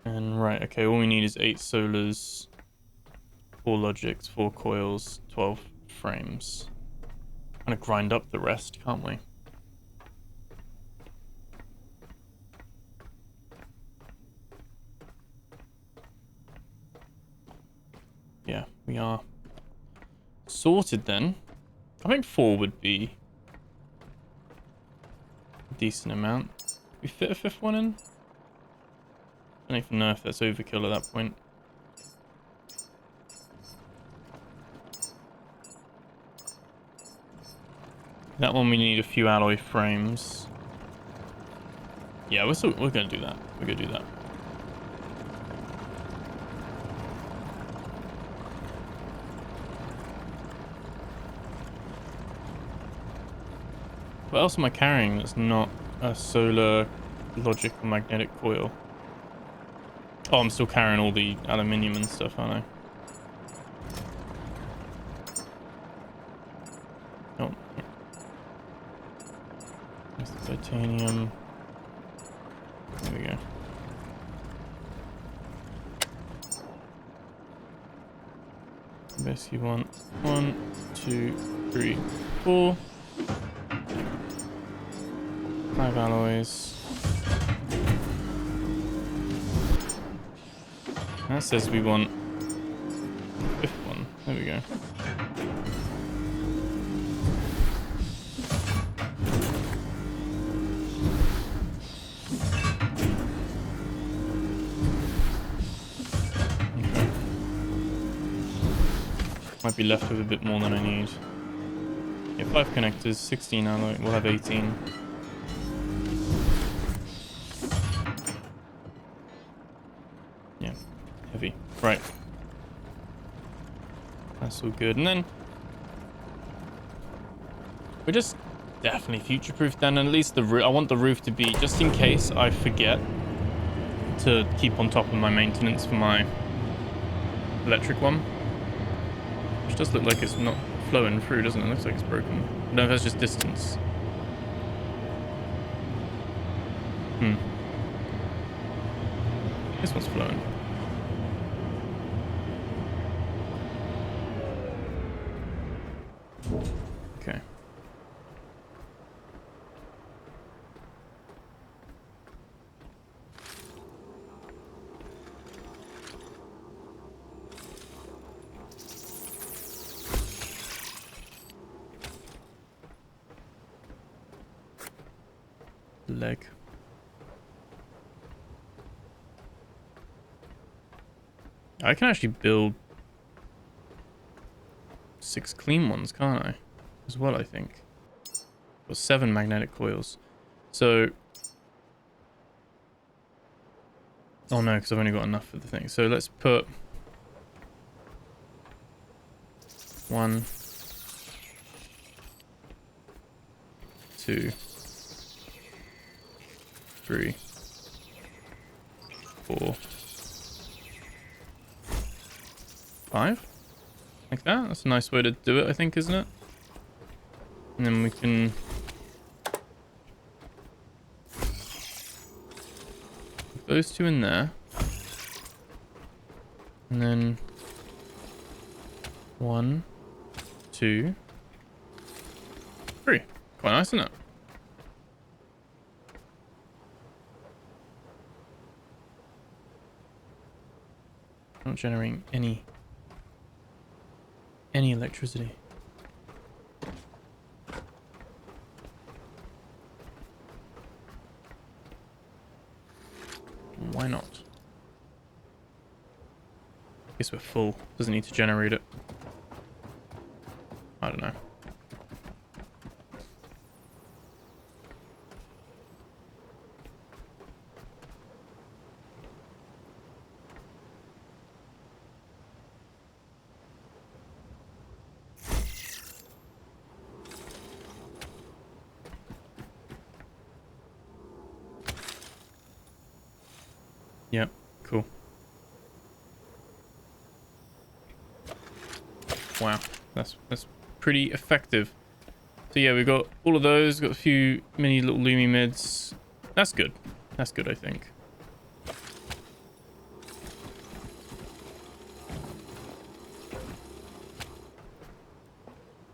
And right, okay, all we need is 8 solars, 4 logics, 4 coils, 12 frames. Kind of grind up the rest, can't we? Yeah, we are sorted then. I think 4 would be a decent amount. We fit a 5th one in? I don't even know if that's overkill at that point. That one we need a few alloy frames. Yeah, we're gonna do that. We're gonna do that. What else am I carrying that's not a solar logic or magnetic coil? Oh, I'm still carrying all the aluminium and stuff, aren't I? Oh. There's the titanium. There we go. Basically want 1, 2, 3, 4. 5 alloys. That says we want the 5th one. There we go. Okay. Might be left with a bit more than I need. Yeah, 5 connectors, 16 alloy. We'll have 18. Heavy. Right. That's all good. And then we're just definitely future-proof then. And at least the roof. I want the roof to be, just in case I forget to keep on top of my maintenance for my electric one. Which does look like it's not flowing through, doesn't it? It looks like it's broken. I don't know if that's just distance. This one's flowing. Okay. Leg. I can actually build 6 clean ones, can't I? As well, I think. Got 7 magnetic coils. So... Oh no, because I've only got enough for the thing. So let's put... 1... 2... 3... 4... 5? Like that? That's a nice way to do it, I think, isn't it? And then we can... put those 2 in there. And then... 1, 2, 3. Quite nice, isn't it? Not generating any electricity. Why not? I guess we're full. Doesn't need to generate it. I don't know. cool. Wow, that's pretty effective. So yeah, we've got all of those. Got a few mini little Lumi mids. That's good. That's good, I think.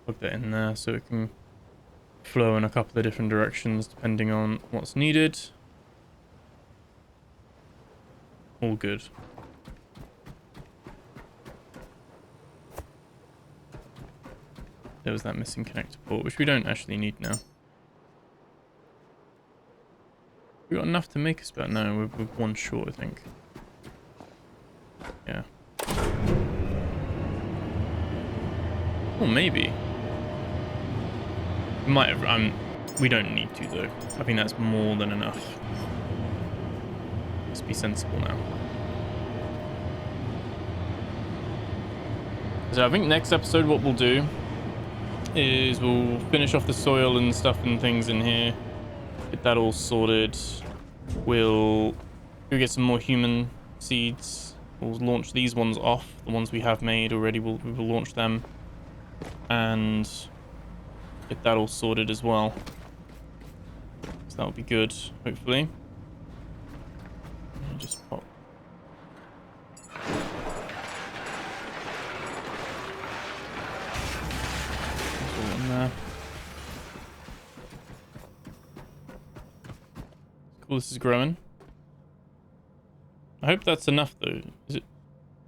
Plug that in there so it can flow in a couple of different directions depending on what's needed. All good. There was that missing connector port, which we don't actually need now. We got enough to make us better. No, we're one short, I think. Yeah. Or maybe. We might have. We don't need to though. I think that's more than enough. Let's be sensible now. So I think next episode, what we'll do is we'll finish off the soil and stuff and things in here. Get that all sorted. We'll go get some more human seeds. We'll launch these ones off. The ones we have made already, we will launch them. And get that all sorted as well. So that'll be good, hopefully. Just pop. That's all in there. Cool, this is growing. I hope that's enough though.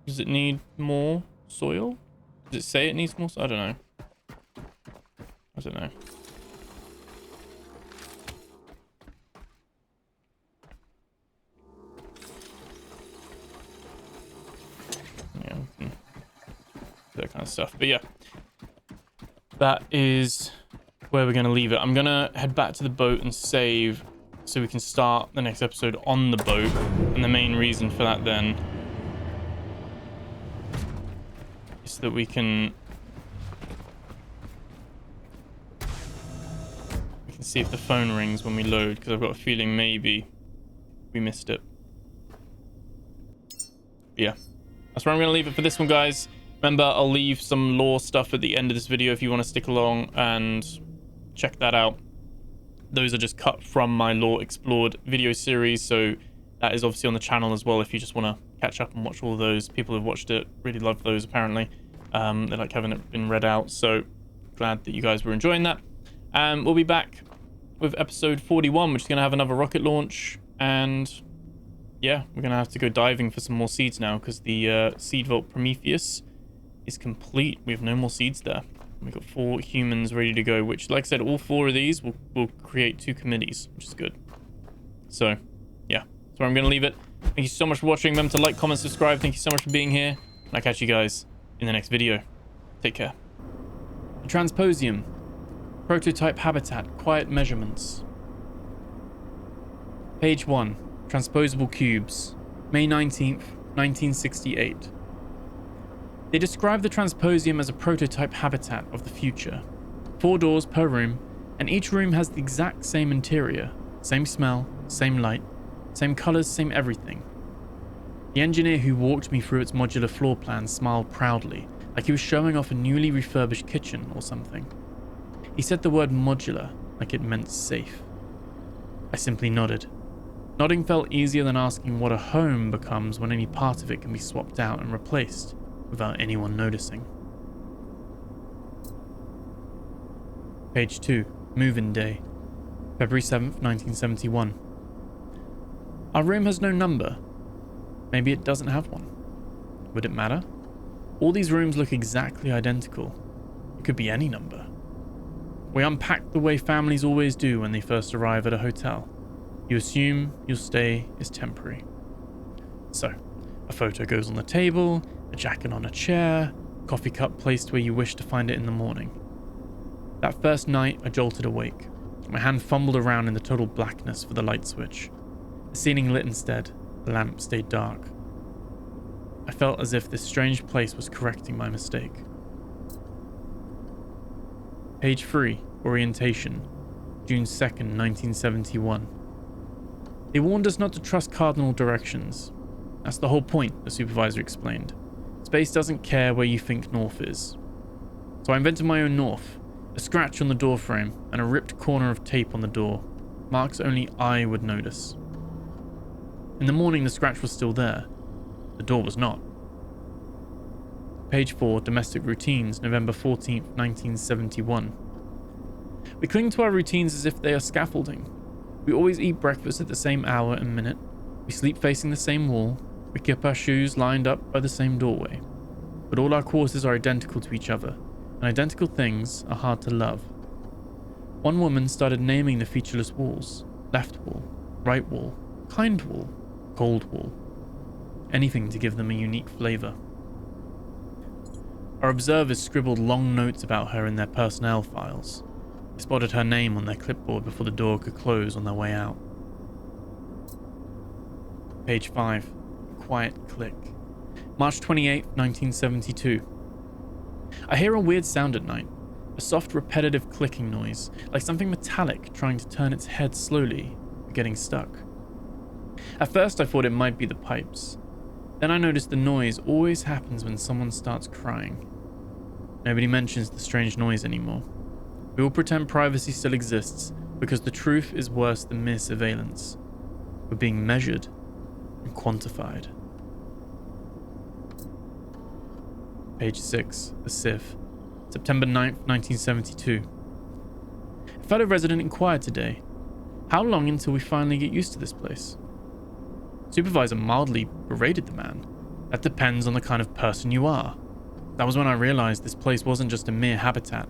Does it need more soil? Does it say it needs more soil? I don't know. I don't know. Yeah, we can do that kind of stuff. But yeah, that is where we're going to leave it. I'm going to head back to the boat and save so we can start the next episode on the boat. And the main reason for that then is that we can see if the phone rings when we load, because I've got a feeling maybe we missed it. But yeah, that's where I'm going to leave it for this one, guys. Remember, I'll leave some lore stuff at the end of this video if you want to stick along and check that out. Those are just cut from my Lore Explored video series, so that is obviously on the channel as well if you just want to catch up and watch all of those. People who've watched it really love those, apparently. They like having it been read out, so glad that you guys were enjoying that. And we'll be back with episode 41, which is going to have another rocket launch, and yeah, we're going to have to go diving for some more seeds now, because the Seed Vault Prometheus is complete. We have no more seeds there. We've got 4 humans ready to go, which, like I said, all 4 of these will create 2 committees, which is good. So, yeah, that's where I'm going to leave it. Thank you so much for watching. Remember to like, comment, subscribe. Thank you so much for being here, and I'll catch you guys in the next video. Take care. The Transposium. Prototype habitat, quiet measurements. Page 1. Transposable cubes. May 19th, 1968. They describe the Transposium as a prototype habitat of the future. 4 doors per room, and each room has the exact same interior. Same smell, same light, same colors, same everything. The engineer who walked me through its modular floor plan smiled proudly, like he was showing off a newly refurbished kitchen or something. He said the word modular like it meant safe. I simply nodded. Nodding felt easier than asking what a home becomes when any part of it can be swapped out and replaced without anyone noticing. Page 2. Move-in day. February 7th, 1971. Our room has no number. Maybe it doesn't have one. Would it matter? All these rooms look exactly identical. It could be any number. We unpack the way families always do when they first arrive at a hotel. You assume your stay is temporary. So, a photo goes on the table, a jacket on a chair, coffee cup placed where you wish to find it in the morning. That first night, I jolted awake. My hand fumbled around in the total blackness for the light switch. The ceiling lit instead, the lamp stayed dark. I felt as if this strange place was correcting my mistake. Page 3, Orientation, June 2nd, 1971. They warned us not to trust cardinal directions. That's the whole point, the supervisor explained. Space doesn't care where you think north is. So I invented my own north, a scratch on the door frame and a ripped corner of tape on the door, marks only I would notice. In the morning, the scratch was still there. The door was not. Page 4, Domestic Routines, November 14th, 1971. We cling to our routines as if they are scaffolding. We always eat breakfast at the same hour and minute. We sleep facing the same wall. We keep our shoes lined up by the same doorway. But all our quarters are identical to each other, and identical things are hard to love. One woman started naming the featureless walls. Left wall, right wall, kind wall, cold wall. Anything to give them a unique flavor. Our observers scribbled long notes about her in their personnel files. They spotted her name on their clipboard before the door could close on their way out. Page 5. A quiet click. March 28, 1972. I hear a weird sound at night. A soft, repetitive clicking noise, like something metallic trying to turn its head slowly, but getting stuck. At first I thought it might be the pipes. Then I noticed the noise always happens when someone starts crying. Nobody mentions the strange noise anymore. We all pretend privacy still exists because the truth is worse than mere surveillance. We're being measured and quantified. Page 6, The Sieve, September 9th, 1972. A fellow resident inquired today, how long until we finally get used to this place? Supervisor mildly berated the man. That depends on the kind of person you are. That was when I realized this place wasn't just a mere habitat.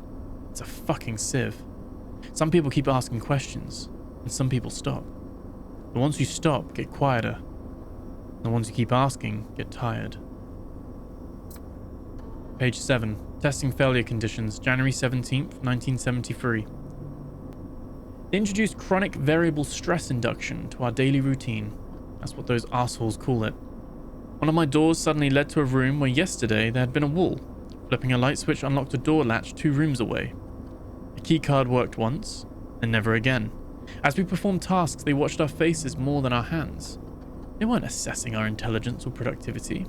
It's a fucking sieve. Some people keep asking questions, and some people stop. The ones who stop get quieter. The ones who keep asking get tired. Page 7. Testing failure conditions, January 17th, 1973. They introduced chronic variable stress induction to our daily routine. That's what those assholes call it. One of my doors suddenly led to a room where yesterday there had been a wall. Flipping a light switch unlocked a door latch 2 rooms away. A key card worked once, and never again. As we performed tasks, they watched our faces more than our hands. They weren't assessing our intelligence or productivity.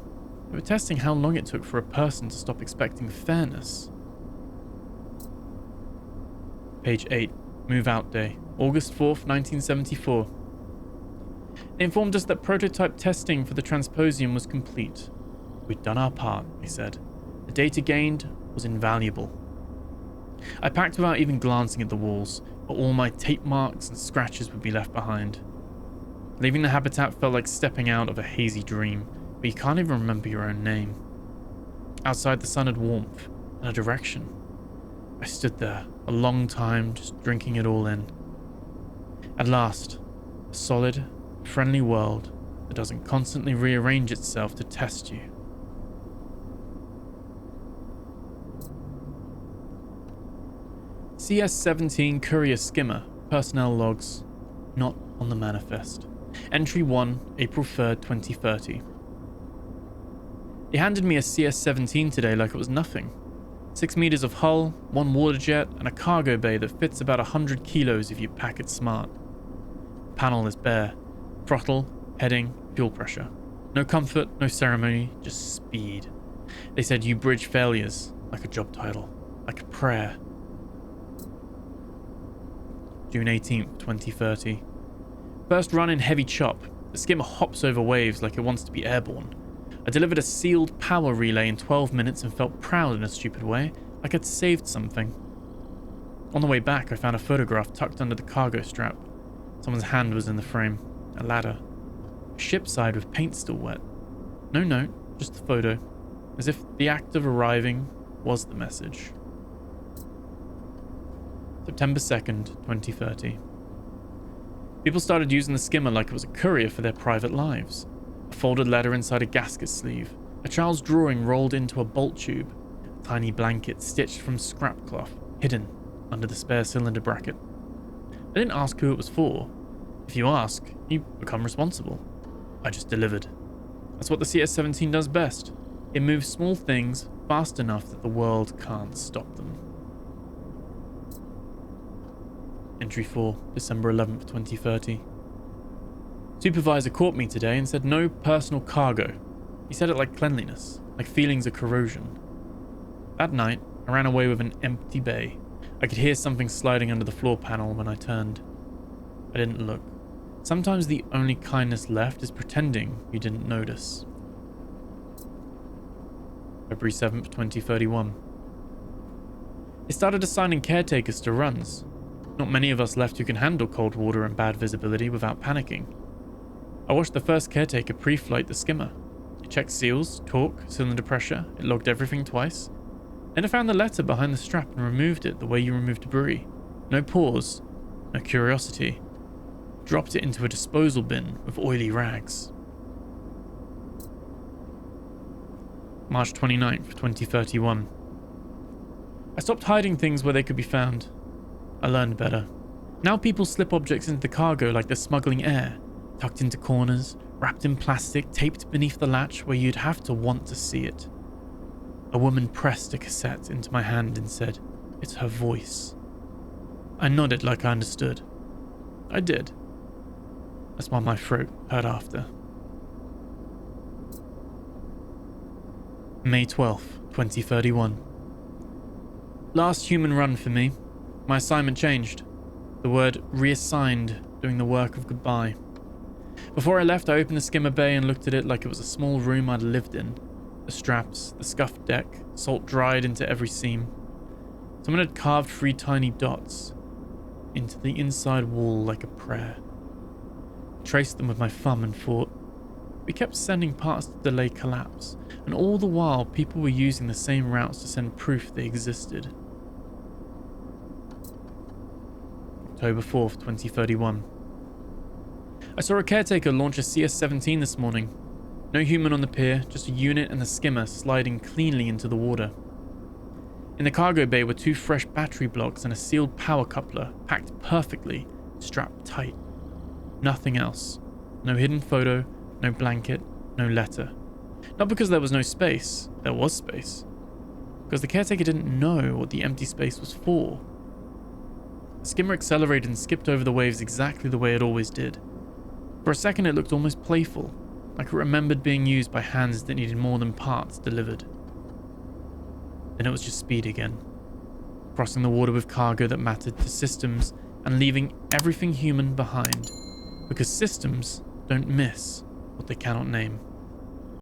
They were testing how long it took for a person to stop expecting fairness. Page 8. Move Out Day, August 4th, 1974. They informed us that prototype testing for the transposium was complete. We'd done our part, they said. The data gained was invaluable. I packed without even glancing at the walls, but all my tape marks and scratches would be left behind. Leaving the habitat felt like stepping out of a hazy dream, but you can't even remember your own name. Outside, the sun had warmth and a direction. I stood there a long time, just drinking it all in. At last, a solid, friendly world that doesn't constantly rearrange itself to test you. CS-17 Courier Skimmer, personnel logs, not on the manifest. Entry 1, April 3rd, 2030. He handed me a CS-17 today like it was nothing. 6 meters of hull, 1 water jet, and a cargo bay that fits about 100 kilos if you pack it smart. The panel is bare. Throttle, heading, fuel pressure. No comfort, no ceremony, just speed. They said you bridge failures, like a job title, like a prayer. June 18th, 2030. First run in heavy chop. The skimmer hops over waves like it wants to be airborne. I delivered a sealed power relay in 12 minutes and felt proud in a stupid way, like I'd saved something. On the way back, I found a photograph tucked under the cargo strap. Someone's hand was in the frame. A ladder. A ship side with paint still wet. No note, just the photo. As if the act of arriving was the message. September 2nd, 2030. People started using the skimmer like it was a courier for their private lives. A folded letter inside a gasket sleeve. A child's drawing rolled into a bolt tube. A tiny blanket stitched from scrap cloth, hidden under the spare cylinder bracket. I didn't ask who it was for. If you ask, you become responsible. I just delivered. That's what the CS-17 does best. It moves small things fast enough that the world can't stop them. Entry 4, December 11th, 2030. Supervisor caught me today and said no personal cargo. He said it like cleanliness, like feelings of corrosion. That night, I ran away with an empty bay. I could hear something sliding under the floor panel when I turned. I didn't look. Sometimes the only kindness left is pretending you didn't notice. February 7th, 2031. They started assigning caretakers to runs. Not many of us left who can handle cold water and bad visibility without panicking. I watched the first caretaker pre-flight the skimmer. It checked seals, torque, cylinder pressure, it logged everything twice. Then I found the letter behind the strap and removed it the way you remove debris. No pause, no curiosity. Dropped it into a disposal bin with oily rags. March 29th, 2031. I stopped hiding things where they could be found. I learned better. Now people slip objects into the cargo like they're smuggling air, tucked into corners, wrapped in plastic, taped beneath the latch where you'd have to want to see it. A woman pressed a cassette into my hand and said, "It's her voice." I nodded like I understood. I did. That's why my throat hurt after. May 12th, 2031. Last human run for me. My assignment changed. The word reassigned doing the work of goodbye. Before I left, I opened the skimmer bay and looked at it like it was a small room I'd lived in. The straps, the scuffed deck, salt dried into every seam. Someone had carved 3 tiny dots into the inside wall like a prayer. I traced them with my thumb and thought, we kept sending parts to delay collapse, and all the while people were using the same routes to send proof they existed. October 4th, 2031. I saw a caretaker launch a CS-17 this morning. No human on the pier, just a unit and the skimmer sliding cleanly into the water. In the cargo bay were 2 fresh battery blocks and a sealed power coupler, packed perfectly, strapped tight. Nothing else. No hidden photo, no blanket, no letter. Not because there was no space. There was space. Because the caretaker didn't know what the empty space was for. The skimmer accelerated and skipped over the waves exactly the way it always did. For a second it looked almost playful, like it remembered being used by hands that needed more than parts delivered. Then it was just speed again, crossing the water with cargo that mattered to systems and leaving everything human behind, because systems don't miss what they cannot name.